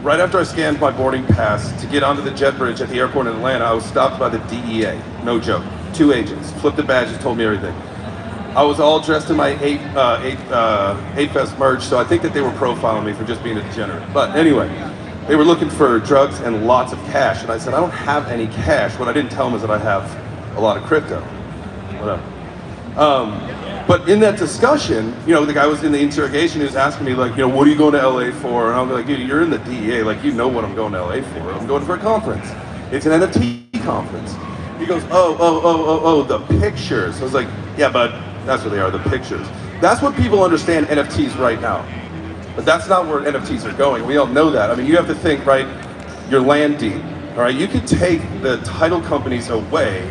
right after I scanned my boarding pass to get onto the jet bridge at the airport in Atlanta. I was stopped by the DEA, no joke. 2 agents, flipped the badges, told me everything. I was all dressed in my 8Fest merch, so I think that they were profiling me for just being a degenerate. But anyway, they were looking for drugs and lots of cash, and I said, I don't have any cash. What I didn't tell them is that I have a lot of crypto. Whatever. But in that discussion, you know, the guy was in the interrogation, he was asking me, like, you know, what are you going to LA for? And I'm like, dude, you're in the DEA, like, you know what I'm going to LA for. I'm going for a conference. It's an NFT conference. He goes, oh, the pictures. I was like, yeah, but that's what they are, the pictures. That's what people understand NFTs right now. But that's not where NFTs are going. We all know that. I mean, you have to think, right, your land deed, all right? You could take the title companies away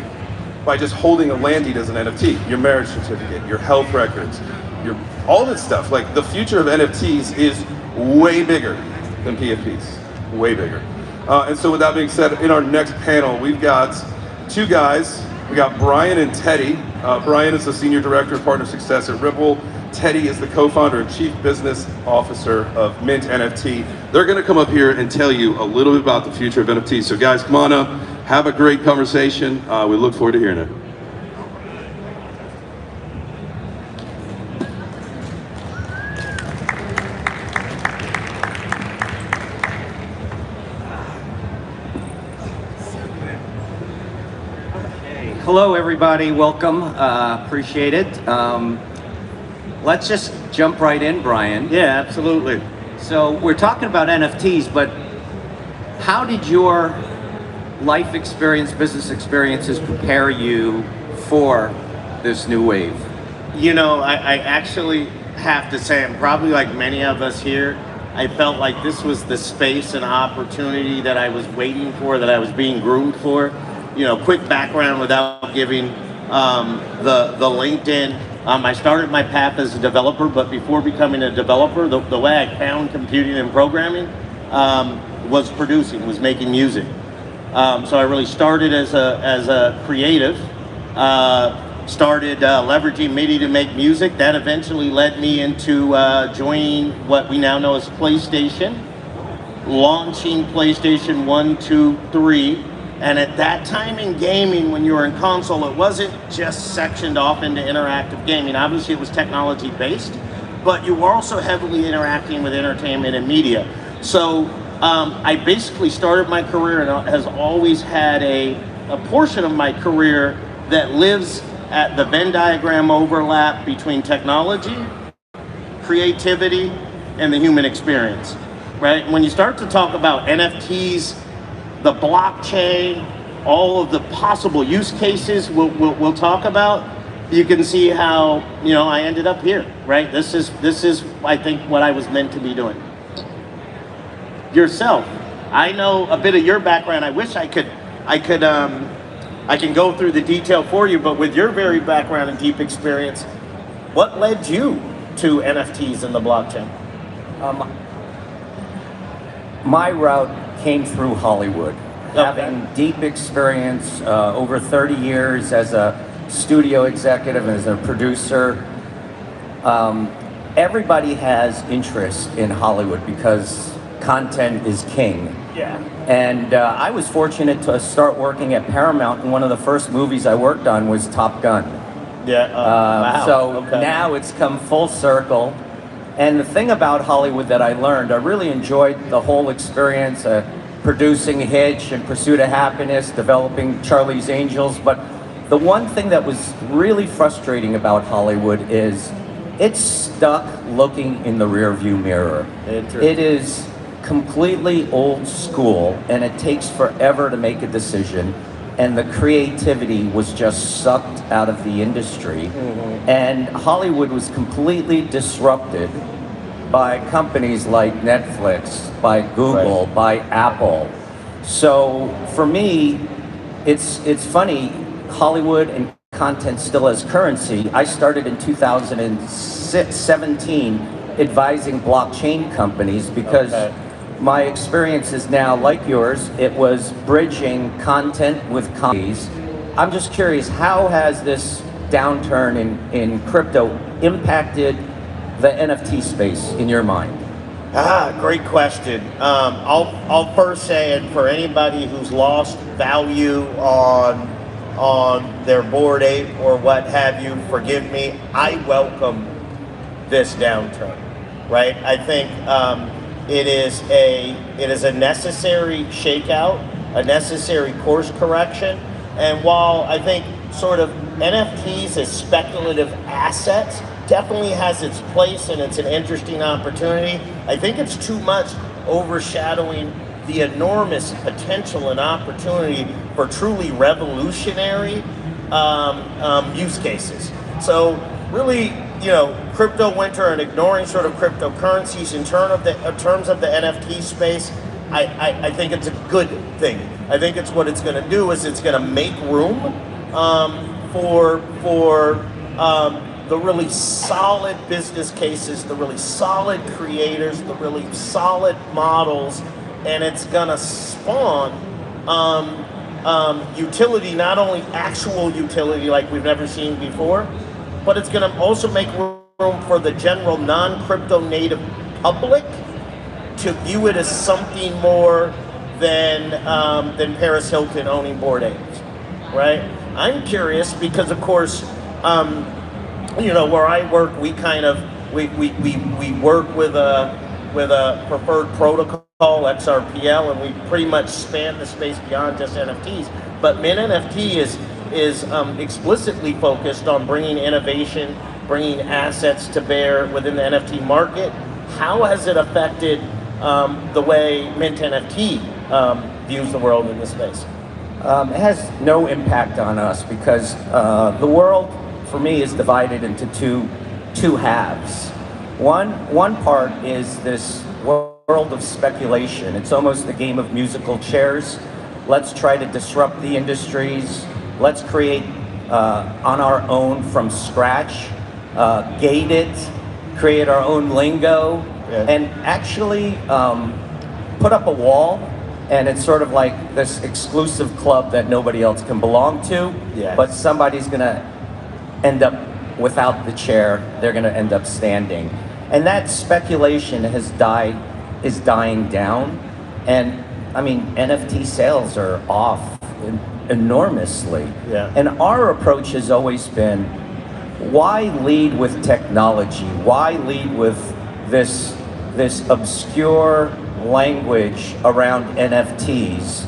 by just holding a land deed as an NFT, your marriage certificate, your health records, all this stuff. Like, the future of NFTs is way bigger than PFPs, way bigger. And so with that being said, in our next panel, we've got 2 guys. We got Brian and Teddy. Brian is the Senior Director of Partner Success at Ripple. Teddy is the co-founder and Chief Business Officer of Mint NFT. They're gonna come up here and tell you a little bit about the future of NFTs. So guys, come on up, have a great conversation. We look forward to hearing it. Hello, everybody. Welcome. Appreciate it. Let's just jump right in, Brian. Yeah, absolutely. So we're talking about NFTs, but how did your life experience, business experiences prepare you for this new wave? You know, I actually have to say, I'm probably like many of us here, I felt like this was the space and opportunity that I was waiting for, that I was being groomed for. You know, quick background without giving the LinkedIn. I started my path as a developer, but before becoming a developer, the way I found computing and programming was producing, was making music. So I really started as a creative, started leveraging MIDI to make music. That eventually led me into joining what we now know as PlayStation, launching PlayStation 1, 2, 3. And at that time in gaming, when you were in console, it wasn't just sectioned off into interactive gaming. Obviously, it was technology based, but you were also heavily interacting with entertainment and media. So I basically started my career and has always had a portion of my career that lives at the Venn diagram overlap between technology, creativity, and the human experience, right? When you start to talk about NFTs, the blockchain, all of the possible use cases we'll talk about, you can see how, you know, I ended up here, right? This is I think what I was meant to be doing. Yourself, I know a bit of your background. I wish I can go through the detail for you, but with your very background and deep experience, what led you to NFTs and the blockchain? My route came through Hollywood. Okay. Having deep experience, over 30 years as a studio executive and as a producer, everybody has interest in Hollywood because content is king. Yeah. And I was fortunate to start working at Paramount, and one of the first movies I worked on was Top Gun. Yeah. Wow. So Okay. now it's come full circle. And the thing about Hollywood that I learned, I really enjoyed the whole experience, producing Hitch and Pursuit of Happiness, developing Charlie's Angels. But the one thing that was really frustrating about Hollywood is it's stuck looking in the rearview mirror. It is completely old school, and it takes forever to make a decision. And the creativity was just sucked out of the industry. And Hollywood was completely disrupted by companies like Netflix, by Google, by Apple. So for me, it's funny, Hollywood and content still has currency. I started in 2017 advising blockchain companies because my experience is now, like yours, it was bridging content with companies. I'm just curious, how has this downturn in crypto impacted the NFT space in your mind? Great question. I'll first say it for anybody who's lost value on their Bored Ape or what have you, forgive me, I welcome this downturn, right? I think it is a necessary shakeout, a necessary course correction. And while I think sort of NFTs as speculative assets definitely has its place and it's an interesting opportunity, I think it's too much overshadowing the enormous potential and opportunity for truly revolutionary use cases. So really, crypto winter and ignoring sort of cryptocurrencies in terms of the NFT space, I think it's a good thing. I think it's what it's going to do is it's going to make room for the really solid business cases, the really solid creators, the really solid models, and it's going to spawn utility, not only actual utility like we've never seen before, but it's going to also make room for the general non-crypto native public to view it as something more than Paris Hilton owning Bored Apes, right? I'm curious because, of course, where I work, we work with a preferred protocol, XRPL, and we pretty much span the space beyond just NFTs. But Mint NFT is explicitly focused on bringing innovation, bringing assets to bear within the NFT market. How has it affected the way Mint NFT views the world in this space? It has no impact on us because the world, for me, is divided into two halves. One part is this world of speculation. It's almost the game of musical chairs. Let's try to disrupt the industries. Let's create on our own from scratch, gate it, create our own lingo, and actually put up a wall. And it's sort of like this exclusive club that nobody else can belong to, but somebody's gonna end up without the chair, they're gonna end up standing. And that speculation is dying down. And I mean, NFT sales are off enormously. And our approach has always been, why lead with technology? Why lead with this obscure language around NFTs?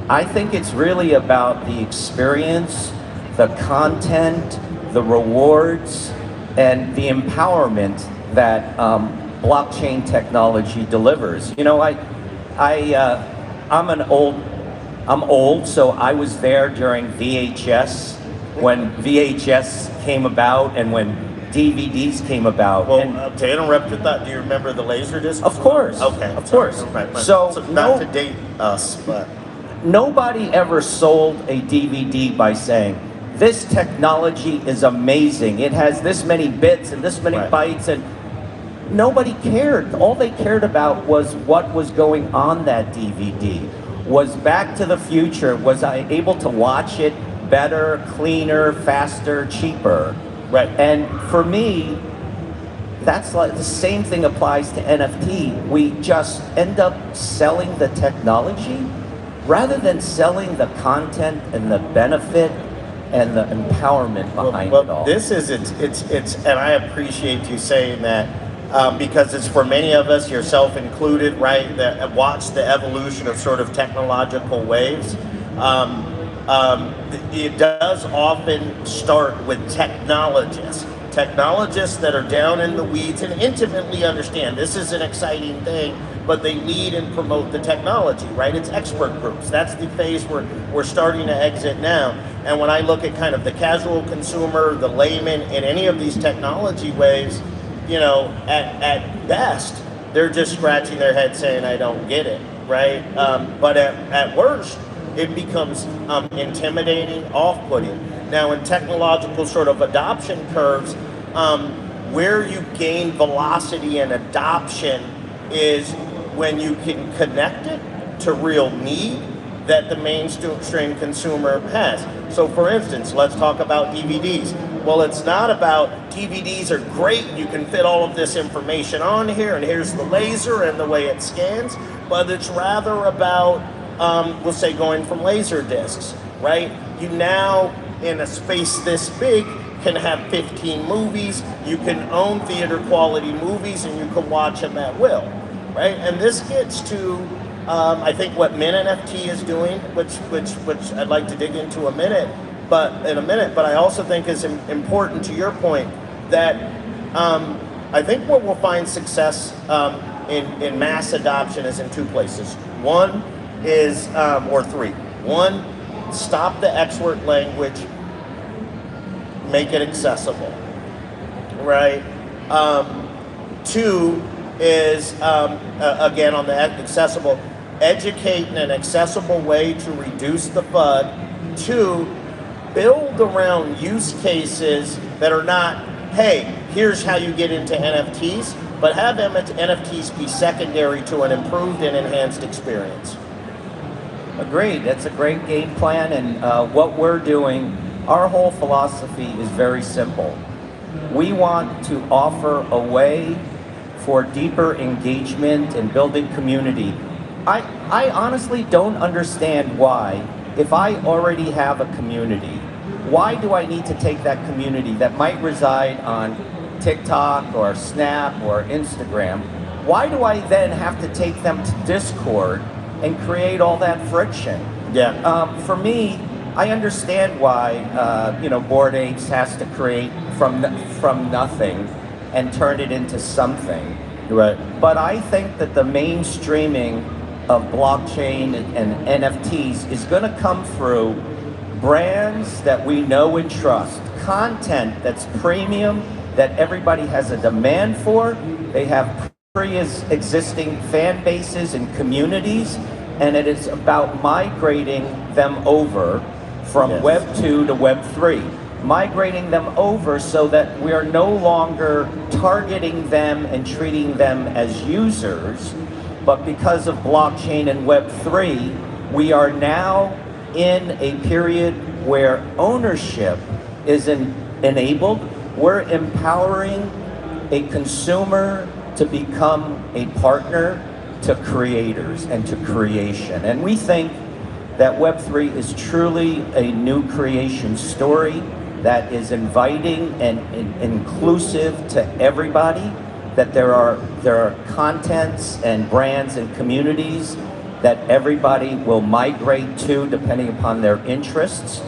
I think it's really about the experience, the content, the rewards, and the empowerment that blockchain technology delivers. I'm old, so I was there during VHS, when VHS came about and when DVDs came about. Well, to interrupt with that, do you remember the Laserdisc? Of course. Okay. Of course. Right. So not to date us, but nobody ever sold a DVD by saying, this technology is amazing. It has this many bits and this many bytes, and nobody cared. All they cared about was what was going on that DVD. Was Back to the Future, was I able to watch it better, cleaner, faster, cheaper? And for me, that's like the same thing applies to NFT. We just end up selling the technology rather than selling the content and the benefit and the empowerment behind it all. This is and I appreciate you saying that because it's for many of us, yourself included, right? That watch the evolution of sort of technological waves. It does often start with technologists that are down in the weeds and intimately understand this is an exciting thing, but they lead and promote the technology, right? It's expert groups. That's the phase we're starting to exit now. And when I look at kind of the casual consumer, the layman, in any of these technology waves, you know, at best, they're just scratching their head saying, I don't get it, right? But at worst, it becomes intimidating, off-putting. Now, in technological sort of adoption curves, where you gain velocity and adoption is when you can connect it to real need that the mainstream consumer has. So for instance, let's talk about DVDs. Well, it's not about DVDs are great, you can fit all of this information on here, and here's the laser and the way it scans, but it's rather about, we'll say, going from laser discs, right? You now, in a space this big, can have 15 movies, you can own theater quality movies, and you can watch them at will, right? And this gets to, I think, what Min NFT is doing, which I'd like to dig into in a minute, but I also think is important to your point that I think where we'll find success in mass adoption is in two places. One is, or three. One, stop the expert language, make it accessible, right? Two is, again, on the accessible, educate in an accessible way to reduce the FUD. Two, build around use cases that are not, hey, here's how you get into NFTs, but have NFTs be secondary to an improved and enhanced experience. Agreed, that's a great game plan, and what we're doing, our whole philosophy is very simple. We want to offer a way for deeper engagement and building community. I honestly don't understand why, if I already have a community, why do I need to take that community that might reside on TikTok or Snap or Instagram? Why do I then have to take them to Discord and create all that friction? Yeah. For me, I understand why Bored Apes has to create from nothing and turn it into something. Right. But I think that the mainstreaming of blockchain and NFTs is going to come through brands that we know and trust, content that's premium, that everybody has a demand for. They have pre-existing fan bases and communities, and it is about migrating them over from Web 2 to Web 3. Migrating them over so that we are no longer targeting them and treating them as users, but because of blockchain and Web 3, we are now in a period where ownership is enabled. We're empowering a consumer to become a partner to creators and to creation. And we think that Web3 is truly a new creation story that is inviting and inclusive to everybody, that there are contents and brands and communities that everybody will migrate to depending upon their interests.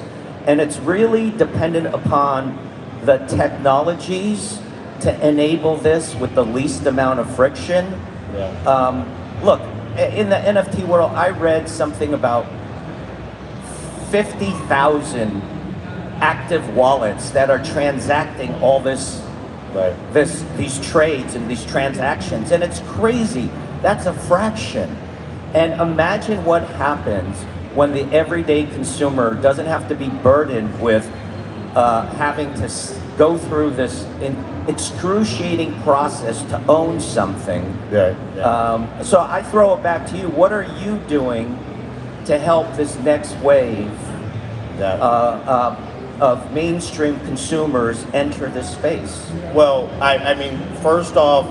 And it's really dependent upon the technologies to enable this with the least amount of friction. Yeah. Look, in the NFT world, I read something about 50,000 active wallets that are transacting all this, these trades and these transactions, and it's crazy. That's a fraction. And imagine what happens when the everyday consumer doesn't have to be burdened with having to go through this excruciating process to own something. So I throw it back to you. What are you doing to help this next wave of mainstream consumers enter this space? Well, I mean, first off,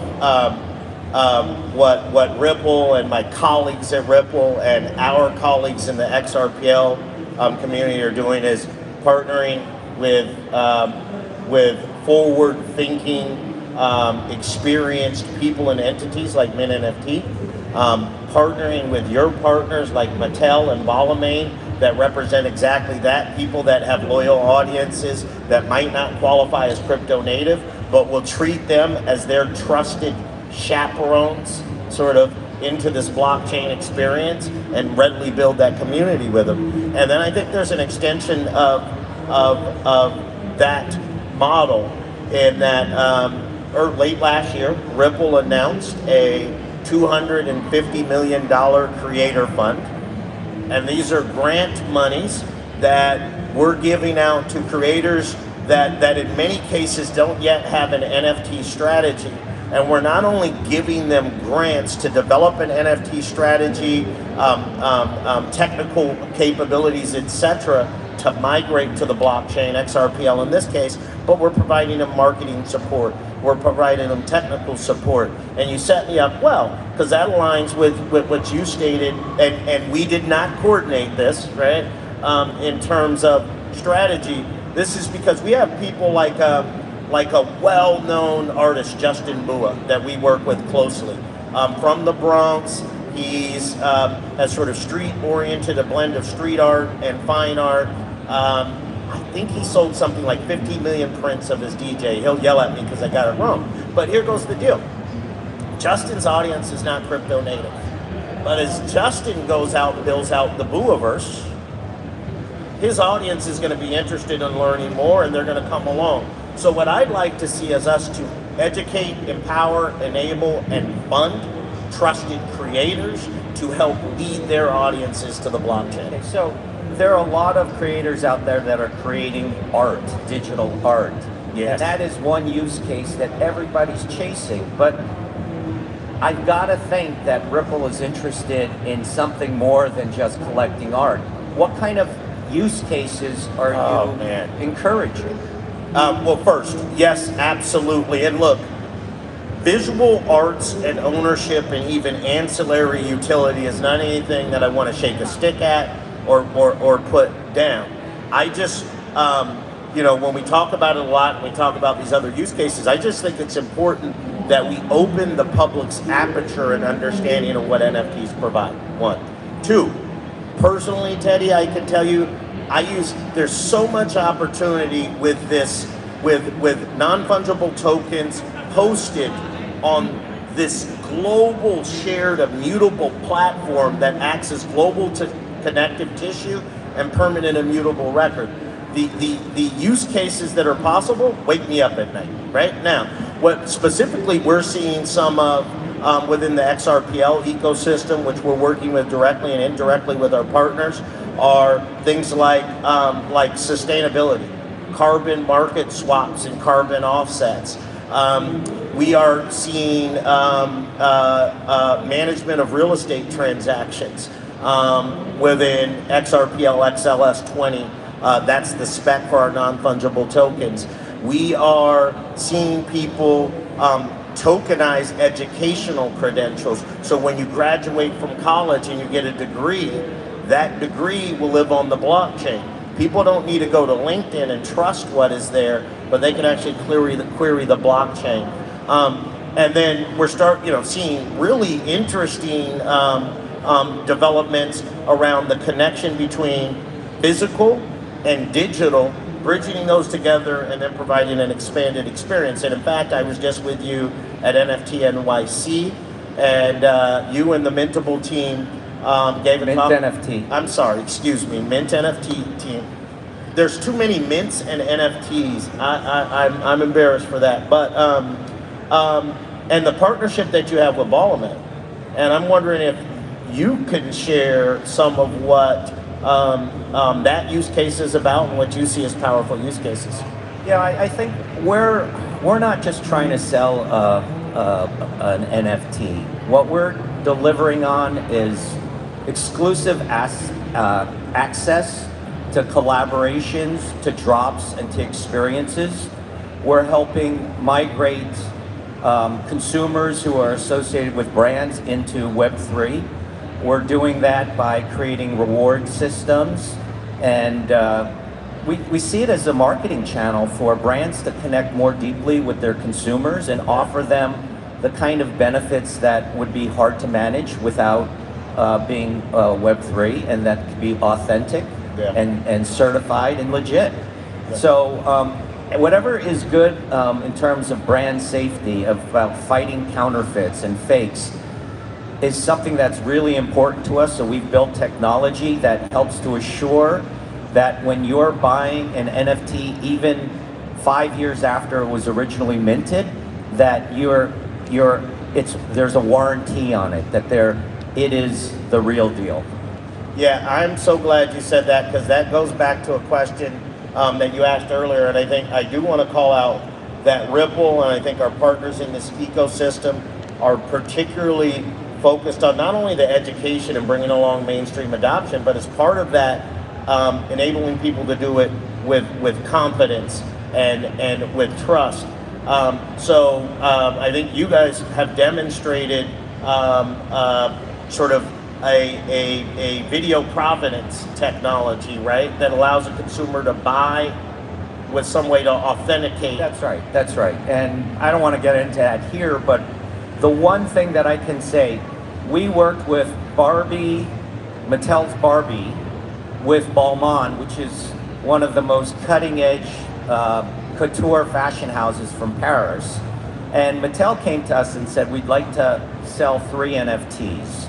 what Ripple and my colleagues at Ripple and our colleagues in the XRPL community are doing is partnering with forward-thinking, experienced people and entities like Mint NFT, partnering with your partners like Mattel and Balmain that represent exactly that, people that have loyal audiences that might not qualify as crypto native, but will treat them as their trusted chaperones sort of into this blockchain experience and readily build that community with them. And then I think there's an extension of that model in that late last year, Ripple announced a $250 million creator fund. And these are grant monies that we're giving out to creators that in many cases don't yet have an NFT strategy. And we're not only giving them grants to develop an NFT strategy, technical capabilities, etc., to migrate to the blockchain, XRPL in this case, but we're providing them marketing support. We're providing them technical support. And you set me up well, because that aligns with what you stated, and we did not coordinate this, right, in terms of strategy. This is because we have people like a well-known artist, Justin Bua, that we work with closely. From the Bronx, he's has sort of street-oriented, a blend of street art and fine art. I think he sold something like 50 million prints of his DJ. He'll yell at me because I got it wrong. But here goes the deal. Justin's audience is not crypto native. But as Justin goes out and builds out the Buaverse, his audience is going to be interested in learning more, and they're going to come along. So what I'd like to see is us to educate, empower, enable, and fund trusted creators to help lead their audiences to the blockchain. Okay, so there are a lot of creators out there that are creating art, digital art. Yes. And that is one use case that everybody's chasing. But I've got to think that Ripple is interested in something more than just collecting art. What kind of use cases are you encouraging? Well, first, yes, absolutely. And look, visual arts and ownership and even ancillary utility is not anything that I want to shake a stick at or put down. I just, you know, when we talk about it a lot, when we talk about these other use cases, I just think it's important that we open the public's aperture and understanding of what NFTs provide, one. Two, personally, Teddy, I can tell you, there's so much opportunity with this, with non-fungible tokens hosted on this global shared immutable platform that acts as global connective tissue and permanent immutable record. The use cases that are possible wake me up at night, right? Now, what specifically we're seeing some of within the XRPL ecosystem, which we're working with directly and indirectly with our partners, are things like sustainability, carbon market swaps and carbon offsets. We are seeing management of real estate transactions within XRPL XLS20. That's the spec for our non-fungible tokens. We are seeing people tokenize educational credentials. So when you graduate from college and you get a degree, that degree will live on the blockchain. People don't need to go to LinkedIn and trust what is there, but they can actually query the blockchain. And then we're seeing really interesting developments around the connection between physical and digital, bridging those together and then providing an expanded experience. And in fact, I was just with you at NFT NYC, and you and the Mintable team gave a Mint NFT. I'm sorry, excuse me, Mint NFT team. There's too many mints and NFTs. I'm embarrassed for that. But and the partnership that you have with Balmain, and I'm wondering if you can share some of what that use case is about and what you see as powerful use cases. Yeah, I think we're not just trying to sell an NFT. What we're delivering on is exclusive access to collaborations, to drops, and to experiences. We're helping migrate consumers who are associated with brands into Web3. We're doing that by creating reward systems, and we see it as a marketing channel for brands to connect more deeply with their consumers and offer them the kind of benefits that would be hard to manage without being Web3, and that could be authentic and certified and legit. So whatever is good in terms of brand safety, about fighting counterfeits and fakes, is something that's really important to us. So we've built technology that helps to assure that when you're buying an NFT, even 5 years after it was originally minted, that there's a warranty on it, that it is the real deal. Yeah, I'm so glad you said that, because that goes back to a question that you asked earlier, and I think I do want to call out that Ripple, and I think our partners in this ecosystem are particularly focused on not only the education and bringing along mainstream adoption, but as part of that, enabling people to do it with confidence and with trust. So I think you guys have demonstrated sort of a video provenance technology, right? That allows a consumer to buy with some way to authenticate. That's right, that's right. And I don't want to get into that here, but the one thing that I can say, we worked with Barbie, Mattel's Barbie, with Balmain, which is one of the most cutting-edge couture fashion houses from Paris. And Mattel came to us and said, we'd like to sell 3 NFTs.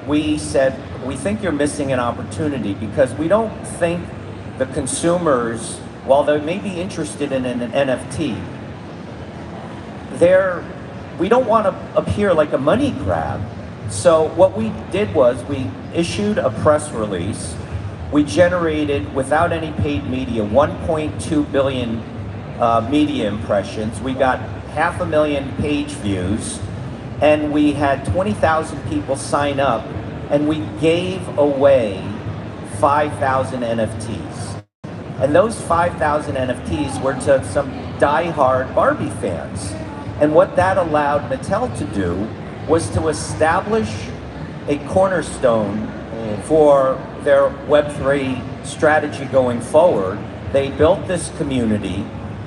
We said, we think you're missing an opportunity, because we don't think the consumers, while they may be interested in an NFT, we don't want to appear like a money grab. So what we did was we issued a press release. We generated, without any paid media, 1.2 billion media impressions. We got 500,000 page views, and we had 20,000 people sign up, and we gave away 5,000 NFTs. And those 5,000 NFTs were to some die-hard Barbie fans. And what that allowed Mattel to do was to establish a cornerstone for their Web3 strategy going forward. They built this community,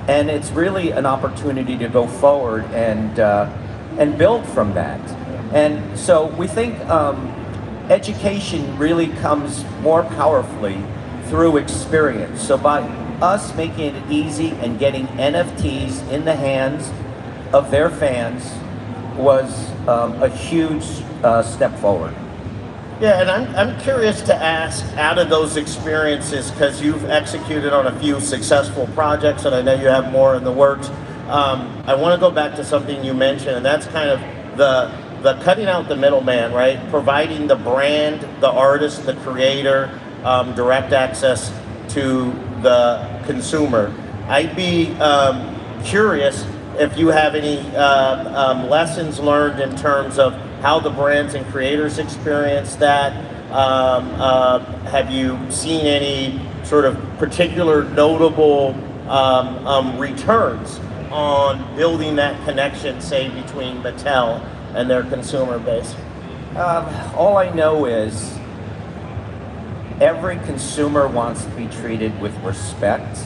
and it's really an opportunity to go forward and build from that. And so we think education really comes more powerfully through experience. So by us making it easy and getting NFTs in the hands of their fans was a huge step forward. Yeah, and I'm curious to ask, out of those experiences, because you've executed on a few successful projects, and I know you have more in the works, I want to go back to something you mentioned, and that's kind of the cutting out the middleman, right? Providing the brand, the artist, the creator, direct access to the consumer. I'd be curious if you have any lessons learned in terms of how the brands and creators experience that. Have you seen any sort of particular notable returns on building that connection, say, between Mattel and their consumer base? All I know is every consumer wants to be treated with respect.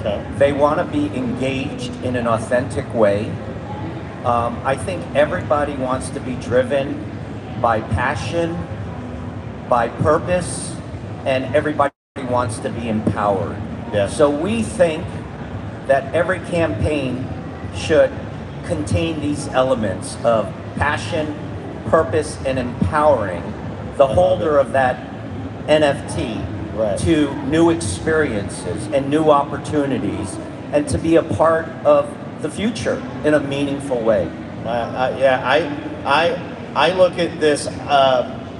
Okay. They want to be engaged in an authentic way. I think everybody wants to be driven by passion, by purpose, and everybody wants to be empowered. Yeah. So we think that every campaign should contain these elements of passion, purpose, and empowering the holder of that NFT to new experiences and new opportunities, and to be a part of the future in a meaningful way. I look at this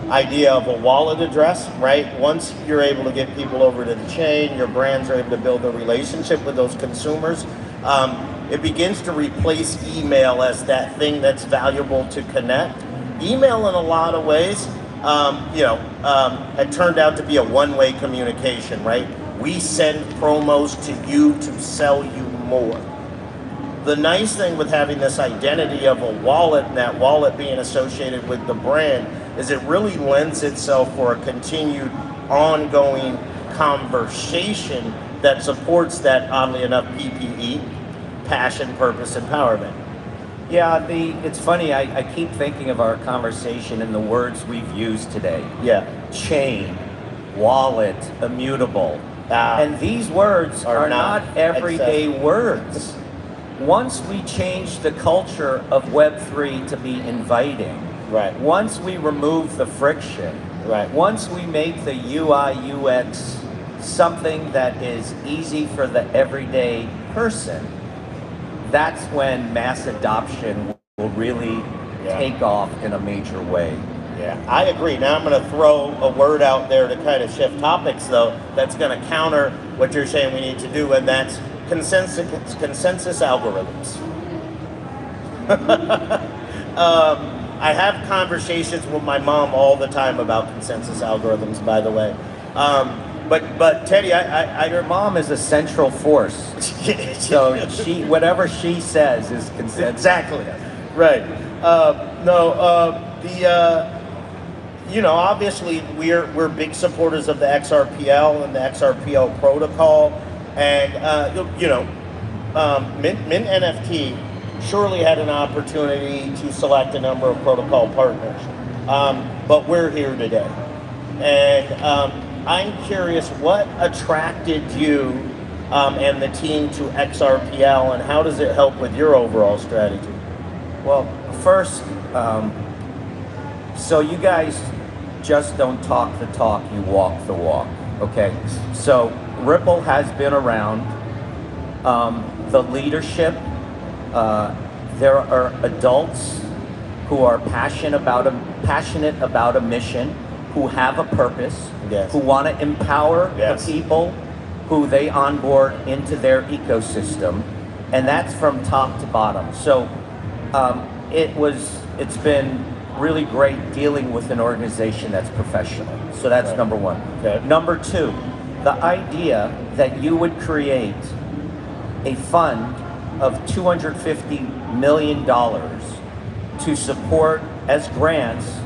idea of a wallet address, right? Once you're able to get people over to the chain, your brands are able to build a relationship with those consumers, it begins to replace email as that thing that's valuable to connect. Email in a lot of ways had turned out to be a one-way communication, right? We send promos to you to sell you more. The nice thing with having this identity of a wallet and that wallet being associated with the brand is it really lends itself for a continued ongoing conversation that supports that, oddly enough, PPE, passion, purpose, empowerment. Yeah, it's funny, I keep thinking of our conversation and the words we've used today. Yeah. Chain, wallet, immutable. And these words are not everyday words. Once we change the culture of Web3 to be inviting, right. Once we remove the friction, right. Once we make the UI, UX something that is easy for the everyday person, that's when mass adoption will really take off in a major way. Yeah, I agree. Now I'm going to throw a word out there to kind of shift topics, though, that's going to counter what you're saying we need to do, and that's consensus algorithms. I have conversations with my mom all the time about consensus algorithms, by the way. But Teddy, your mom is a central force. So whatever she says is consensus. Exactly. Right. Obviously we're big supporters of the XRPL and the XRPL protocol, and Mint NFT surely had an opportunity to select a number of protocol partners, but we're here today, and I'm curious what attracted you and the team to XRPL, and how does it help with your overall strategy? Well, first, so you guys just don't talk the talk, you walk the walk, okay? So Ripple has been around. The leadership, there are adults who are passionate about a mission, who have a purpose, who want to empower the people who they onboard into their ecosystem, and that's from top to bottom. So it's been really great dealing with an organization that's professional. So that's number one. Number two, the idea that you would create a fund of $250 million to support as grants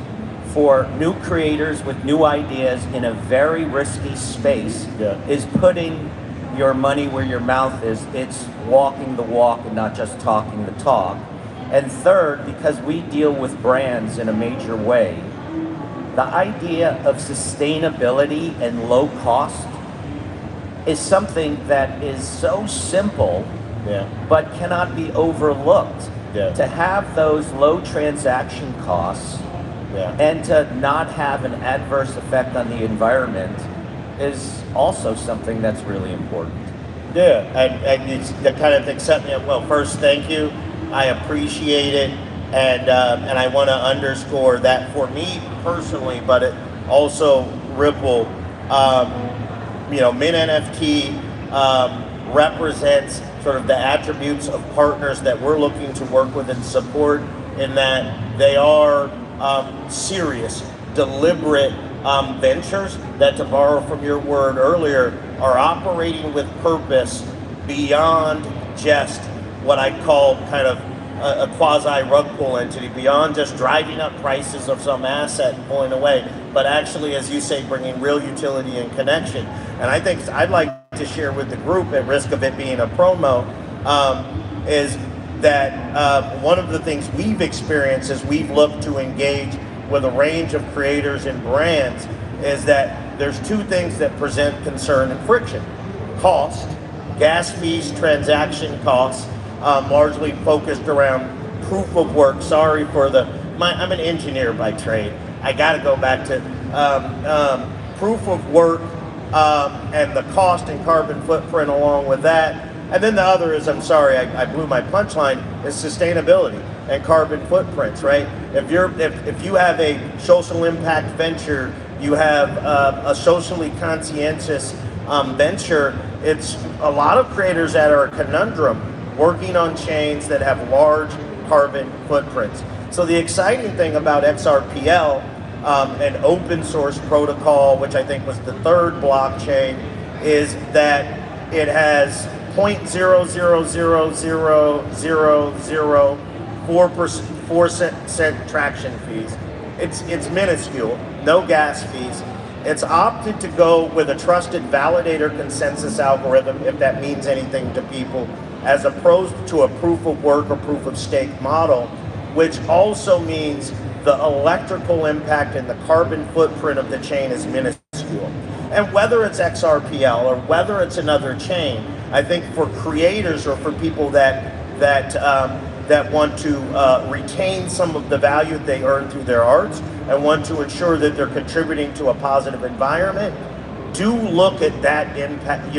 for new creators with new ideas in a very risky space is putting your money where your mouth is. It's walking the walk and not just talking the talk. And third, because we deal with brands in a major way, the idea of sustainability and low cost is something that is so simple, but cannot be overlooked. To have those low transaction costs and to not have an adverse effect on the environment is also something that's really important. Yeah, and you kind of accept me. Well, first, thank you. I appreciate it, and I want to underscore that for me personally, but it also Ripple. Mint NFT represents sort of the attributes of partners that we're looking to work with and support, in that they are serious, deliberate ventures that, to borrow from your word earlier, are operating with purpose beyond just what I call kind of a quasi rug pull entity, beyond just driving up prices of some asset and pulling away, but actually, as you say, bringing real utility and connection. And I think I'd like to share with the group, at risk of it being a promo, is that one of the things we've experienced as we've looked to engage with a range of creators and brands is that there's two things that present concern and friction. Cost, gas fees, transaction costs, largely focused around proof of work. Sorry for I'm an engineer by trade. I got to go back to proof of work and the cost and carbon footprint along with that. And then the other is, I'm sorry, I blew my punchline, is sustainability and carbon footprints, right? If you have a social impact venture, you have a socially conscientious venture, it's a lot of creators that are a conundrum working on chains that have large carbon footprints. So the exciting thing about XRPL an open source protocol, which I think was the third blockchain, is that it has 0.0000004% traction fees. It's minuscule, no gas fees. It's opted to go with a trusted validator consensus algorithm, if that means anything to people, as opposed to a proof of work or proof of stake model, which also means the electrical impact and the carbon footprint of the chain is minuscule. And whether it's XRPL or whether it's another chain, I think for creators or for people that want to retain some of the value they earn through their arts and want to ensure that they're contributing to a positive environment, do look at that impact,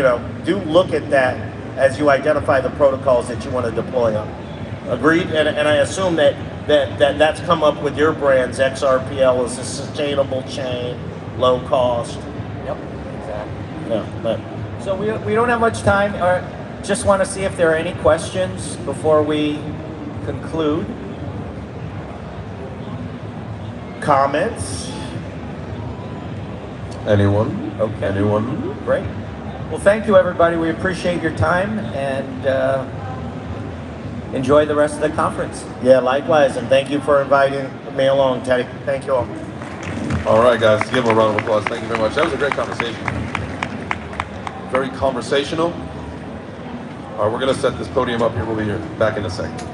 do look at that as you identify the protocols that you want to deploy on. Agreed? And I assume that's come up with your brands. XRPL is a sustainable chain, low cost. Yep, exactly. Yeah, but. So we don't have much time. Just want to see if there are any questions before we conclude. Comments? Anyone? Okay. Anyone? Great. Well, thank you, everybody. We appreciate your time, and enjoy the rest of the conference. Yeah, likewise, and thank you for inviting me along, Teddy. Thank you all. All right, guys, give them a round of applause. Thank you very much. That was a great conversation. Very conversational. All right, we're going to set this podium up here. We'll be here back in a second.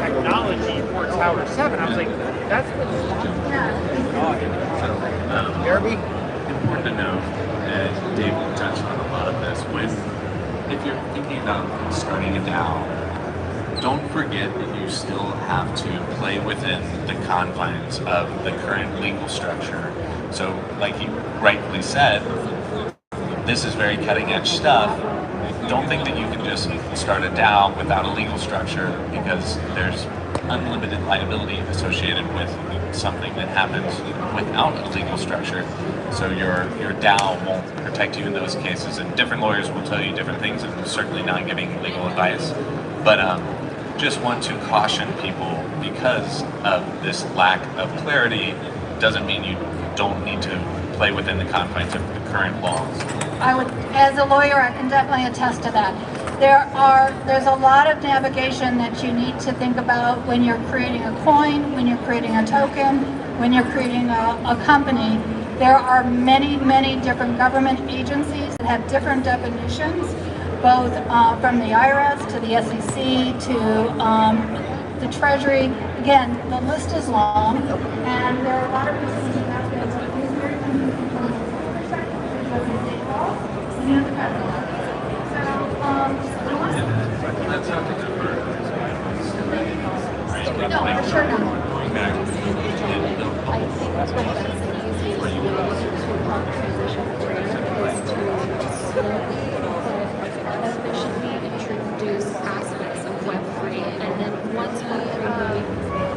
Technology for Tower 7. I was like, that's what Important to know, and Dave touched on a lot of this, if you're thinking about starting a DAO, don't forget that you still have to play within the confines of the current legal structure. So, like you rightfully said, this is very cutting edge stuff. Don't think that you can just start a DAO without a legal structure, because there's unlimited liability associated with something that happens without a legal structure. So your DAO won't protect you in those cases, and different lawyers will tell you different things, and certainly not giving legal advice. But just want to caution people, because of this lack of clarity, doesn't mean you don't need to play within the confines of the current laws? As a lawyer, I can definitely attest to that. There's a lot of navigation that you need to think about when you're creating a coin, when you're creating a token, when you're creating a company. There are many, many different government agencies that have different definitions, both from the IRS to the SEC to the Treasury. Again, the list is long, and there are a lot of reasons that that's very confusing from the perspective of the state laws and the federal laws. No, for sure not. I think that's the easiest way to transition is to slowly but efficiently introduce aspects of Web3, and then once Web3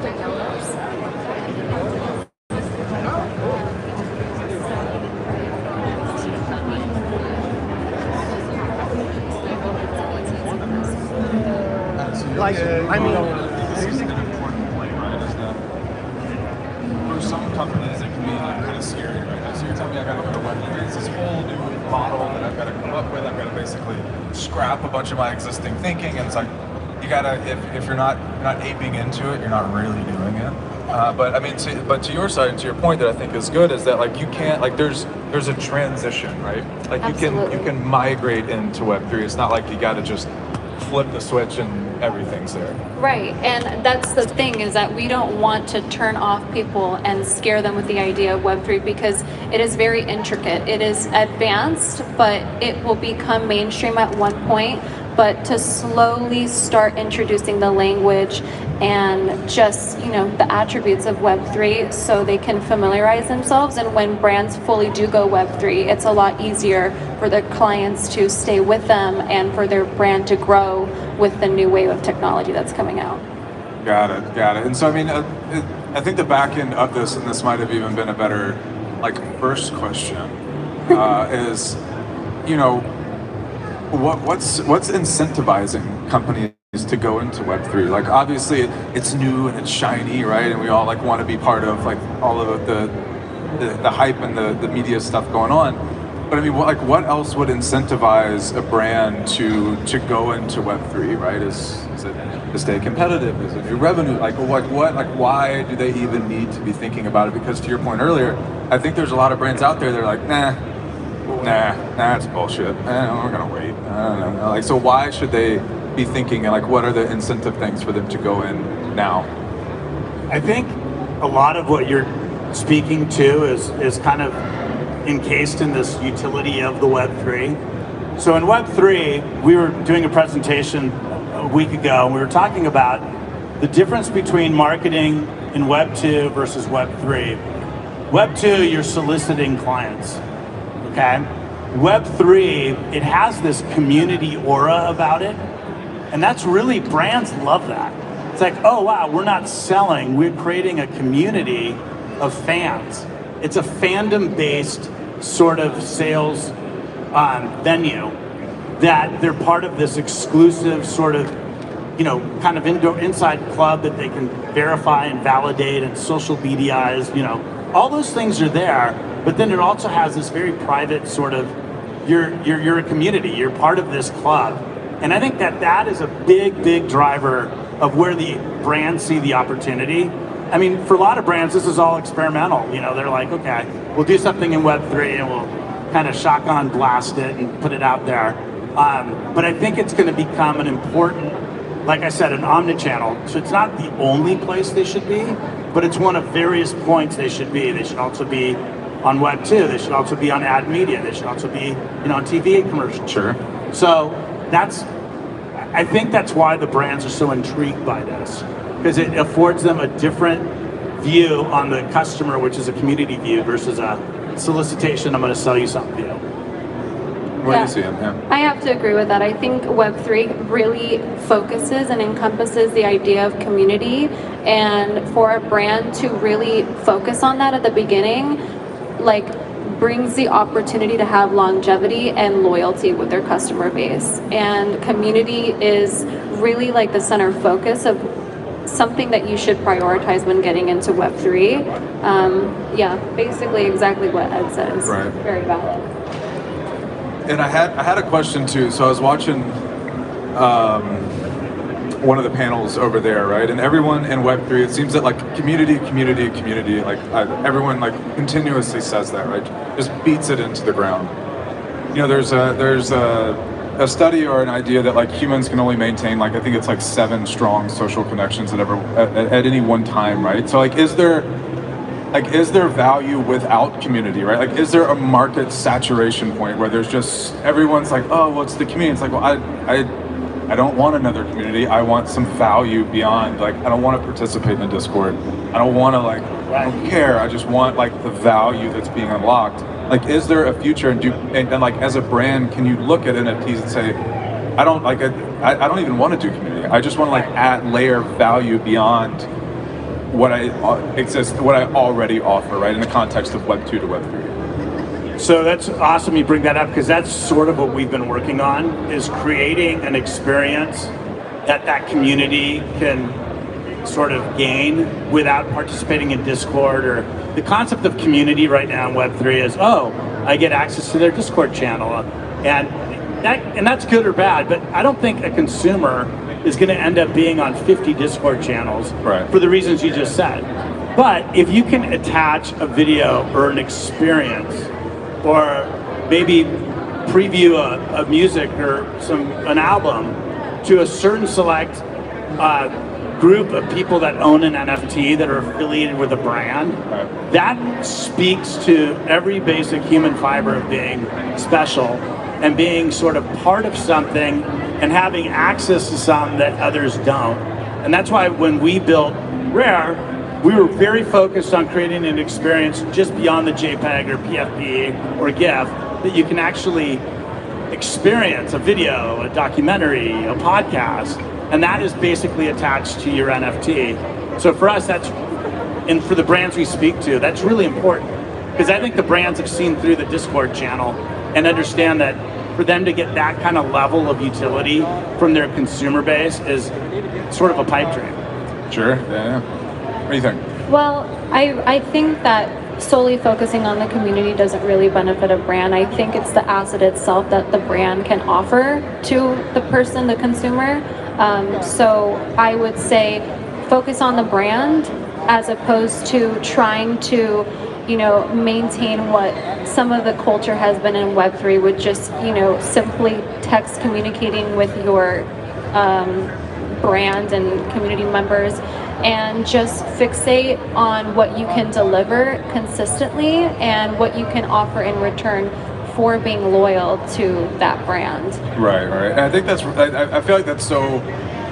develops, Like, I mean, this is an important point, right? Is that for some companies it can be like kind of scary, right? So you're telling me I got to go to Web3, it's this whole new model that I've got to come up with. I've got to basically scrap a bunch of my existing thinking, and it's like you gotta, if you're not aping into it, you're not really doing it. But I mean, to your side and to your point that I think is good is that like you can't, like there's a transition, right? Like you can migrate into Web3. It's not like you got to just flip the switch and everything's there. right, and that's the thing, is that we don't want to turn off people and scare them with the idea of Web3, because it is very intricate. It is advanced, but it will become mainstream at one point. But to slowly start introducing the language and just, you know, the attributes of Web3 so they can familiarize themselves. And when brands fully do go Web3, it's a lot easier for their clients to stay with them and for their brand to grow with the new wave of technology that's coming out. Got it. And so, I mean, I think the back end of this, and this might have even been a better, like, first question, is, you know, what's incentivizing companies to go into Web3? Like, obviously it's new and it's shiny, right? And we all like want to be part of like all of the hype and the media stuff going on. But I mean, what else would incentivize a brand to go into Web3, right? Is it to stay competitive? Is it new revenue? Like why do they even need to be thinking about it? Because to your point earlier, I think there's a lot of brands out there that are like, nah, it's bullshit. We're gonna wait. I don't know. Like, so why should they be thinking, and like, what are the incentive things for them to go in now? I think a lot of what you're speaking to is kind of encased in this utility of the Web3. So in Web3, we were doing a presentation a week ago, and we were talking about the difference between marketing in Web2 versus Web3. Web2, you're soliciting clients. Okay? Web3, it has this community aura about it, and that's really, brands love that. It's like, oh wow, we're not selling, we're creating a community of fans. It's a fandom-based sort of sales venue that they're part of this exclusive sort of, you know, kind of inside club that they can verify and validate, and social medias, you know, all those things are there. But then it also has this very private sort of, you're a community, you're part of this club. And I think that is a big driver of where the brands see the opportunity. I mean, for a lot of brands, this is all experimental. You know, they're like, okay, we'll do something in Web3 and we'll kind of shotgun blast it and put it out there. But I think it's going to become an important, like I said, an omnichannel. So it's not the only place they should be, but it's one of various points they should be. They should also be on Web2, they should also be on ad media, they should also be, you know, on TV commercials. Sure. So I think that's why the brands are so intrigued by this, because it affords them a different view on the customer, which is a community view versus a solicitation, I'm going to sell you something view. What do you see him? Yeah. I have to agree with that. I think Web3 really focuses and encompasses the idea of community, and for a brand to really focus on that at the beginning, like, brings the opportunity to have longevity and loyalty with their customer base. And community is really like the center focus of something that you should prioritize when getting into Web3. Yeah, basically exactly what Ed says. Right. Very valid. And I had a question too. So I was watching one of the panels over there, right? And everyone in Web3, it seems that like community, like everyone like continuously says that, right? Just beats it into the ground. You know, there's a study or an idea that like humans can only maintain like, I think it's like 7 strong social connections at any one time, right? So like, is there value without community, right? Like, is there a market saturation point where there's just, everyone's like, oh, what's the community? It's like, well, I don't want another community. I want some value beyond, like, I don't want to participate in a Discord. I don't want to, like, I don't care. I just want, like, the value that's being unlocked. Like, is there a future, and like, as a brand, can you look at NFTs and say, I don't even want to do community. I just want to, like, add layer value beyond what I already offer, right, in the context of Web 2 to Web 3. So that's awesome you bring that up, because that's sort of what we've been working on, is creating an experience that community can sort of gain without participating in Discord. Or the concept of community right now in Web3 is, oh, I get access to their Discord channel, and that's good or bad, but I don't think a consumer is going to end up being on 50 Discord channels, right, for the reasons you just said. But if you can attach a video or an experience, or maybe preview a music or an album to a certain select group of people that own an NFT that are affiliated with a brand, that speaks to every basic human fiber of being special and being sort of part of something and having access to something that others don't. And that's why when we built Rare, we were very focused on creating an experience just beyond the JPEG or PFP or GIF that you can actually experience a video, a documentary, a podcast, and that is basically attached to your NFT. So for us, and for the brands we speak to, that's really important, because I think the brands have seen through the Discord channel and understand that for them to get that kind of level of utility from their consumer base is sort of a pipe dream. Sure, yeah. What do you think? Well, I think that solely focusing on the community doesn't really benefit a brand. I think it's the asset itself that the brand can offer to the person, the consumer. So I would say focus on the brand as opposed to trying to, maintain what some of the culture has been in Web3 with just, simply text communicating with your brand and community members, and just fixate on what you can deliver consistently and what you can offer in return for being loyal to that brand. Right. And I think I feel like that's so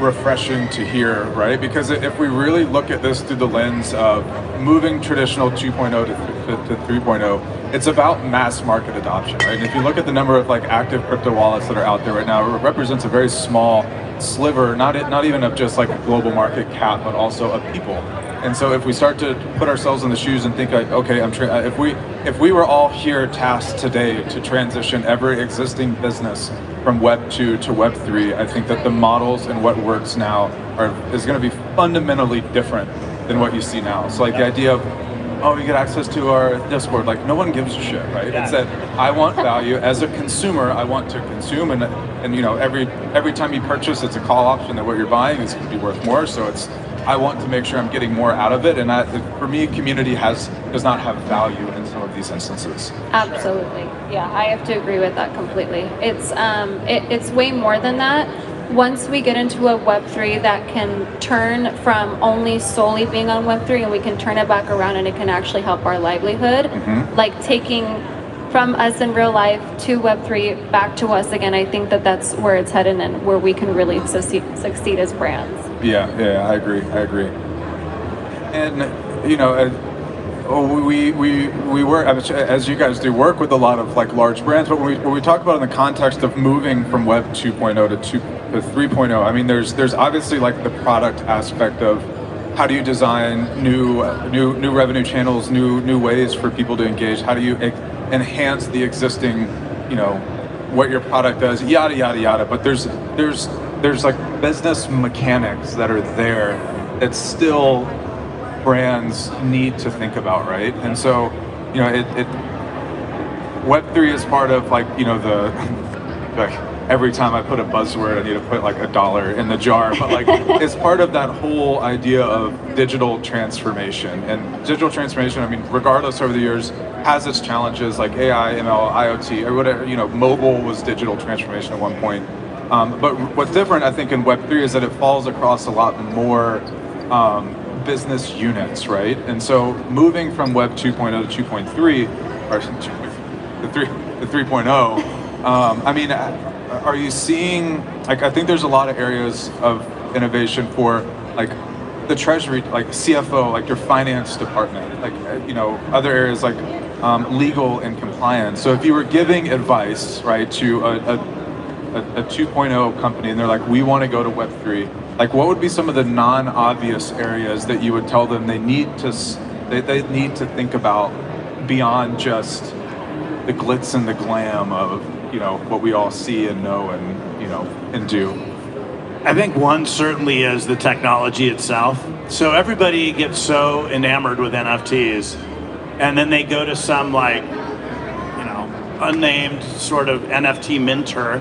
refreshing to hear, right? Because if we really look at this through the lens of moving traditional 2.0 to 3.0, it's about mass market adoption, right? And if you look at the number of like active crypto wallets that are out there right now, it represents a very small sliver, not even of just like a global market cap, but also of people. And so if we start to put ourselves in the shoes and think like, okay, if we were all here tasked today to transition every existing business from Web 2 to Web 3, I think that the models and what works now is going to be fundamentally different than what you see now. So like the idea of, oh, you get access to our Discord, like no one gives a shit, right? It's that I want value as a consumer. I want to consume, and every time you purchase, it's a call option that what you're buying is going to be worth more. So I want to make sure I'm getting more out of it, and for me, community does not have value in some of these instances. Absolutely, yeah, I have to agree with that completely. It's way more than that. Once we get into a Web3 that can turn from only solely being on Web3, and we can turn it back around and it can actually help our livelihood, like taking from us in real life to Web3 back to us again, I think that's where it's headed and where we can really succeed as brands. Yeah, I agree. And we work, as you guys do, work with a lot of like large brands, but when we talk about in the context of moving from Web 2.0 to 3.0, I mean, there's obviously like the product aspect of how do you design new revenue channels, new ways for people to engage? How do you enhance the existing, what your product does, yada yada yada. But there's like business mechanics that are there that still brands need to think about, right? And so, Web3 is part of like, like every time I put a buzzword, I need to put like $1 in the jar, but like it's part of that whole idea of digital transformation. And digital transformation, I mean, regardless over the years, has its challenges like AI, ML, IoT, or whatever, mobile was digital transformation at one point. But what's different, I think, in Web3 is that it falls across a lot more business units, right? And so moving from Web 2.0 to 2.3, or the 3.0, I mean, are you seeing, like, I think there's a lot of areas of innovation for, like, the treasury, like CFO, like your finance department, like, other areas like legal and compliance. So if you were giving advice, right, to a 2.0 company and they're like, we want to go to Web3, like what would be some of the non-obvious areas that you would tell them they need to think about beyond just the glitz and the glam of what we all see and know and and do? I think one certainly is the technology itself. So everybody gets so enamored with NFTs, and then they go to some like unnamed sort of NFT minter,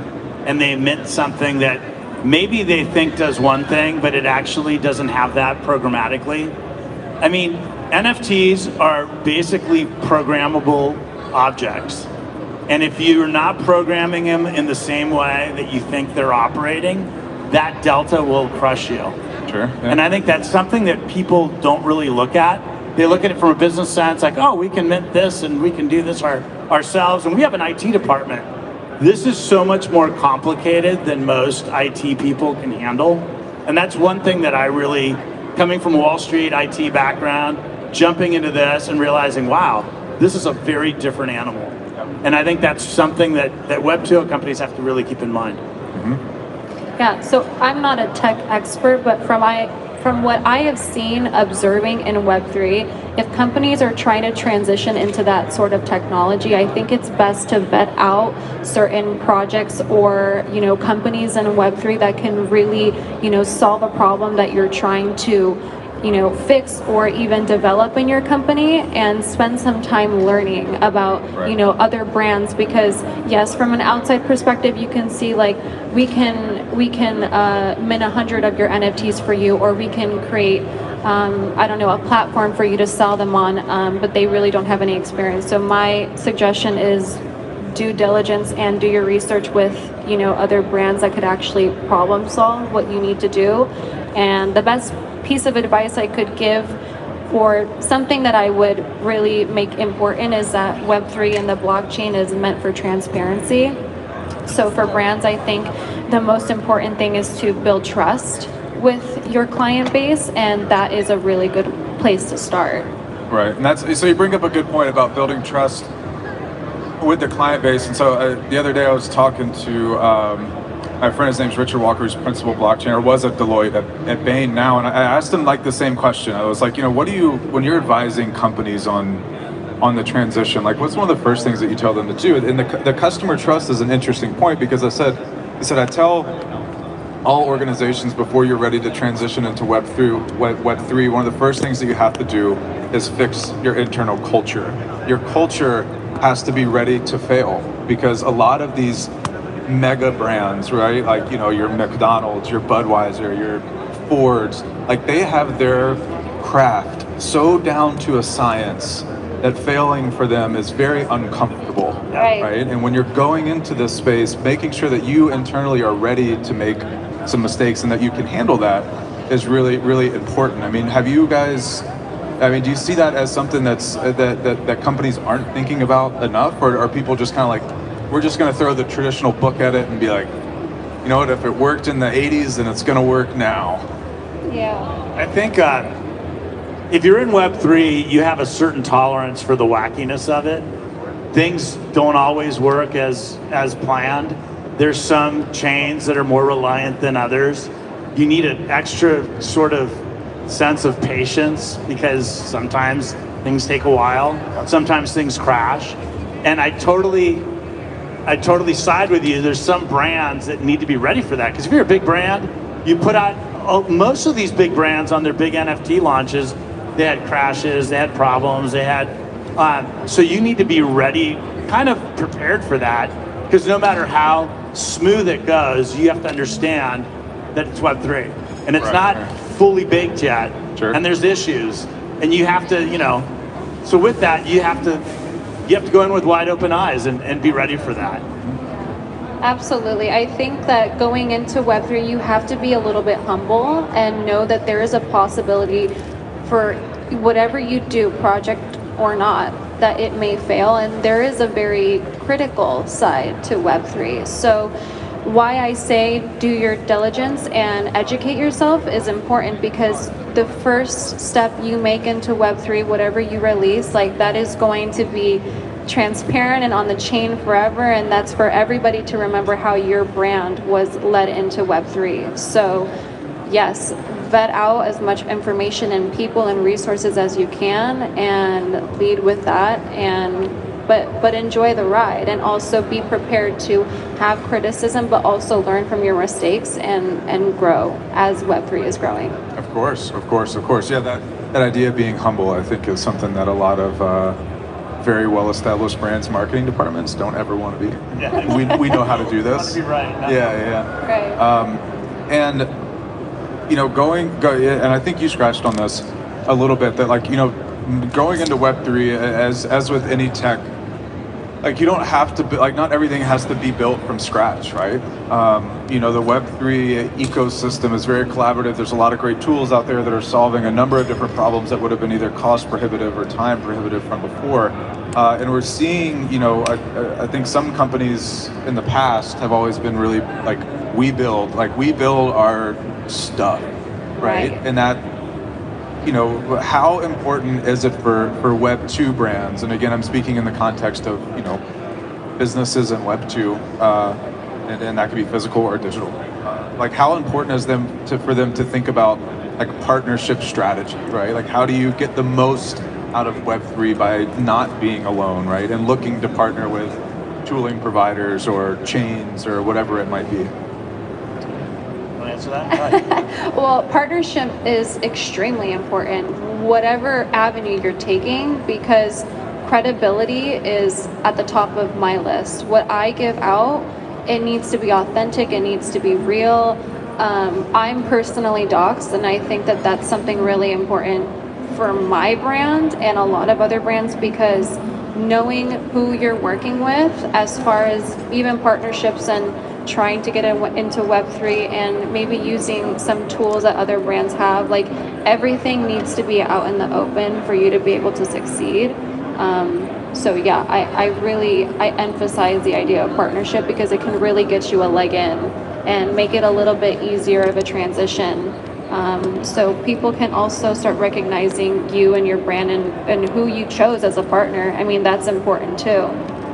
and they mint something that maybe they think does one thing, but it actually doesn't have that programmatically. I mean, NFTs are basically programmable objects. And if you're not programming them in the same way that you think they're operating, that delta will crush you. Sure. Yeah. And I think that's something that people don't really look at. They look at it from a business sense, like, oh, we can mint this and we can do this ourselves, and we have an IT department. This is so much more complicated than most IT people can handle. And that's one thing that I really, coming from Wall Street, IT background, jumping into this and realizing, wow, this is a very different animal. And I think that's something that Web 2.0 companies have to really keep in mind. Mm-hmm. Yeah, so I'm not a tech expert, but from what I have seen observing in Web3, if companies are trying to transition into that sort of technology, I think it's best to vet out certain projects or companies in Web3 that can really solve a problem that you're trying to fix or even develop in your company, and spend some time learning about other brands, because yes, from an outside perspective you can see like we can mint 100 of your NFTs for you, or we can create I don't know, a platform for you to sell them on, but they really don't have any experience. So my suggestion is due diligence and do your research with other brands that could actually problem solve what you need to do. And the best piece of advice I could give, or something that I would really make important, is that Web3 and the blockchain is meant for transparency. So for brands, I think the most important thing is to build trust with your client base, and that is a really good place to start. Right, and so you bring up a good point about building trust with the client base. And so the other day I was talking to my friend, his name's Richard Walker, who's principal blockchain, or was at Deloitte, at Bain now, and I asked him like the same question. I was like, what do you, when you're advising companies on the transition, like what's one of the first things that you tell them to do? And the customer trust is an interesting point, because he said I tell all organizations before you're ready to transition into Web3, one of the first things that you have to do is fix your internal culture. Your culture has to be ready to fail, because a lot of these mega brands, right? Like, your McDonald's, your Budweiser, your Fords, like they have their craft so down to a science that failing for them is very uncomfortable, right? And when you're going into this space, making sure that you internally are ready to make some mistakes and that you can handle that is really, really important. I mean, do you see that as something that companies aren't thinking about enough, or are people just kind of like, we're just going to throw the traditional book at it and be like, you know what, if it worked in the 80s, then it's going to work now? Yeah. I think if you're in Web3, you have a certain tolerance for the wackiness of it. Things don't always work as planned. There's some chains that are more reliant than others. You need an extra sort of sense of patience, because sometimes things take a while, sometimes things crash. And I totally side with you. There's some brands that need to be ready for that, because if you're a big brand, you put out most of these big brands on their big NFT launches, they had crashes, they had problems, they had, so you need to be ready, kind of prepared for that, because no matter how smooth it goes, you have to understand that it's Web3. And it's not fully baked yet, and there's issues. And you have to, so with that, you have to go in with wide open eyes and be ready for that. Absolutely. I think that going into Web3, you have to be a little bit humble and know that there is a possibility for whatever you do, project or not, that it may fail. And there is a very critical side to Web3. So why I say do your diligence and educate yourself is important, because the first step you make into Web3, whatever you release, like that is going to be transparent and on the chain forever, and that's for everybody to remember how your brand was led into Web3. So yes, vet out as much information and people and resources as you can and lead with that, and but enjoy the ride, and also be prepared to have criticism but also learn from your mistakes and grow as Web3 is growing. Of course. Yeah, that idea of being humble, I think, is something that a lot of very well-established brands marketing departments don't ever want to be. Yeah. We know how to do this. Want to be right. Yeah. Right. And and I think you scratched on this a little bit, that going into Web3, as with any tech, you don't have to not everything has to be built from scratch, right? The Web3 ecosystem is very collaborative. There's a lot of great tools out there that are solving a number of different problems that would have been either cost prohibitive or time prohibitive from before. And we're seeing, I think some companies in the past have always been really we build our stuff, right? And that, how important is it for Web 2 brands? And again, I'm speaking in the context of, businesses and Web 2, and that could be physical or digital. How important is for them to think about partnership strategy, right? How do you get the most out of Web 3 by not being alone, right? And looking to partner with tooling providers or chains or whatever it might be. Well, partnership is extremely important, whatever avenue you're taking, because credibility is at the top of my list. What I give out, it needs to be authentic, it needs to be real. I'm personally doxxed, and I think that that's something really important for my brand and a lot of other brands, because knowing who you're working with, as far as even partnerships and trying to get into Web3 and maybe using some tools that other brands have, everything needs to be out in the open for you to be able to succeed. So yeah, I emphasize the idea of partnership, because it can really get you a leg in and make it a little bit easier of a transition. So people can also start recognizing you and your brand and who you chose as a partner. I mean, that's important too.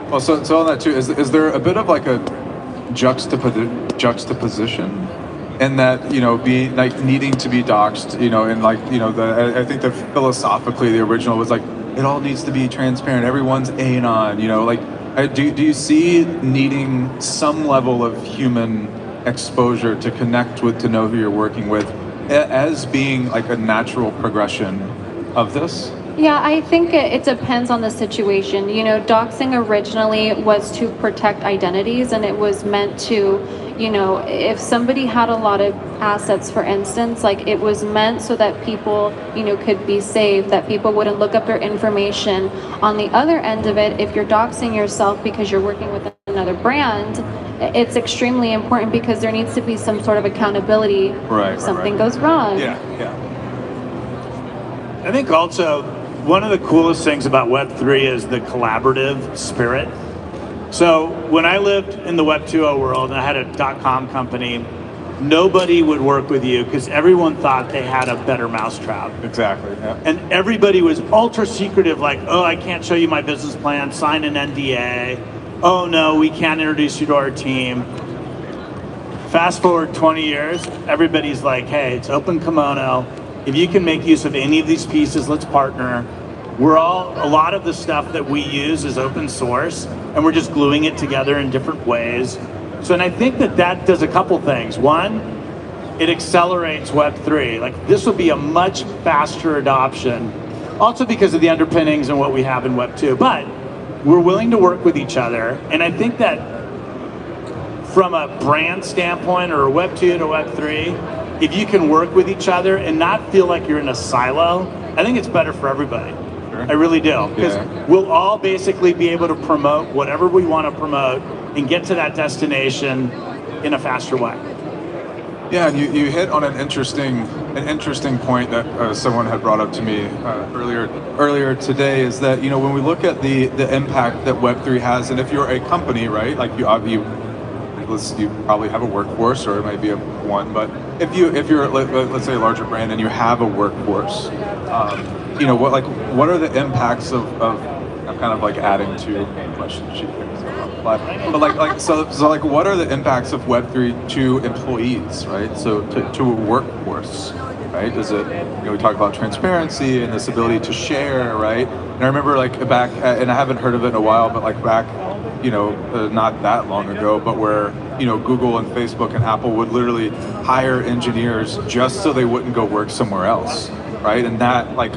Well, so on that too, is there a bit of a juxtaposition in that, being needing to be doxxed, and I think that philosophically the original was it all needs to be transparent, everyone's anon, do you see needing some level of human exposure to connect with, to know who you're working with, as being a natural progression of this? Yeah, I think it depends on the situation. Doxing originally was to protect identities, and it was meant to, if somebody had a lot of assets, for instance, it was meant so that people, could be safe, that people wouldn't look up their information. On the other end of it, if you're doxing yourself because you're working with another brand, it's extremely important, because there needs to be some sort of accountability if something goes wrong. Yeah. I think also, one of the coolest things about Web3 is the collaborative spirit. So when I lived in the Web 2.0 world and I had a .com company, nobody would work with you because everyone thought they had a better mousetrap. Exactly. Yeah. And everybody was ultra secretive, oh, I can't show you my business plan, sign an NDA. Oh no, we can't introduce you to our team. Fast forward 20 years, everybody's hey, it's open kimono. If you can make use of any of these pieces, let's partner. A lot of the stuff that we use is open source, and we're just gluing it together in different ways. So, and I think that does a couple things. One, it accelerates Web3. Like this will be a much faster adoption, also because of the underpinnings and what we have in Web2. But we're willing to work with each other, and I think that from a brand standpoint or Web2 to Web3, if you can work with each other and not feel like you're in a silo, I think it's better for everybody. I really do, because we'll all basically be able to promote whatever we want to promote and get to that destination in a faster way. Yeah, and you hit on an interesting point that someone had brought up to me earlier today, is that, you know, when we look at the impact that Web3 has, and if you're a company, right, like you probably have a workforce, or it might be one, but if you're let's say a larger brand and you have a workforce, you know, what are the impacts of I'm kind of like adding to the question sheet here. But so what are the impacts of Web3 to employees, right? So to a workforce, right? Is it, you know, we talk about transparency and this ability to share, right? And I remember like back, and I haven't heard of it in a while, but like back, you know, not that long ago, but where, you know, Google and Facebook and Apple would literally hire engineers just so they wouldn't go work somewhere else, right? And that like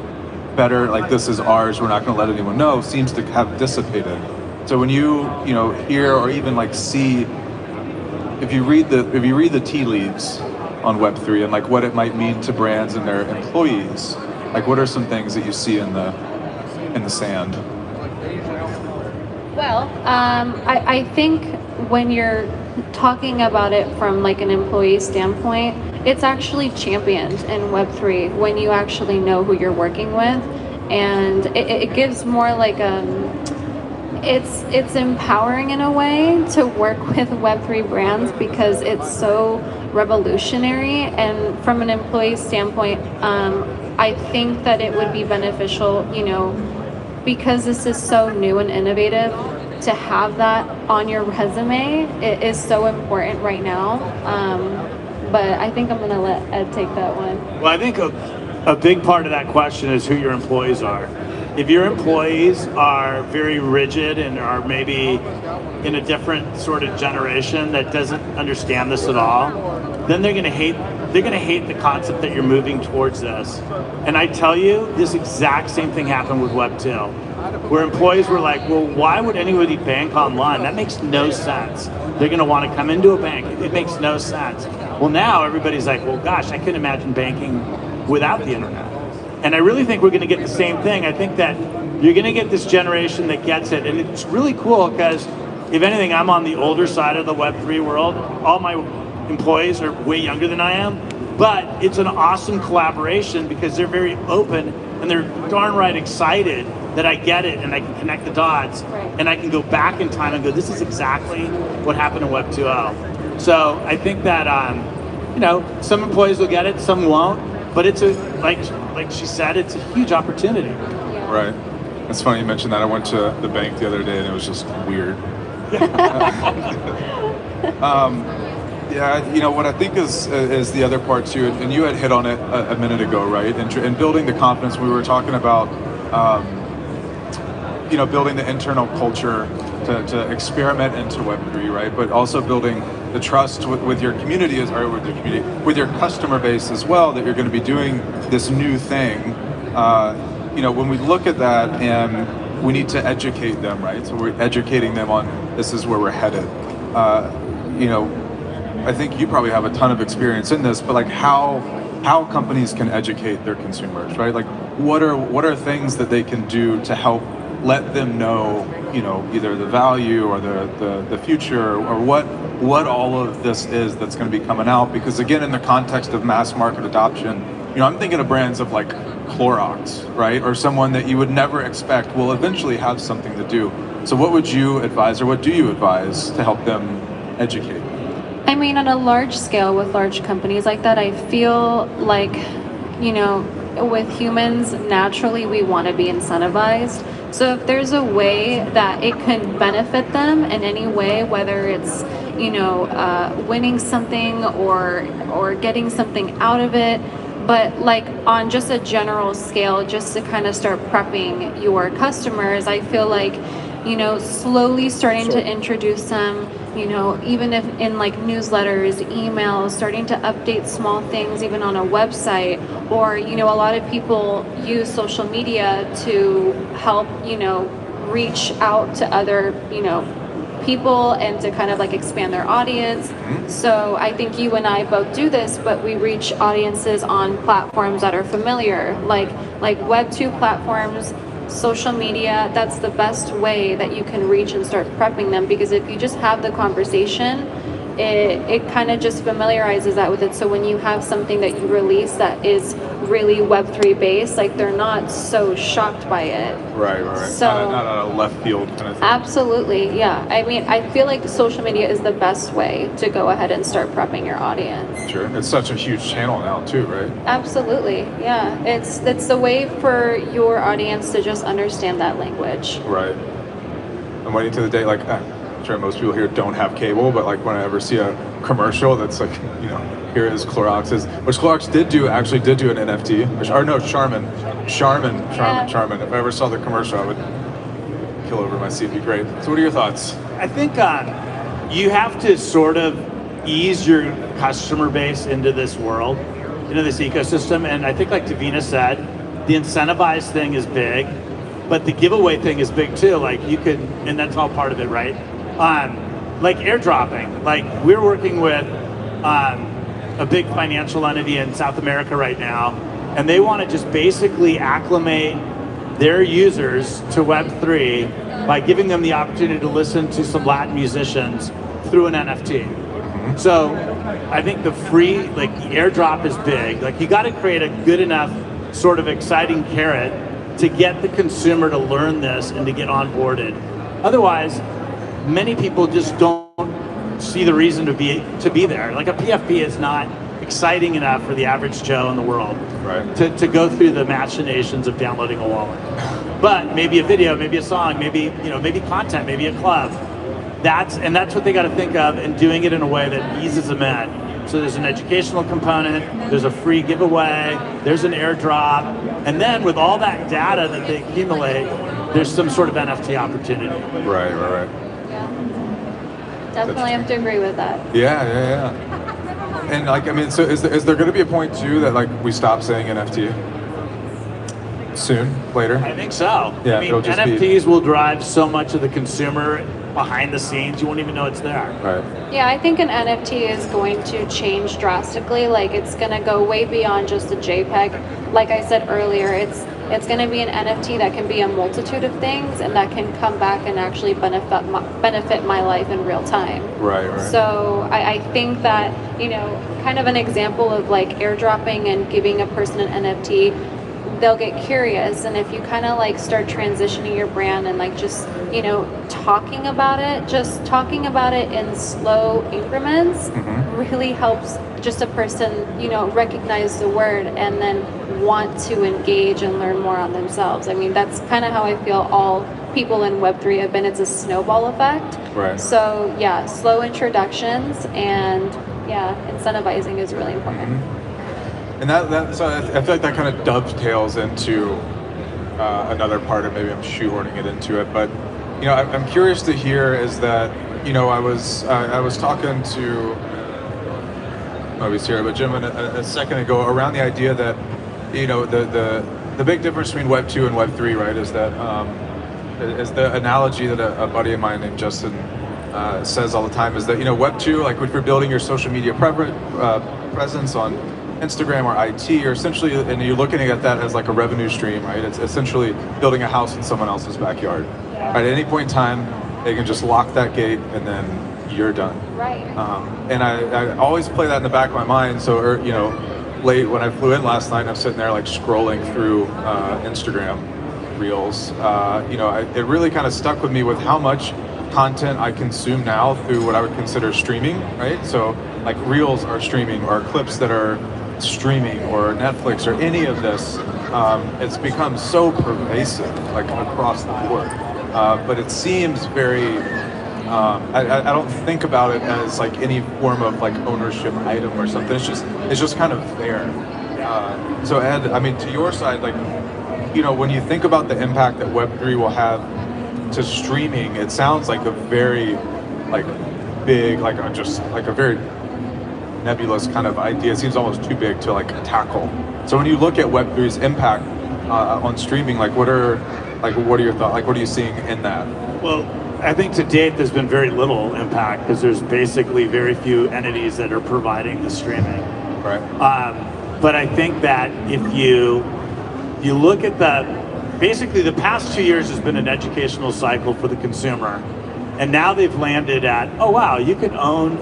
better, like this is ours, we're not going to let anyone know, seems to have dissipated. So when you know, hear or even like see, if you read the tea leaves on Web3 and like what it might mean to brands and their employees, like what are some things that you see in the sand? Well, I think when you're talking about it from like an employee standpoint, it's actually championed in Web3 when you actually know who you're working with, and it gives more like it's empowering in a way to work with Web3 brands because it's so revolutionary. And from an employee standpoint, I think that it would be beneficial, you know, because this is so new and innovative, to have that on your resume. It is so important right now. But I think I'm going to let Ed take that one. Well, I think a big part of that question is who your employees are. If your employees are very rigid and are maybe in a different sort of generation that doesn't understand this at all, then they're going to hate the concept that you're moving towards this. And I tell you, this exact same thing happened with Web2, where employees were like, well, why would anybody bank online? That makes no sense. They're going to want to come into a bank. It makes no sense. Well, now everybody's like, well, gosh, I couldn't imagine banking without the internet. And I really think we're going to get the same thing. I think that you're going to get this generation that gets it. And it's really cool because, if anything, I'm on the older side of the Web3 world. All my employees are way younger than I am. But it's an awesome collaboration because they're very open and they're darn right excited that I get it and I can connect the dots. And I can go back in time and go, this is exactly what happened in Web 2.0. So I think that, you know, some employees will get it, some won't. But it's like she said, it's a huge opportunity. Yeah. Right. It's funny you mentioned that. I went to the bank the other day and it was just weird. Yeah, you know, what I think is the other part too, and you had hit on it a minute ago, right? And building the confidence. We were talking about, you know, building the internal culture to experiment into Web3, right? But also building the trust with your community, with your customer base as well, that you're going to be doing this new thing. You know, when we look at that, and we need to educate them, right? So we're educating them on this is where we're headed. You know, I think you probably have a ton of experience in this, but like how companies can educate their consumers, right? Like what are things that they can do to help let them know, you know, either the value or the future, or what all of this is that's going to be coming out. Because again, in the context of mass market adoption, you know, I'm thinking of brands of like Clorox, right? Or someone that you would never expect will eventually have something to do. So what would you advise, or what do you advise to help them educate? I mean, on a large scale with large companies like that, I feel like, you know, with humans, naturally we want to be incentivized. So if there's a way that it can benefit them in any way, whether it's, you know, winning something or getting something out of it, but like on just a general scale, just to kind of start prepping your customers, I feel like, you know, slowly starting to introduce them you know, even if in like newsletters, emails, starting to update small things even on a website, or, you know, a lot of people use social media to help, you know, reach out to other, you know, people and to kind of like expand their audience. So I think you and I both do this, but we reach audiences on platforms that are familiar, like Web 2 platforms, social media. That's the best way that you can reach and start prepping them, because if you just have the conversation, it kind of just familiarizes that with it. So when you have something that you release that is really Web3 based, like they're not so shocked by it. Right. So not a left field kind of thing. absolutely, yeah. I mean, I feel like social media is the best way to go ahead and start prepping your audience. Sure. It's such a huge channel now too, right? Absolutely, yeah. It's the way for your audience to just understand that language. Right. I'm waiting to the day, like, I'm sure most people here don't have cable, but like when I ever see a commercial that's like, you know, here is Clorox's, which Clorox did do an NFT, or no, Charmin. If I ever saw the commercial, I would kill over my seat. It'd be great. So what are your thoughts? I think you have to sort of ease your customer base into this world, into this ecosystem. And I think like Davina said, the incentivized thing is big, but the giveaway thing is big too. Like you could, and that's all part of it, right? Like airdropping. Like we're working with a big financial entity in South America right now, and they want to just basically acclimate their users to Web3 by giving them the opportunity to listen to some Latin musicians through an NFT. So I think the free, like the airdrop is big. Like you got to create a good enough sort of exciting carrot to get the consumer to learn this and to get onboarded. Otherwise, many people just don't see the reason to be there. Like a PFP is not exciting enough for the average Joe in the world, right? To go through the machinations of downloading a wallet. But maybe a video, maybe a song, maybe maybe content, maybe a club. That's what they got to think of, and doing it in a way that eases them in. So there's an educational component, there's a free giveaway, there's an airdrop, and then with all that data that they accumulate, there's some sort of NFT opportunity. Right. Definitely have to agree with that. Yeah. And like, I mean, so is there going to be a point too that like we stop saying NFT soon, later? I think so. Yeah, I mean, it'll just NFTs will drive so much of the consumer behind the scenes, you won't even know it's there. Right. Yeah, I think an NFT is going to change drastically. Like it's going to go way beyond just a JPEG. Like I said earlier, it's going to be an NFT that can be a multitude of things and that can come back and actually benefit my life in real time. Right. So I think that, kind of an example of like airdropping and giving a person an NFT, they'll get curious, and if you kind of like start transitioning your brand and like just talking about it in slow increments really helps just a person recognize the word and then want to engage and learn more on themselves. I mean, that's kind of how I feel all people in Web3 have been. It's a snowball effect. Right. So yeah, slow introductions and incentivizing is really important. And so I feel like that kind of dovetails into another part, and maybe I'm shoehorning it into it. But I'm curious to hear is that I was talking to nobody's here, but Jim a second ago around the idea that the big difference between Web 2 and Web 3, right, is that is the analogy that a buddy of mine named Justin says all the time is that Web 2, like if you're building your social media presence on Instagram or IT, or essentially, and you're looking at that as like a revenue stream, right? It's essentially building a house in someone else's backyard. Right? At any point in time, they can just lock that gate and then you're done. Right. And I always play that in the back of my mind. So, late when I flew in last night, I'm sitting there like scrolling through Instagram Reels. It really kind of stuck with me with how much content I consume now through what I would consider streaming, right? So like Reels are streaming, or clips that are streaming, or Netflix, or any of this. It's become so pervasive, like across the board. But it seems very, I don't think about it as like any form of like ownership item or something. It's just kind of there. So Ed, I mean, to your side, like, when you think about the impact that Web3 will have to streaming, it sounds like a very like big, like just like a very nebulous kind of idea. It seems almost too big to like tackle. So when you look at Web3's impact on streaming, like what are your thoughts? Like what are you seeing in that? Well, I think to date there's been very little impact because there's basically very few entities that are providing the streaming. Right. But I think that if you look at basically the past 2 years has been an educational cycle for the consumer, and now they've landed at, oh wow, you can own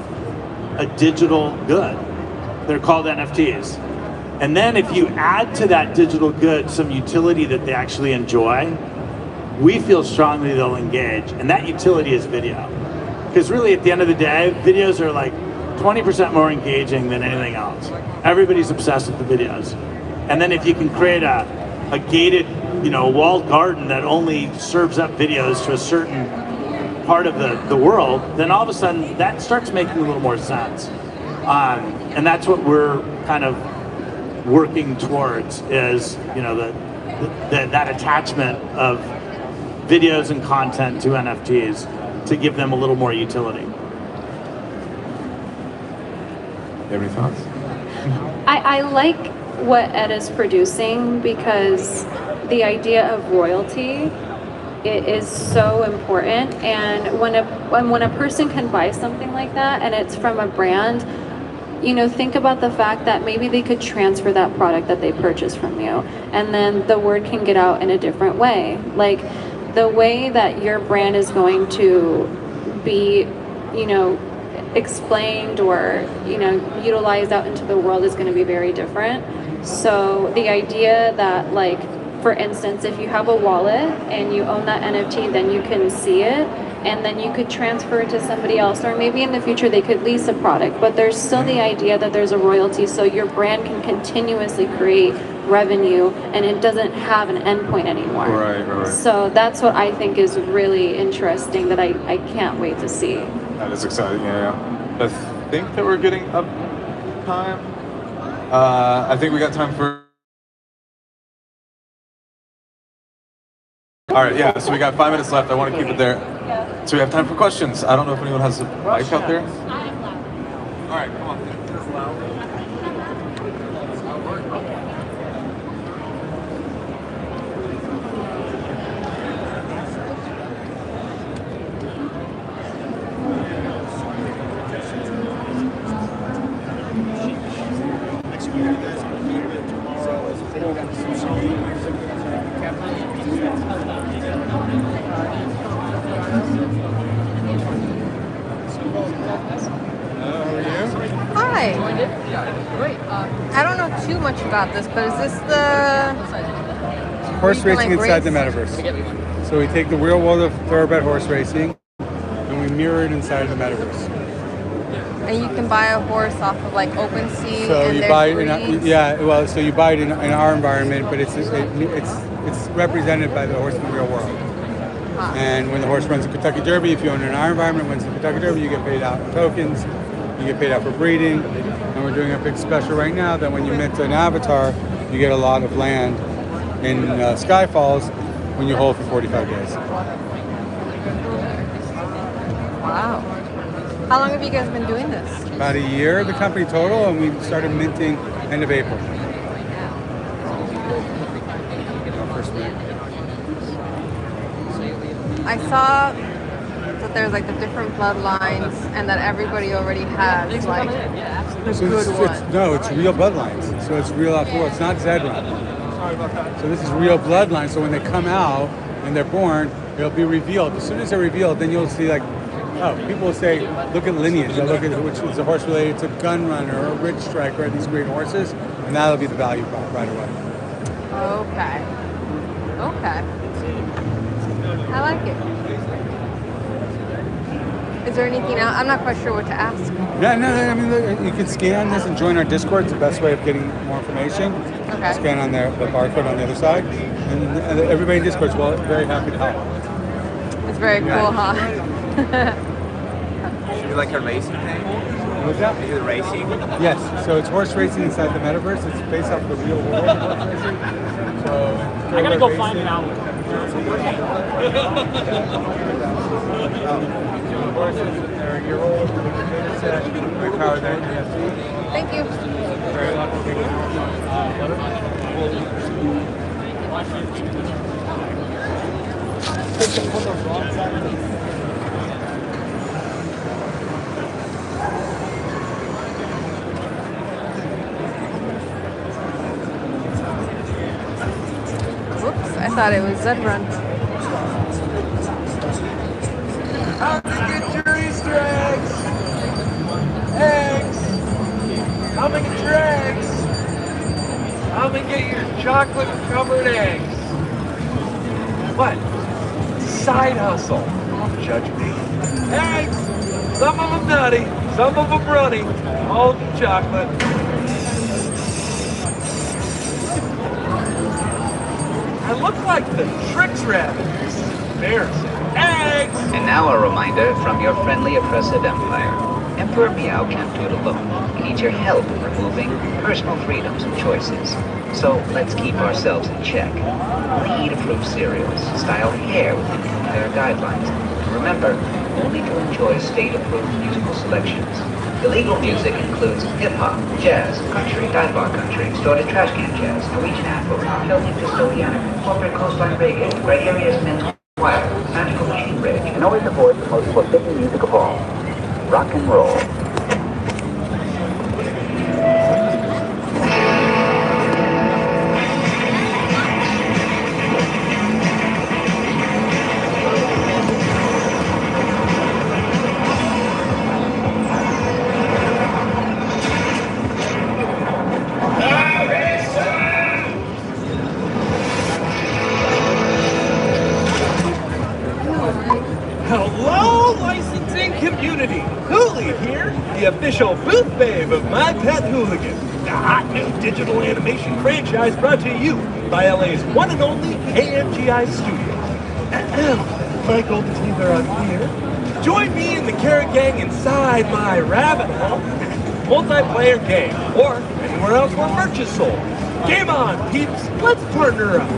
a digital good. They're called NFTs. And then if you add to that digital good some utility that they actually enjoy, we feel strongly they'll engage, and that utility is video. Because really at the end of the day, videos are like 20% more engaging than anything else. Everybody's obsessed with the videos. And then if you can create a gated, walled garden that only serves up videos to a certain part of the world, then all of a sudden that starts making a little more sense. And that's what we're kind of working towards is, that attachment of videos and content to NFTs to give them a little more utility. You have any thoughts? I like what Ed is producing because the idea of royalty is so important, and when a person can buy something like that and it's from a brand, think about the fact that maybe they could transfer that product that they purchased from you, and then the word can get out in a different way. Like the way that your brand is going to be, explained or, utilized out into the world is going to be very different. So the idea that, like, for instance, if you have a wallet and you own that NFT, then you can see it, and then you could transfer it to somebody else, or maybe in the future they could lease a product, but there's still the idea that there's a royalty, so your brand can continuously create revenue and it doesn't have an endpoint anymore. Right. So that's what I think is really interesting that I can't wait to see. That is exciting, yeah. I think that we're getting up time. I think we got time for... All right, yeah, so we got 5 minutes left. I want to keep it there. So we have time for questions. I don't know if anyone has a mic out there. All right, come on. Hi. I don't know too much about this, but is this the horse racing like inside race? the metaverse? So we take the real world of thoroughbred horse racing and we mirror it inside the metaverse. And you can buy a horse off of like OpenSea. So and you there's buy it breeds? so you buy it in our environment, but it's represented by the horse in the real world. Huh. And when the horse runs the Kentucky Derby, if you own it in our environment, wins the Kentucky Derby, you get paid out in tokens, you get paid out for breeding, and we're doing a big special right now that when you mint an avatar, you get a lot of land in Skyfalls when you hold for 45 days. Wow. How long have you guys been doing this? About a year, the company total, and we started minting end of April. First mint. I saw that there's like the different bloodlines and that everybody already has like the So good one. it's real bloodlines. So it's real out for it's not Zedrun. So this is real bloodlines. So when they come out and they're born, it'll be revealed. As soon as they're revealed, then you'll see like, oh, people will say, look at lineage. They'll look at which is a horse related to Gunrunner or Ridge Striker, or these great horses, and that'll be the value prop right away. Okay. I like it. Is there anything else? I'm not quite sure what to ask. Yeah, no, I mean, look, you can scan this and join our Discord. It's the best way of getting more information. Okay. Scan on the barcode on the other side. And everybody in Discord's very happy to help. It's very cool, huh? Should we like a racing thing? What's that? Is it racing? Yes, so it's horse racing inside the metaverse. It's based off the real world of horse racing. So I gotta go find it out. courses, and they're a year old. The data set, we power their NFT. Thank you. Very lucky to Whoops, I thought it was Zedrun. How to get your Easter eggs? Eggs! Come and get your eggs! Come and get your chocolate covered eggs! What? Side hustle. Don't judge me. Eggs! Some of them nutty, some of them runny, all chocolate. I look like the Tricks Rabbit. This is embarrassing. Eggs! And now a reminder from your friendly oppressive empire. Emperor Meow can't do it alone. He needs your help in removing personal freedoms and choices. So let's keep ourselves in check. Lead-approved cereals, style hair within fair guidelines. And remember, only to enjoy state-approved musical selections. Illegal music includes hip-hop, jazz, country, dive bar country, distorted trash can jazz, Norwegian Afro, filthy Pistoliana, corporate coastline reggae, gregarious mental choir, magical machine bridge, and always avoid the most forbidden music of all, rock and roll. Hello, licensing community! Hooli here, the official booth babe of My Pet Hooligan, the hot new digital animation franchise brought to you by LA's one and only AMGI Studios. My golden teeth are on here. Join me and the Carrot Gang inside my rabbit hole, multiplayer game, or anywhere else where merch is sold. Game on, peeps! Let's partner up!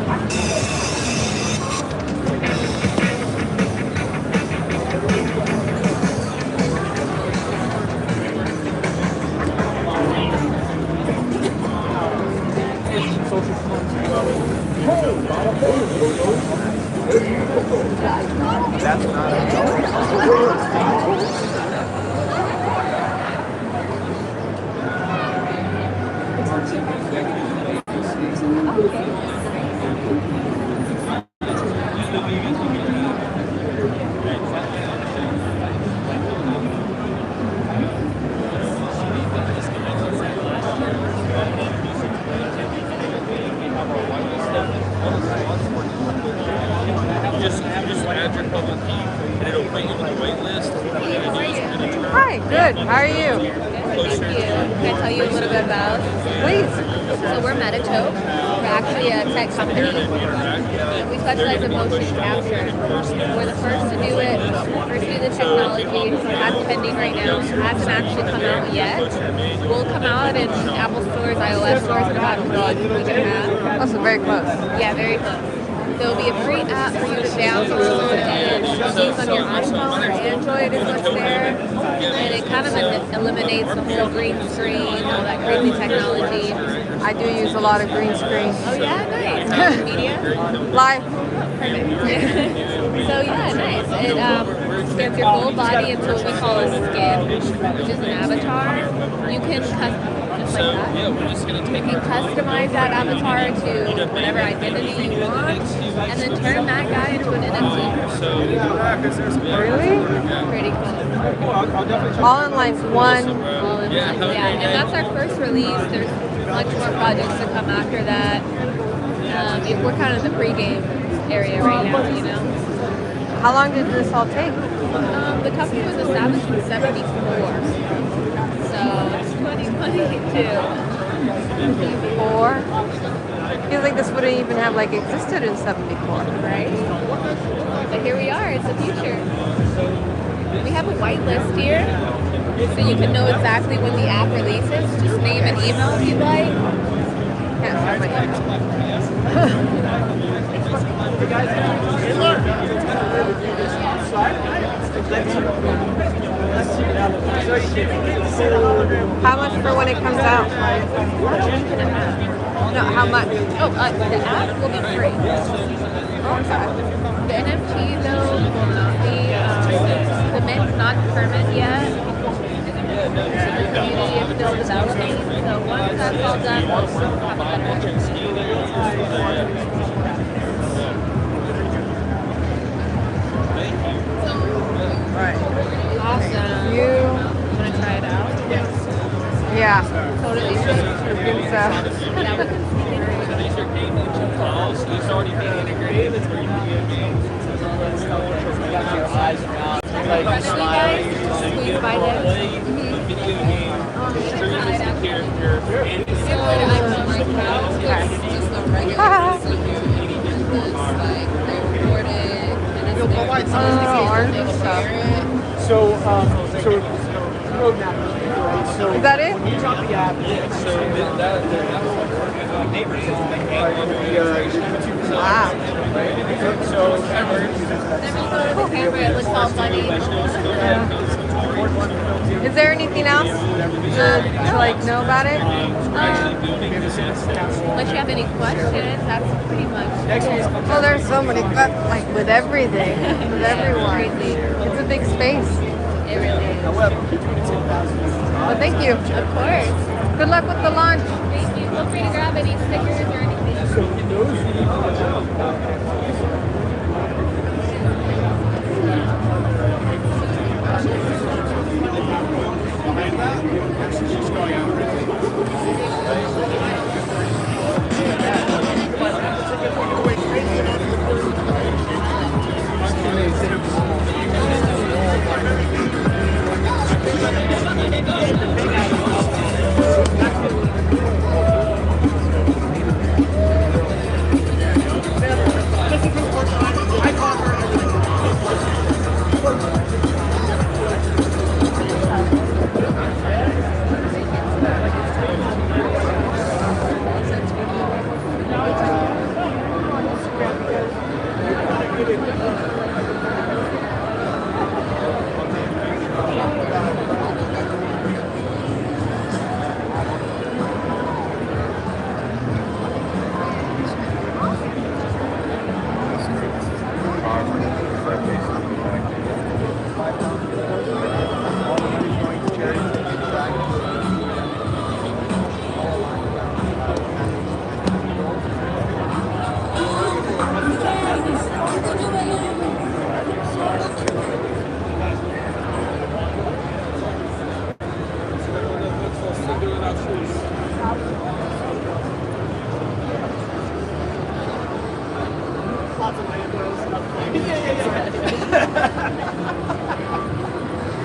That's not Just add your public key, and it'll put you on the wait list. Hi, good. How are you? Thank you. Can I tell you a little bit about? Please. So we're Metatope. We're actually a tech company. We specialize in motion capture. We're the first to do it, first to do the technology. That's pending right now. It hasn't actually come out yet. We'll come out in Apple stores, iOS stores in about a week and a half. Oh, so very close. Yeah, very close. There'll be a free app for you to download and use on your iPhone or Android is what's there. And it kind of eliminates the whole green screen, all that crazy technology. I do use a lot of green screen. Oh yeah, nice. Media? Live. Perfect. So yeah, nice. It scans your whole body into what we call a skin, which is an avatar. You can just like that. You can customize that avatar to whatever identity you want, and then turn that guy into an NFT. Really? Pretty cool. All in like one. All in one, yeah. And that's our first release. There's much more projects to come after that. We're kind of in the pre-game area right now, you know. How long did this all take? The company was established in '74, so it's 2022. 74? I feel like this wouldn't even have like existed in 74. Right? But here we are, it's the future. We have a whitelist here, so you can know exactly when the app releases. Just name an email if you'd like. Can't find my email. How much for when it comes out? No, how much? Oh, the app will be free. Okay. The NFT though, the mint's not permanent yet. The community is still developing, so once that's all done, we'll have a better. Right. Awesome. You want to try it out? Yeah. Totally. I think so. Squeeze by there. So roadmap. So is that it? When you drop the app, Wow. It looks all funny. Is there anything else to like know about it? Unless you have any questions, that's pretty much. Well, there's so many, but like with everything, with everyone, it's a big space. It really is. Well, thank you. Of course. Good luck with the launch. Thank you. Feel free to grab any stickers or anything.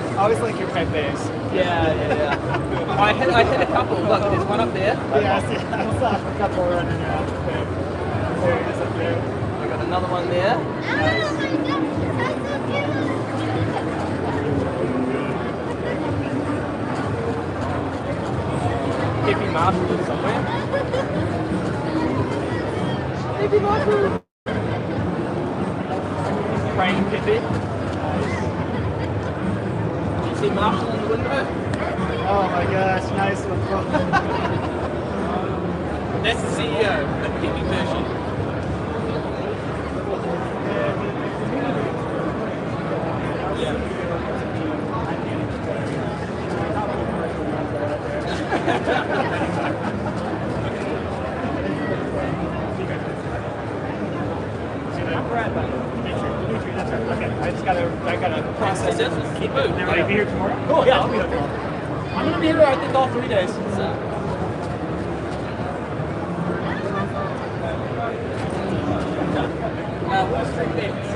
I always like your type base. Yeah. I hit a couple. Look, there's one up there. Yeah, I saw a couple running around. There it is up there. I got another one there. Hippie mushroom somewhere. Hippie mushroom. Praying hippie. You see Marshall in the window? Oh my gosh, nice one. That's the CEO, the hippie version. Okay, I gotta process it. Keep moving. Are you be here tomorrow? Cool, yeah, I'll be here tomorrow. I'm gonna be here, I think, all 3 days. Wall Street bets.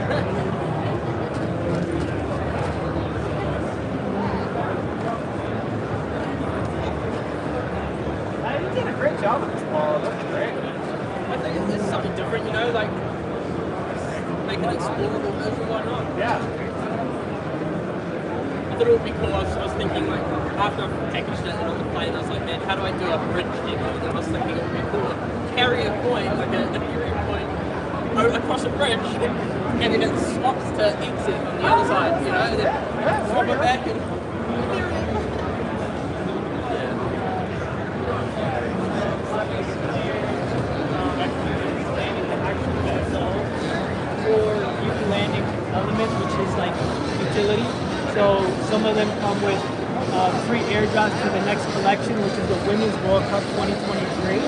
You did a great job with this ball. It looks great. I think it's something different, you know, like make an explorable version, why not? Yeah. I thought it would be cool. I was thinking, like, after I packaged it on the plane, I was like, man, how do I do a bridge demo? And I was thinking it would be cool to carry a coin, like an Ethereum coin, boat across a bridge, and then it swaps to exit on the other side, you know, and then swap it back and... Or you can landing element, which is like utility. So some of them come with free airdrops to the next collection, which is the Women's World Cup 2023.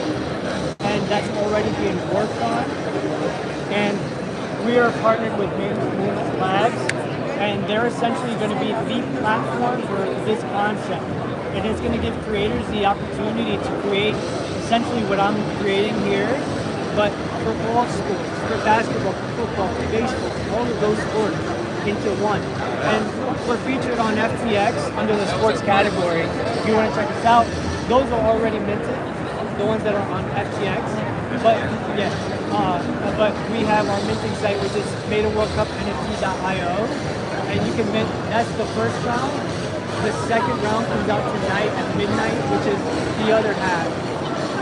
And that's already being worked on. And we are partnered with Moon Labs, and they're essentially going to be the platform for this concept. And it's going to give creators the opportunity to create essentially what I'm creating here, but for all sports, for basketball, for football, for baseball, all of those sports into one. And we're featured on FTX under the sports category. If you want to check us out, those are already minted, the ones that are on FTX. But yeah, but we have our minting site, which is MetaWorldCupNFT.io, and you can mint. That's the first round. The second round comes out tonight at midnight, which is the other half.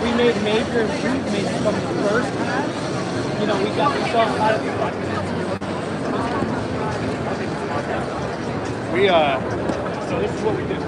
We made major improvements from the first half. You know, we saw a lot of so this is what we did.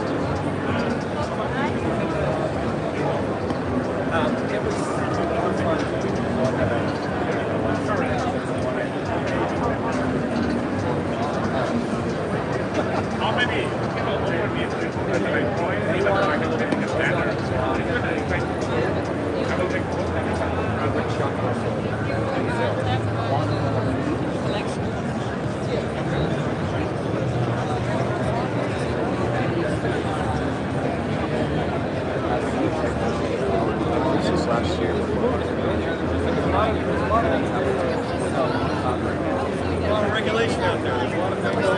Regulation out there. There's a lot of things that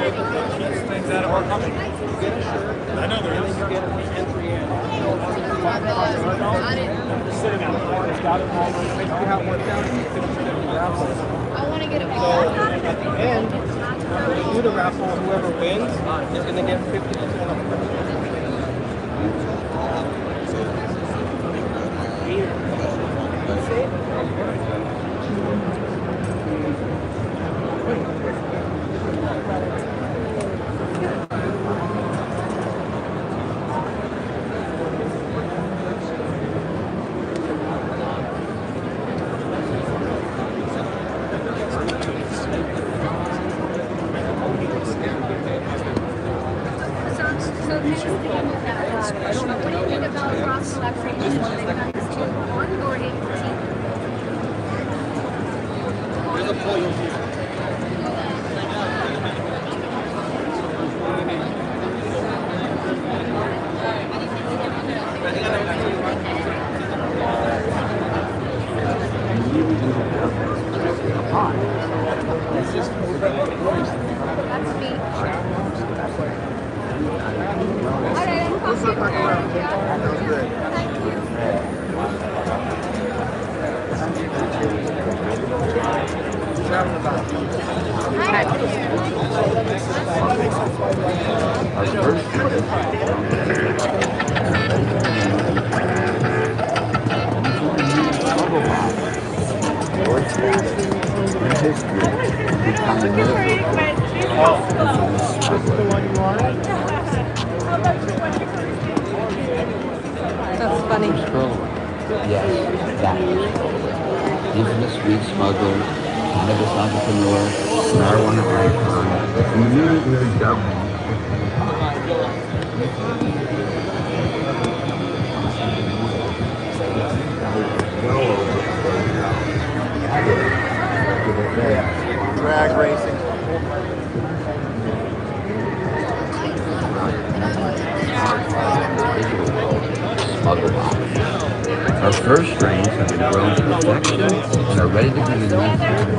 keeps things out of our country. I know there is. Sitting out there, it's got it all. Make sure you have one down. I want to get it So at the end, when you do the raffle, whoever wins is going to get 50% off. That's funny. Yes, that is infamous weed smuggler, cannabis entrepreneur, marijuana icon, immediately dubbed Drag racing. smuggle box. Our first strains have been grown to perfection and are ready to be released.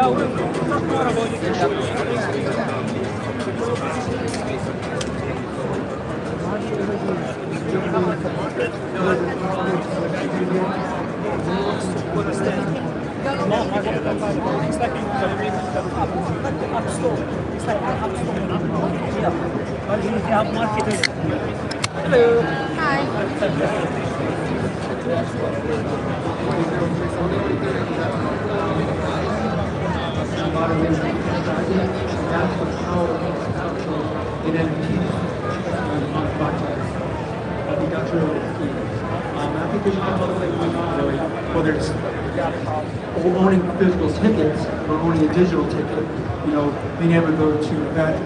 Hello. Hi. I think there's another thing going on, whether it's owning physical tickets or owning a digital ticket, you know, being able to go to an event.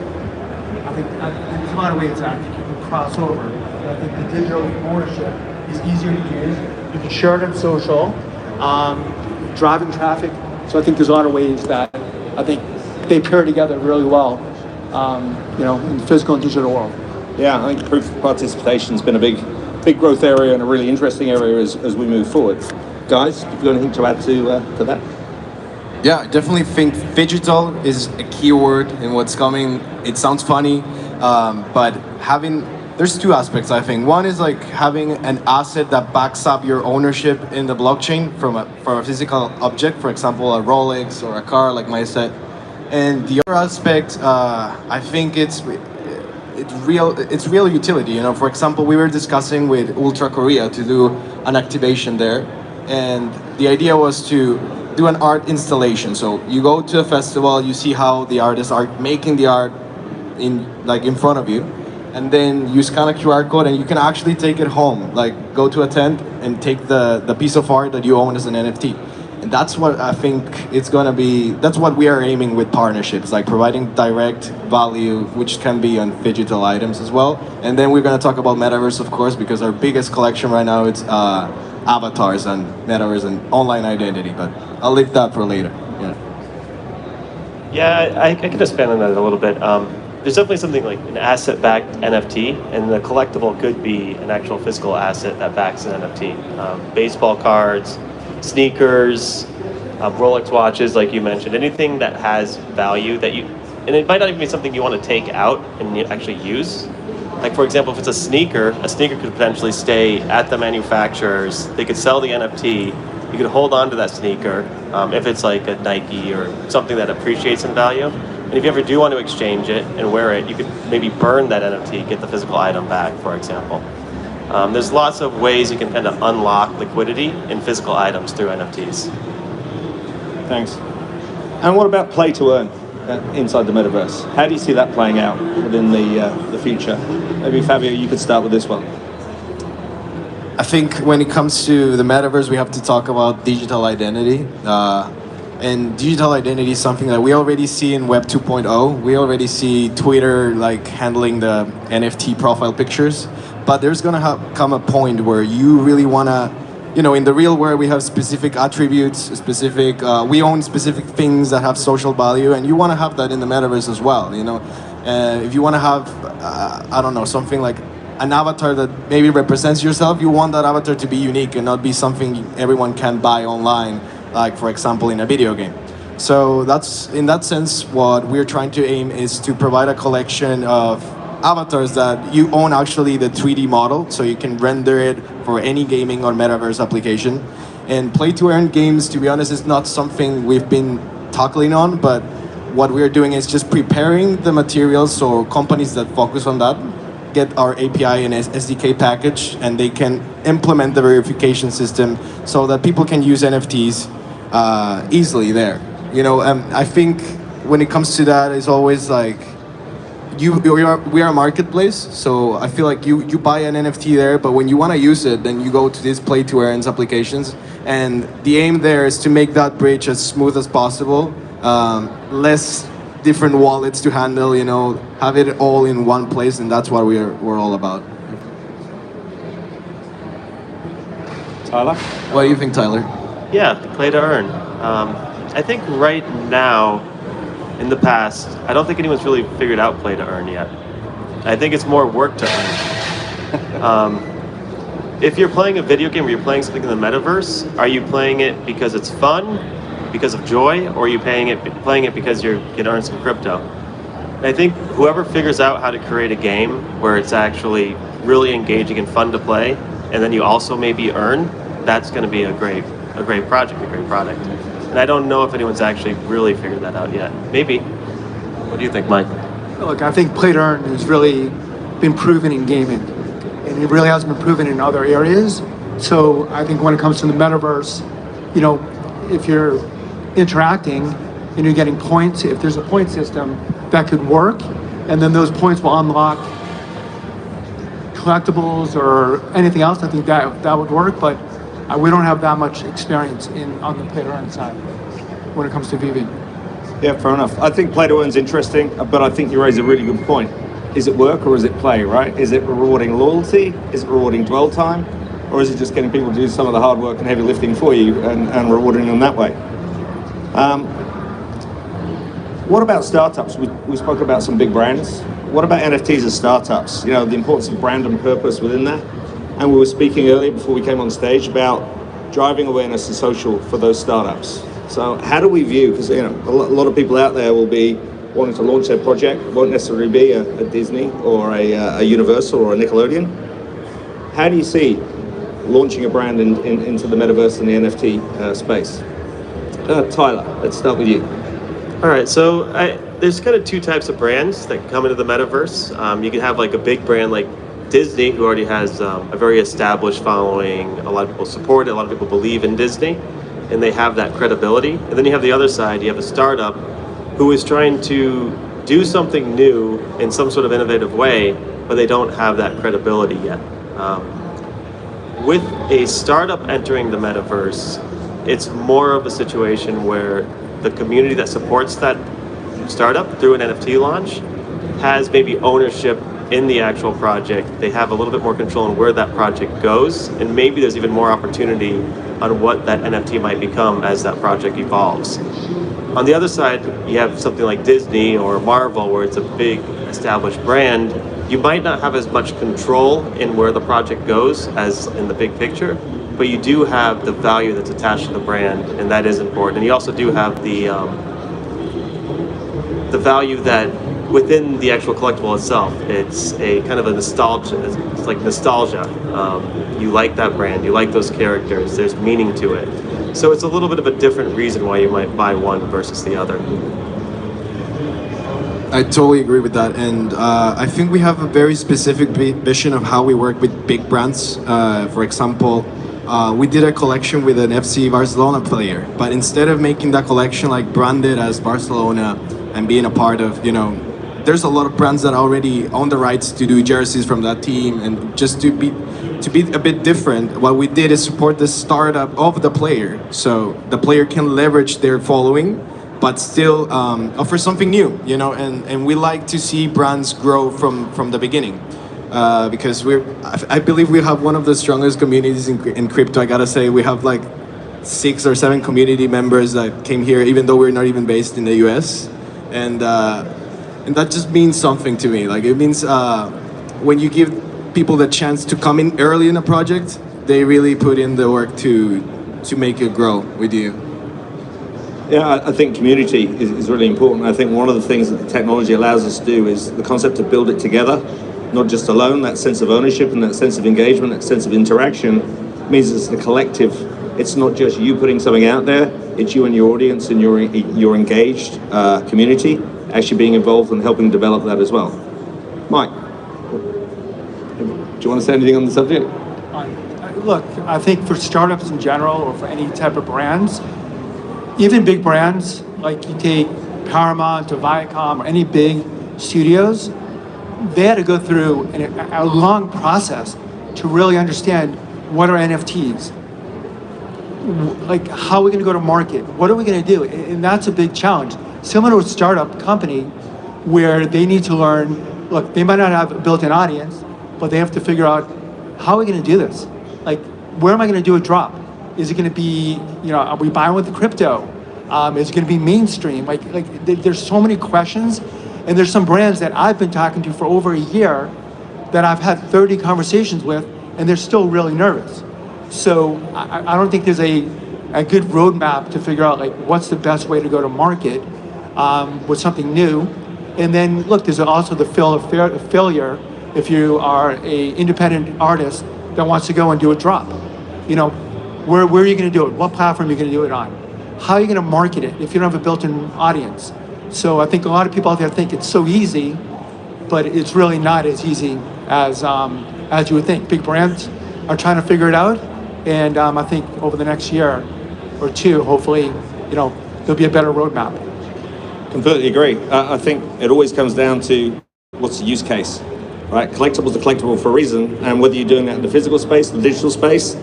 I think there's a lot of ways that you can cross over. I think the digital ownership is easier to use. You can share it on social, driving traffic. So I think there's a lot of ways that I think they pair together really well, you know, in the physical and digital world. Yeah, I think proof of participation has been a big growth area and a really interesting area as we move forward. Guys, have you got anything to add to that? Yeah, I definitely think digital is a key word in what's coming. It sounds funny, but there's two aspects, I think. One is like having an asset that backs up your ownership in the blockchain from a physical object, for example, a Rolex or a car, like Maya said. And the other aspect, I think it's real utility. You know, for example, we were discussing with Ultra Korea to do an activation there, and the idea was to do an art installation. So you go to a festival, you see how the artists are making the art in front of you, and then you scan a QR code and you can actually take it home. Like go to a tent and take the piece of art that you own as an NFT. And that's what I think it's gonna be. That's what we are aiming with partnerships, like providing direct value, which can be on digital items as well. And then we're gonna talk about metaverse, of course, because our biggest collection right now it's avatars and metaverse and online identity. But I'll leave that for later. Yeah, I can expand on that a little bit. There's definitely something like an asset-backed NFT, and the collectible could be an actual physical asset that backs an NFT. Baseball cards, sneakers, Rolex watches, like you mentioned, anything that has value that and it might not even be something you want to take out and actually use. Like for example, if it's a sneaker could potentially stay at the manufacturers. They could sell the NFT. You could hold on to that sneaker if it's like a Nike or something that appreciates in value. And if you ever do want to exchange it and wear it, you could maybe burn that NFT, get the physical item back, for example. There's lots of ways you can kind of unlock liquidity in physical items through NFTs. Thanks. And what about play to earn inside the metaverse? How do you see that playing out within the future? Maybe Fabio, you could start with this one. I think when it comes to the metaverse, we have to talk about digital identity. And digital identity is something that we already see in Web 2.0. We already see Twitter like handling the NFT profile pictures. But there's gonna come a point where you really wanna, you know, in the real world we have specific attributes, we own specific things that have social value, and you wanna have that in the metaverse as well, you know. If you wanna have, I don't know, something like an avatar that maybe represents yourself, you want that avatar to be unique and not be something everyone can buy online, like for example in a video game. So that's, in that sense, what we're trying to aim is to provide a collection of avatars that you own actually the 3D model, so you can render it for any gaming or metaverse application. And play to earn games, to be honest, is not something we've been tackling on, but what we're doing is just preparing the materials so companies that focus on that get our API and SDK package, and they can implement the verification system so that people can use NFTs easily there. You know, I think when it comes to that, it's always like, we are a marketplace, so I feel like you buy an NFT there, but when you want to use it, then you go to these play to earn applications, and the aim there is to make that bridge as smooth as possible, less different wallets to handle, you know, have it all in one place, and that's what we're all about. Tyler? What do you think, Tyler? Yeah, play to earn. I think right now, in the past, I don't think anyone's really figured out play to earn yet. I think it's more work to earn. If you're playing a video game or you're playing something in the metaverse, are you playing it because it's fun? because of joy, or are you playing it because you can earn some crypto? And I think whoever figures out how to create a game where it's actually really engaging and fun to play, and then you also maybe earn, that's going to be a great project, a great product. And I don't know if anyone's actually really figured that out yet. Maybe. What do you think, Mike? Look, I think play to earn has really been proven in gaming, and it really hasn't been proven in other areas. So I think when it comes to the metaverse, you know, if you're interacting and you're getting points, if there's a point system that could work, and then those points will unlock collectibles or anything else, I think that would work. But we don't have that much experience on the play to earn side when it comes to VeVe. Yeah, fair enough. I think play to earn's interesting, but I think you raise a really good point. Is it work or is it play, right? Is it rewarding loyalty? Is it rewarding dwell time? Or is it just getting people to do some of the hard work and heavy lifting for you and rewarding them that way? What about startups? We spoke about some big brands. What about NFTs as startups? You know, the importance of brand and purpose within that. And we were speaking earlier before we came on stage about driving awareness and social for those startups. So how do we view, because you know, a lot of people out there will be wanting to launch their project, won't necessarily be a Disney or a Universal or a Nickelodeon. How do you see launching a brand into the metaverse and the NFT space? Tyler, let's start with you. All right, so there's kind of two types of brands that come into the metaverse. You can have like a big brand like Disney, who already has a very established following. A lot of people support it, a lot of people believe in Disney, and they have that credibility. And then you have the other side, you have a startup who is trying to do something new in some sort of innovative way, but they don't have that credibility yet. With a startup entering the metaverse, it's more of a situation where the community that supports that startup through an NFT launch has maybe ownership in the actual project. They have a little bit more control on where that project goes, and maybe there's even more opportunity on what that NFT might become as that project evolves. On the other side, you have something like Disney or Marvel, where it's a big established brand. You might not have as much control in where the project goes as in the big picture, but you do have the value that's attached to the brand, and that is important. And you also do have the value that within the actual collectible itself, it's a kind of a nostalgia. It's like nostalgia. You like that brand, you like those characters. There's meaning to it. So it's a little bit of a different reason why you might buy one versus the other. I totally agree with that, and I think we have a very specific vision of how we work with big brands. For example, we did a collection with an FC Barcelona player, but instead of making that collection like branded as Barcelona and being a part of, you know, there's a lot of brands that already own the rights to do jerseys from that team, and just to be a bit different, what we did is support the startup of the player, so the player can leverage their following, but still offer something new, you know, and we like to see brands grow from the beginning. Because I believe we have one of the strongest communities in crypto. I gotta say, we have like 6 or 7 community members that came here, even though we're not even based in the US. And that just means something to me. Like, it means when you give people the chance to come in early in a project, they really put in the work to make it grow with you. Yeah, I think community is really important. I think one of the things that the technology allows us to do is the concept to build it together, not just alone. That sense of ownership and that sense of engagement, that sense of interaction means it's a collective. It's not just you putting something out there, it's you and your audience and your engaged community actually being involved and helping develop that as well. Mike, do you want to say anything on the subject? Look, I think for startups in general, or for any type of brands, even big brands, like you take Paramount or Viacom or any big studios, they had to go through a long process to really understand what are NFTs, like how are we going to go to market, what are we going to do, and that's a big challenge. Similar to a startup company where they need to learn, look, they might not have a built-in audience, but they have to figure out, how are we going to do this? Like, where am I going to do a drop? Is it going to be, you know, are we buying with the crypto? Is it going to be mainstream? Like there's so many questions, and there's some brands that I've been talking to for over a year that I've had 30 conversations with, and they're still really nervous. So I don't think there's a a good roadmap to figure out like what's the best way to go to market with something new. And then look, there's also the failure if you are a independent artist that wants to go and do a drop. You know, where are you going to do it? What platform are you going to do it on? How are you going to market it if you don't have a built-in audience? So I think a lot of people out there think it's so easy, but it's really not as easy as you would think. Big brands are trying to figure it out, and I think over the next year or two, hopefully, you know, there'll be a better roadmap. Completely agree. I think it always comes down to what's the use case, right? Collectibles are collectible for a reason, and whether you're doing that in the physical space, the digital space,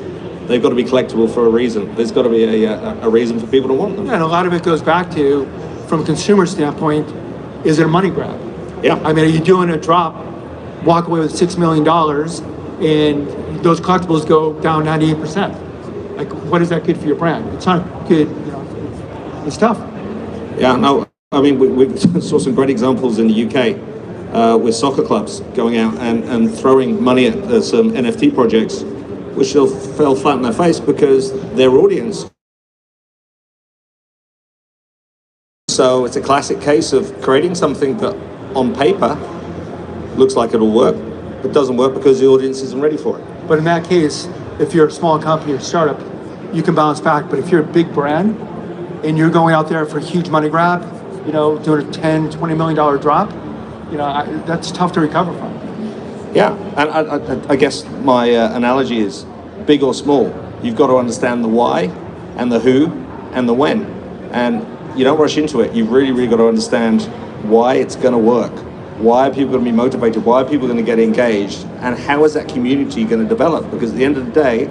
they've got to be collectible for a reason. There's got to be a reason for people to want them. Yeah, and a lot of it goes back to, from a consumer standpoint, is it a money grab? Yeah. I mean, are you doing a drop, walk away with $6 million, and those collectibles go down 98%? Like, what is that good for your brand? It's not good, you know, it's tough. Yeah, no, I mean, we saw some great examples in the UK with soccer clubs going out and throwing money at some NFT projects, which fell flat in their face because their audience. So it's a classic case of creating something that on paper looks like it'll work, but doesn't work because the audience isn't ready for it. But in that case, if you're a small company or startup, you can bounce back. But if you're a big brand and you're going out there for a huge money grab, you know, doing a $10, $20 million drop, you know, that's tough to recover from. Yeah, and I guess my analogy is big or small. You've got to understand the why and the who and the when. And you don't rush into it. You've really got to understand why it's going to work. Why are people going to be motivated? Why are people going to get engaged? And how is that community going to develop? Because at the end of the day,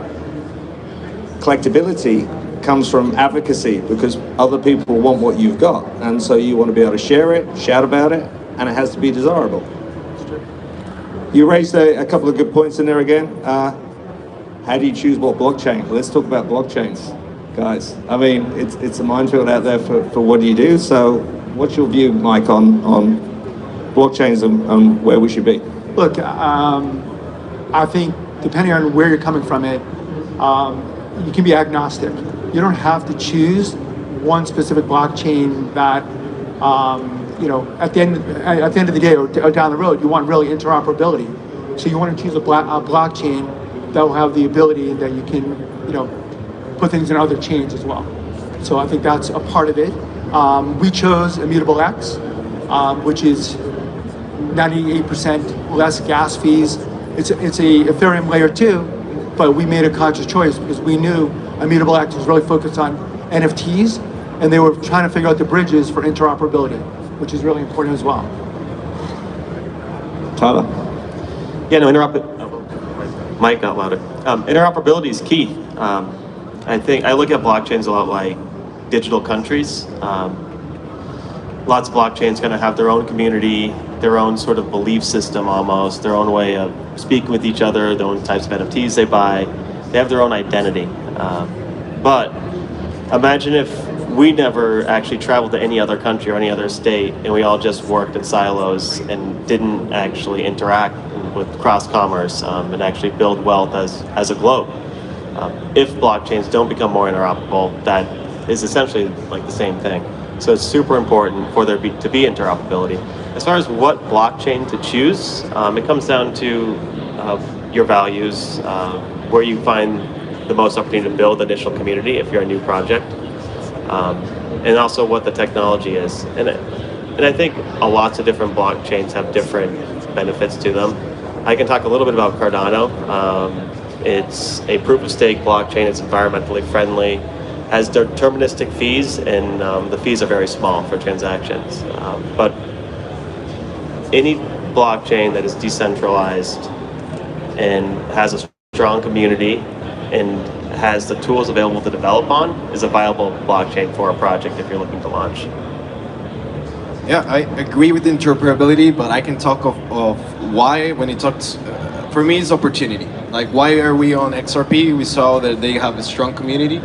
collectability comes from advocacy because other people want what you've got. And so you want to be able to share it, shout about it, and it has to be desirable. You raised a couple of good points in there again. How do you choose what blockchain? Well, let's talk about blockchains, guys. I mean, it's a minefield out there for what do you do. So what's your view, Mike, on blockchains and where we should be? Look, I think depending on where you're coming from it, you can be agnostic. You don't have to choose one specific blockchain that, you know, at the end of the day or down the road, you want really interoperability. So you want to choose a blockchain that will have the ability that you can, you know, put things in other chains as well. So I think that's a part of it. We chose Immutable X, which is 98% less gas fees. It's a Ethereum layer 2, but we made a conscious choice because we knew Immutable X was really focused on NFTs, and they were trying to figure out the bridges for interoperability, which is really important as well. Tyler? Yeah, no, Mike got louder. Interoperability is key. I think I look at blockchains a lot like digital countries. Lots of blockchains kind of have their own community, their own sort of belief system almost, their own way of speaking with each other, their own types of NFTs they buy. They have their own identity. But imagine if we never actually traveled to any other country or any other state and we all just worked in silos and didn't actually interact with cross-commerce and actually build wealth as a globe. If blockchains don't become more interoperable, that is essentially like the same thing. So it's super important for there to be interoperability. As far as what blockchain to choose, it comes down to your values, where you find the most opportunity to build initial community if you're a new project, and also what the technology is. And I think lots of different blockchains have different benefits to them. I can talk a little bit about Cardano. It's a proof-of-stake blockchain. It's environmentally friendly, has deterministic fees, and the fees are very small for transactions. But any blockchain that is decentralized and has a strong community and has the tools available to develop on is a viable blockchain for a project if you're looking to launch. Yeah, I agree with interoperability, but I can talk of why when it talks, for me it's opportunity. Like, why are we on XRP? We saw that they have a strong community,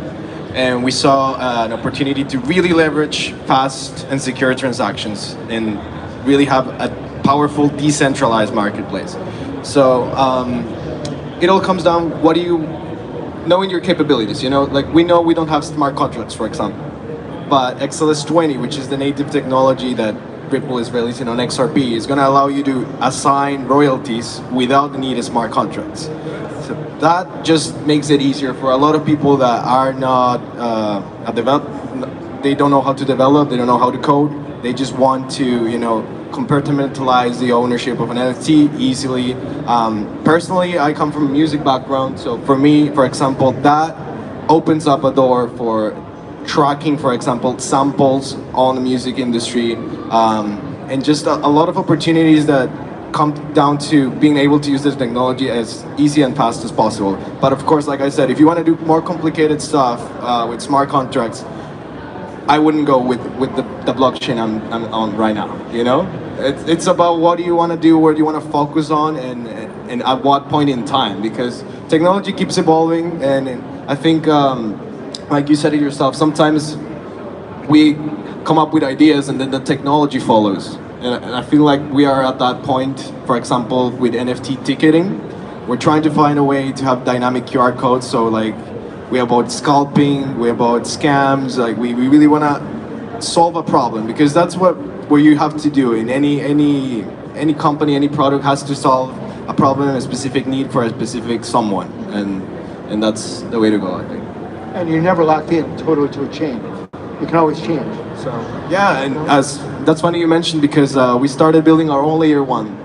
and we saw an opportunity to really leverage fast and secure transactions and really have a powerful decentralized marketplace. So it all comes down, what do you knowing your capabilities. You know, like we know we don't have smart contracts, for example, but XLS20, which is the native technology that Ripple is releasing on XRP, is going to allow you to assign royalties without the need of smart contracts. So that just makes it easier for a lot of people that are not they don't know how to develop, they don't know how to code, they just want to, you know, compartmentalize the ownership of an NFT easily. Personally, I come from a music background, so for me, for example, that opens up a door for tracking, for example, samples on the music industry, and just a lot of opportunities that come down to being able to use this technology as easy and fast as possible. But of course, like I said, if you want to do more complicated stuff with smart contracts, I wouldn't go with the blockchain I'm on right now, you know? It's about what do you want to do, where do you want to focus on, and at what point in time, because technology keeps evolving, and I think, like you said it yourself, sometimes we come up with ideas and then the technology follows. And I feel like we are at that point, for example, with NFT ticketing. We're trying to find a way to have dynamic QR codes, so like, we're about scalping, we're about scams, like we really want to solve a problem, because that's what you have to do in any company, any product has to solve a problem, a specific need for a specific someone, and that's the way to go, I think. And you're never locked in totally to a chain. You can always change. So yeah, and that's funny you mentioned, because we started building our own layer one.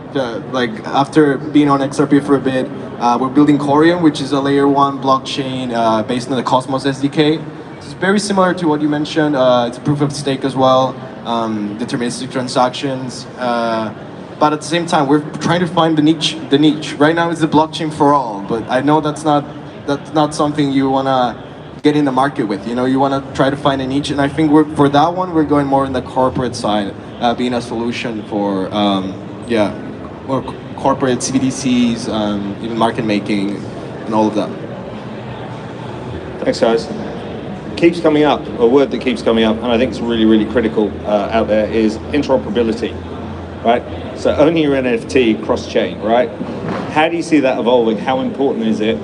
Like after being on XRP for a bit, we're building Corium, which is a layer one blockchain based on the Cosmos SDK. It's very similar to what you mentioned. It's a proof of stake as well, deterministic transactions. But at the same time, we're trying to find the niche. Right now, it's the blockchain for all, but I know that's not something you wanna get in the market with. You know, you wanna try to find a niche, and I think for that one, we're going more in the corporate side, being a solution for more corporate CBDCs, even market making, and all of that. Thanks, guys. Keeps coming up, a word that keeps coming up, and I think it's really, really critical out there, is interoperability, right? So owning your NFT cross-chain, right? How do you see that evolving? How important is it?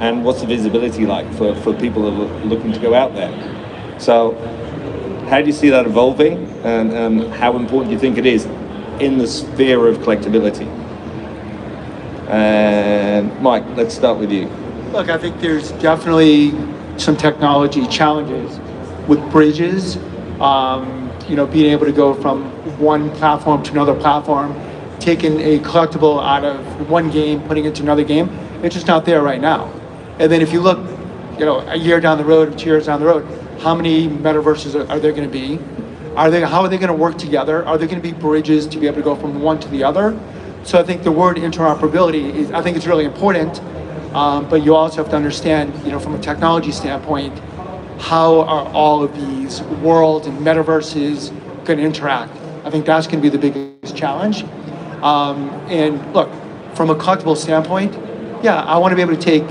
And what's the visibility like for people that are looking to go out there? So how do you see that evolving, and how important do you think it is in the sphere of collectability? And Mike, let's start with you. Look, I think there's definitely some technology challenges with bridges, you know, being able to go from one platform to another platform, taking a collectible out of one game, putting it to another game. It's just not there right now. And then if you look, you know, a year down the road, 2 years down the road, how many metaverses are there going to be? How are they going to work together? Are there going to be bridges to be able to go from one to the other? So I think the word interoperability I think it's really important, but you also have to understand, you know, from a technology standpoint, how are all of these worlds and metaverses going to interact? I think that's going to be the biggest challenge. And look, from a collectible standpoint, yeah, I want to be able to take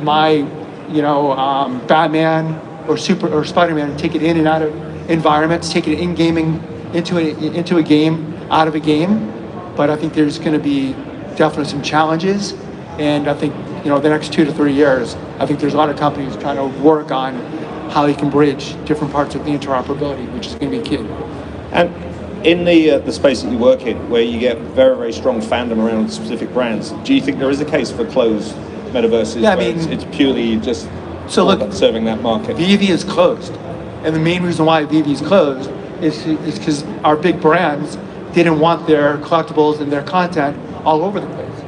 my, you know, Batman or Spider-Man and take it in and out of environments, take it in gaming into a game, out of a game. But I think there's going to be definitely some challenges, and I think, you know, the next 2 to 3 years, I think there's a lot of companies trying to work on how they can bridge different parts of the interoperability, which is going to be key. And in the space that you work in, where you get very, very strong fandom around specific brands, do you think there is a case for closed metaverses? Yeah, I mean, it's purely just serving that market. VeVe is closed, and the main reason why VeVe is closed is because our big brands didn't want their collectibles and their content all over the place.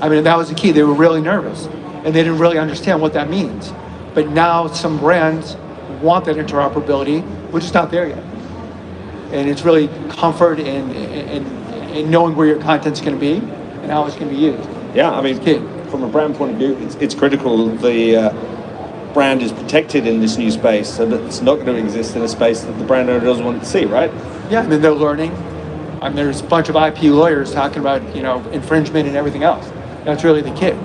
I mean, that was the key. They were really nervous, and they didn't really understand what that means. But now some brands want that interoperability, which is not there yet. And it's really comfort in knowing where your content's going to be and how it's going to be used. Yeah, I mean, from a brand point of view, it's critical the brand is protected in this new space, so that it's not going to exist in a space that the brand owner doesn't want it to see, right? Yeah, I mean, they're learning. I mean, there's a bunch of IP lawyers talking about, you know, infringement and everything else. That's really the key.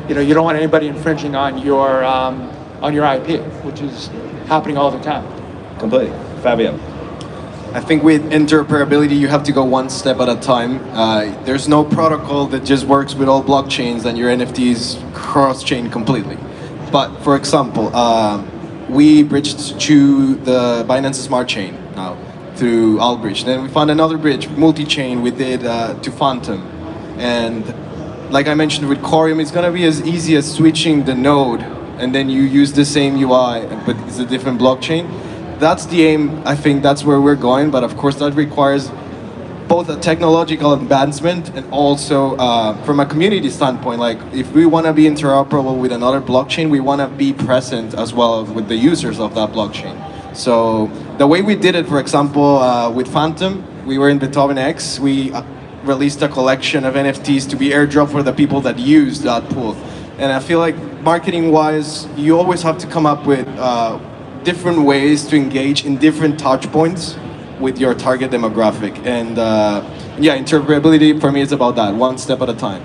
You know, you don't want anybody infringing on your IP, which is happening all the time. Completely. Fabio. I think with interoperability, you have to go one step at a time. There's no protocol that just works with all blockchains and your NFTs cross-chain completely. But for example, we bridged to the Binance Smart Chain now through Albridge. Then we found another bridge, multi-chain, we did to Phantom. And like I mentioned with Corium, it's gonna be as easy as switching the node and then you use the same UI, but it's a different blockchain. That's the aim. I think that's where we're going, but of course that requires both a technological advancement and also from a community standpoint, like if we want to be interoperable with another blockchain, we want to be present as well with the users of that blockchain. So the way we did it, for example, with Phantom, we were in Beethoven X, we released a collection of NFTs to be airdropped for the people that use that pool. And I feel like marketing-wise, you always have to come up with different ways to engage in different touch points with your target demographic. And yeah, interoperability for me is about that, one step at a time.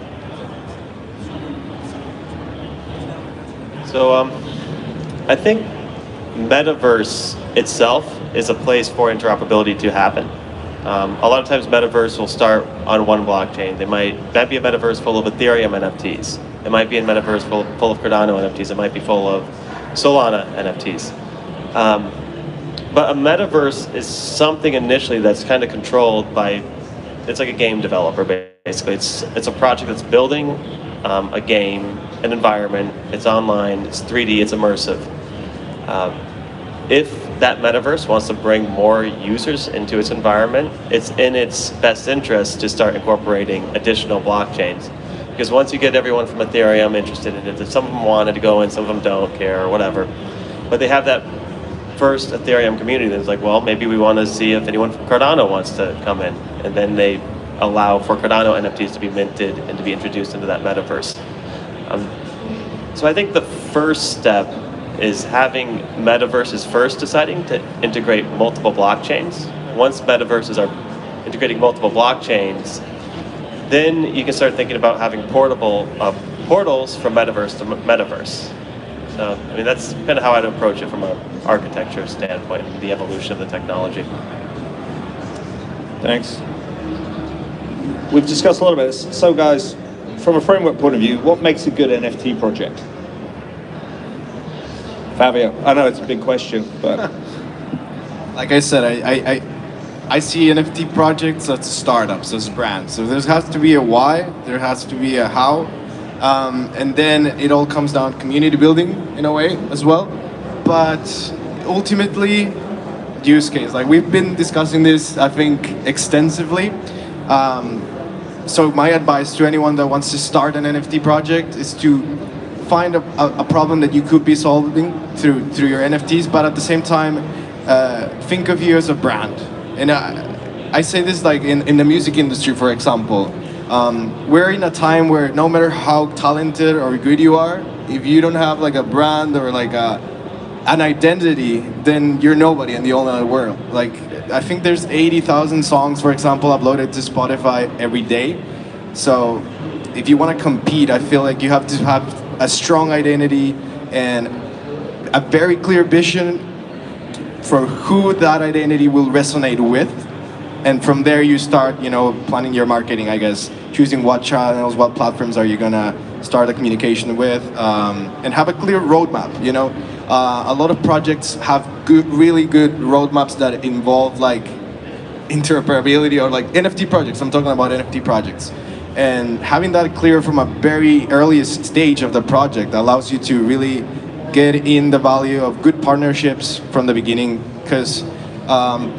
So I think Metaverse itself is a place for interoperability to happen. A lot of times Metaverse will start on one blockchain. That might be a Metaverse full of Ethereum NFTs. It might be a Metaverse full of Cardano NFTs. It might be full of Solana NFTs. But a Metaverse is something initially that's kind of controlled by, it's like a game developer basically. It's a project that's building a game, an environment, it's online, it's 3D, it's immersive. If that Metaverse wants to bring more users into its environment, it's in its best interest to start incorporating additional blockchains. Because once you get everyone from Ethereum interested in it, some of them wanted to go in, some of them don't care or whatever, but they have that first Ethereum community that's like, well, maybe we want to see if anyone from Cardano wants to come in. And then they allow for Cardano NFTs to be minted and to be introduced into that Metaverse. So I think the first step is having Metaverses first deciding to integrate multiple blockchains. Once Metaverses are integrating multiple blockchains, then you can start thinking about having portable portals from Metaverse to Metaverse. So, I mean, that's kind of how I'd approach it from an architecture standpoint, the evolution of the technology. Thanks. We've discussed a lot about this. So guys, from a framework point of view, what makes a good NFT project? Fabio, I know it's a big question, but... Like I said, I see NFT projects as startups, as brands. So there has to be a why, there has to be a how, and then it all comes down to community building in a way as well. But ultimately, use case. Like we've been discussing this, I think, extensively. So my advice to anyone that wants to start an NFT project is to find a problem that you could be solving through your NFTs, but at the same time, think of you as a brand. And I say this like in the music industry, for example. We're in a time where no matter how talented or good you are, if you don't have like a brand or like an identity, then you're nobody in the online world. Like I think there's 80,000 songs, for example, uploaded to Spotify every day. So if you want to compete, I feel like you have to have a strong identity and a very clear vision for who that identity will resonate with. And from there you start, planning your marketing, I guess, choosing what channels, what platforms are you gonna start a communication with, and have a clear roadmap, A lot of projects have really good roadmaps that involve like interoperability or like NFT projects. I'm talking about NFT projects. And having that clear from a very earliest stage of the project allows you to really get in the value of good partnerships from the beginning. Because,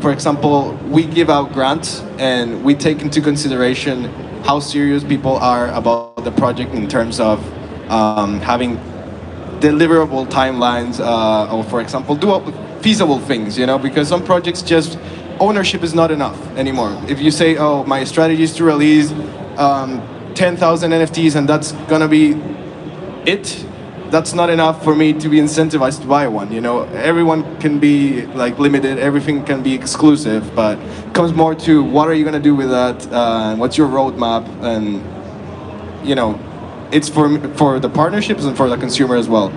for example, we give out grants and we take into consideration how serious people are about the project in terms of having deliverable timelines, or for example, do feasible things, because some projects just, ownership is not enough anymore. If you say, oh, my strategy is to release 10,000 NFTs and that's gonna be it, that's not enough for me to be incentivized to buy one. Everyone can be like limited, everything can be exclusive, but it comes more to what are you gonna do with that, what's your roadmap, and it's for the partnerships and for the consumer as well.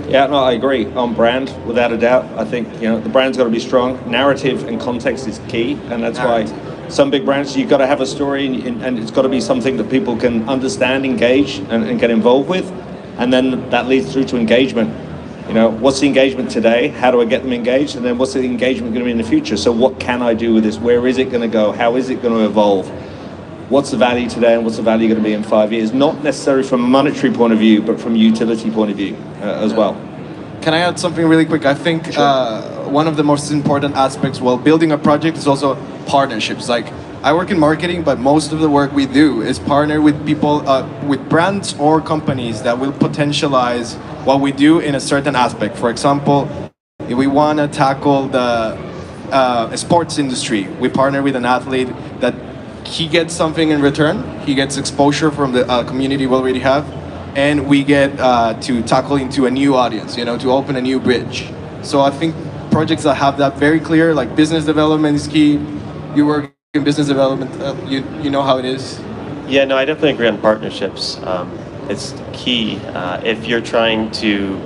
Yeah, no, I agree. On brand, without a doubt. I think the brand's got to be strong. Narrative and context is key, and that's why some big brands, you've got to have a story, and it's got to be something that people can understand, engage, and get involved with. And then that leads through to engagement. You know, what's the engagement today? How do I get them engaged? And then what's the engagement going to be in the future? So what can I do with this? Where is it going to go? How is it going to evolve? What's the value today and what's the value going to be in 5 years? Not necessarily from a monetary point of view, but from a utility point of view as well. Can I add something really quick? I think one of the most important aspects while building a project is also partnerships. Like, I work in marketing, but most of the work we do is partner with people, with brands or companies that will potentialize what we do in a certain aspect. For example, if we want to tackle the sports industry, we partner with an athlete that he gets something in return. He gets exposure from the community we already have, and we get to tackle into a new audience, you know, to open a new bridge. So I think projects that have that very clear, like business development is key. You work in business development, you know how it is. Yeah, no, I definitely agree on partnerships. It's key if you're trying to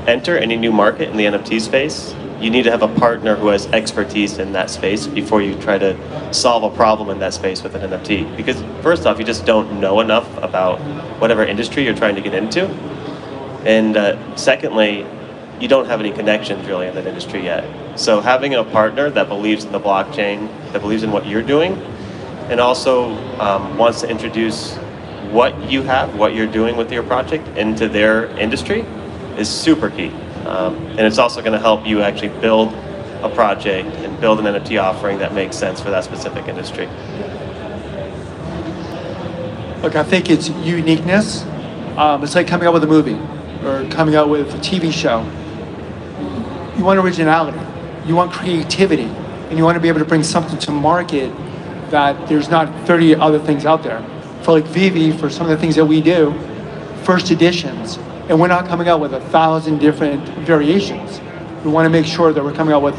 enter any new market in the NFT space. You need to have a partner who has expertise in that space before you try to solve a problem in that space with an NFT. Because first off, you just don't know enough about whatever industry you're trying to get into. And secondly, you don't have any connections really in that industry yet. So having a partner that believes in the blockchain, that believes in what you're doing, and also wants to introduce what you have, what you're doing with your project into their industry is super key. And it's also going to help you actually build a project and build an NFT offering that makes sense for that specific industry. Look, I think it's uniqueness. It's like coming out with a movie or coming out with a TV show. You want originality, you want creativity, and you want to be able to bring something to market that there's not 30 other things out there. For like VeVe, for some of the things that we do, first editions, and we're not coming out with 1,000 different variations. We want to make sure that we're coming out with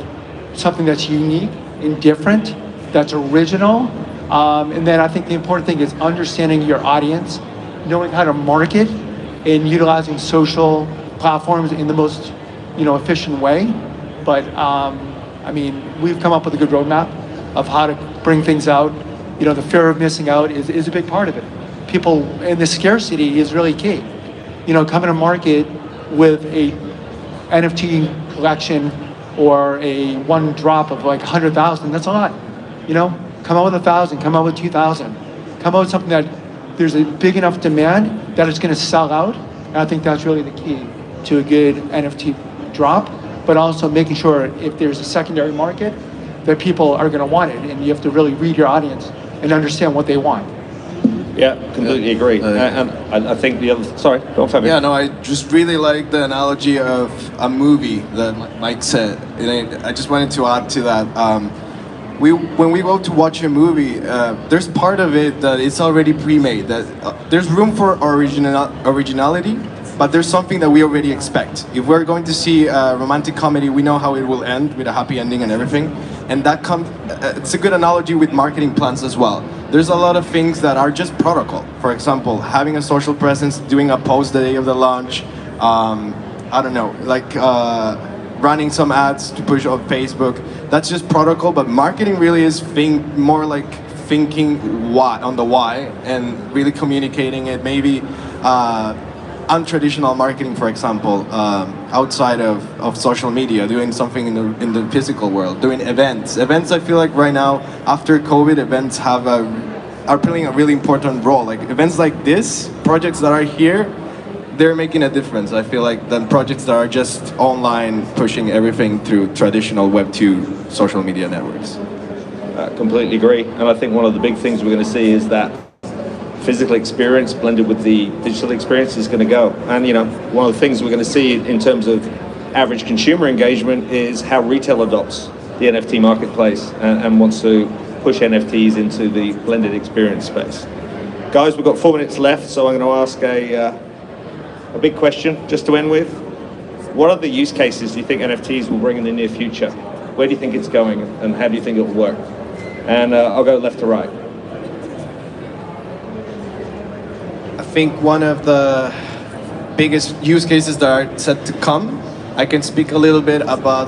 something that's unique and different, that's original. And then I think the important thing is understanding your audience, knowing how to market, and utilizing social platforms in the most, efficient way. But I mean, we've come up with a good roadmap of how to bring things out. The fear of missing out is a big part of it. People, and the scarcity is really key. Coming to market with a NFT collection or a one drop of like 100,000, that's a lot. Come out with 1,000, come out with 2,000. Come out with something that there's a big enough demand that it's going to sell out. And I think that's really the key to a good NFT drop, but also making sure if there's a secondary market that people are going to want it, and you have to really read your audience and understand what they want. Yeah, completely agree. And I think the other, sorry, go on, Fabian. Yeah, no, I just really like the analogy of a movie that Mike said. And I just wanted to add to that. When we go to watch a movie, there's part of it that it's already pre-made. That there's room for originality, but there's something that we already expect. If we're going to see a romantic comedy, we know how it will end with a happy ending and everything. And that it's a good analogy with marketing plans as well. There's a lot of things that are just protocol. For example, having a social presence, doing a post the day of the launch, I don't know, like running some ads to push on Facebook. That's just protocol, but marketing really is more like thinking on the why and really communicating it. Maybe untraditional marketing, for example, outside of social media, doing something in the physical world, doing events. Events, I feel like right now, after COVID, events are playing a really important role. Like events like this, projects that are here, they're making a difference, I feel like, than projects that are just online, pushing everything through traditional Web 2 social media networks. Completely agree. And I think one of the big things we're going to see is that physical experience blended with the digital experience is going to go. And one of the things we're going to see in terms of average consumer engagement is how retail adopts the NFT marketplace and wants to push NFTs into the blended experience space. Guys, we've got 4 minutes left, so I'm going to ask a big question just to end with. What are the use cases do you think NFTs will bring in the near future? Where do you think it's going, and how do you think it will work? And I'll go left to right. I think one of the biggest use cases that are set to come, I can speak a little bit about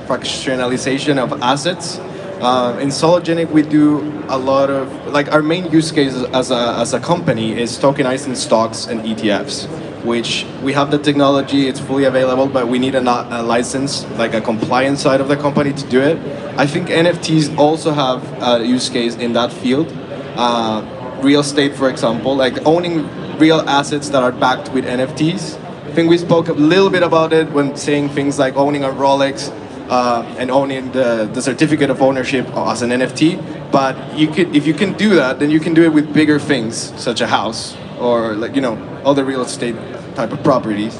fractionalization of assets. In Sologenic, we do a lot of, like, our main use case as a company is tokenizing stocks and ETFs, which we have the technology, it's fully available, but we need a license, like a compliance side of the company to do it. I think NFTs also have a use case in that field. Real estate, for example, like owning real assets that are backed with NFTs. I think we spoke a little bit about it when saying things like owning a Rolex and owning the certificate of ownership as an NFT. But if you can do that, then you can do it with bigger things, such a house or, like, you know, other real estate type of properties.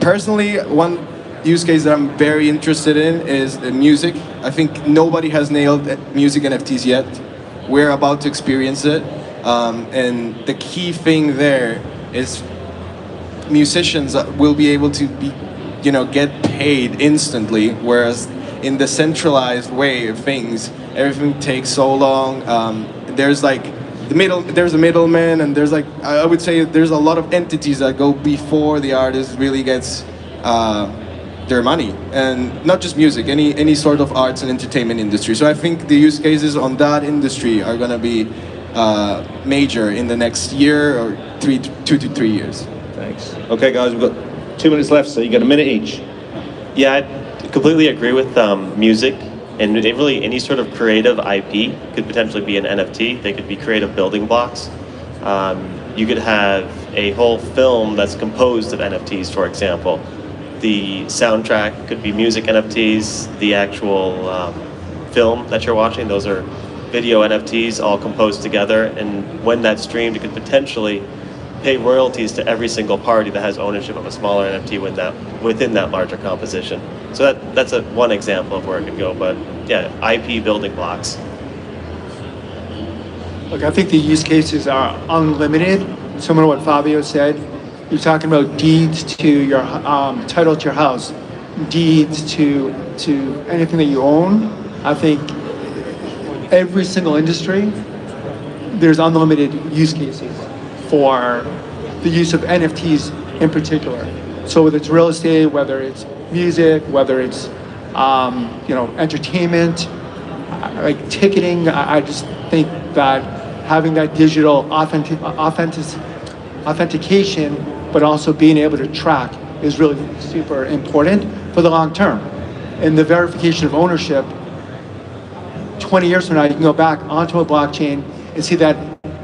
Personally, one use case that I'm very interested in is music. I think nobody has nailed music NFTs yet. We're about to experience it. And the key thing there is musicians will be able to get paid instantly, whereas in the centralized way of things, everything takes so long. There's like there's a middleman, and there's, like, I would say there's a lot of entities that go before the artist really gets their money, and not just music, any sort of arts and entertainment industry. So I think the use cases on that industry are going to be major in the next year or 2 to 3 years. Thanks. Okay, guys, we've got 2 minutes left, so you get a minute each. Yeah, I completely agree with music, and really any sort of creative IP could potentially be an NFT. They could be creative building blocks. You could have a whole film that's composed of NFTs, for example. The soundtrack could be music NFTs, the actual film that you're watching, those are video NFTs all composed together, and when that's streamed, it could potentially pay royalties to every single party that has ownership of a smaller NFT within that larger composition. So that's one example of where it could go, but yeah, IP building blocks. Look, I think the use cases are unlimited. Similar to what Fabio said, you're talking about deeds to your title to your house, deeds to anything that you own. I think every single industry, there's unlimited use cases for the use of NFTs in particular. So whether it's real estate, whether it's music, whether it's entertainment, like ticketing, I just think that having that digital authentication, but also being able to track is really super important for the long term. And the verification of ownership, 20 years from now, you can go back onto a blockchain and see that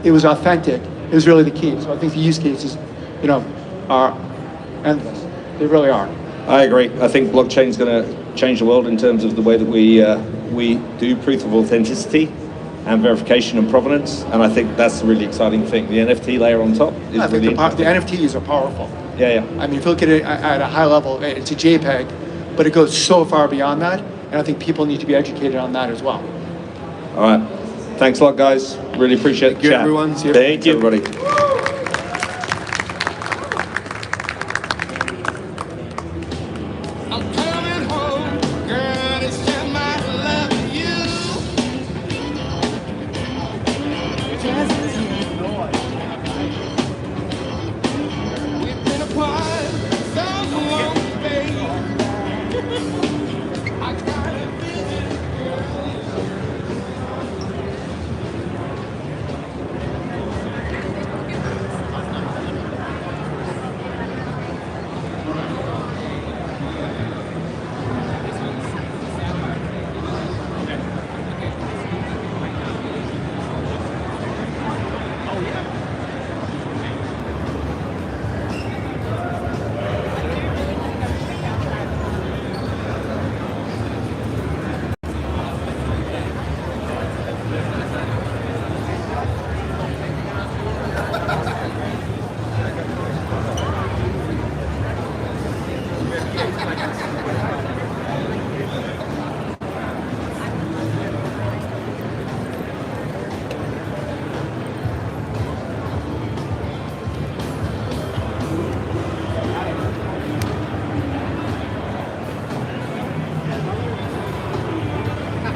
it was authentic, is really the key. So I think the use cases, are endless. They really are. I agree. I think blockchain is going to change the world in terms of the way that we do proof of authenticity and verification and provenance, and I think that's a really exciting thing. The NFT layer on top is really interesting. The NFTs are powerful. Yeah. I mean, if you look at it at a high level, it's a JPEG, but it goes so far beyond that, and I think people need to be educated on that as well. All right. Thanks a lot, guys. Really appreciate the chat. Thank you, everyone. See you. Thank you, everybody.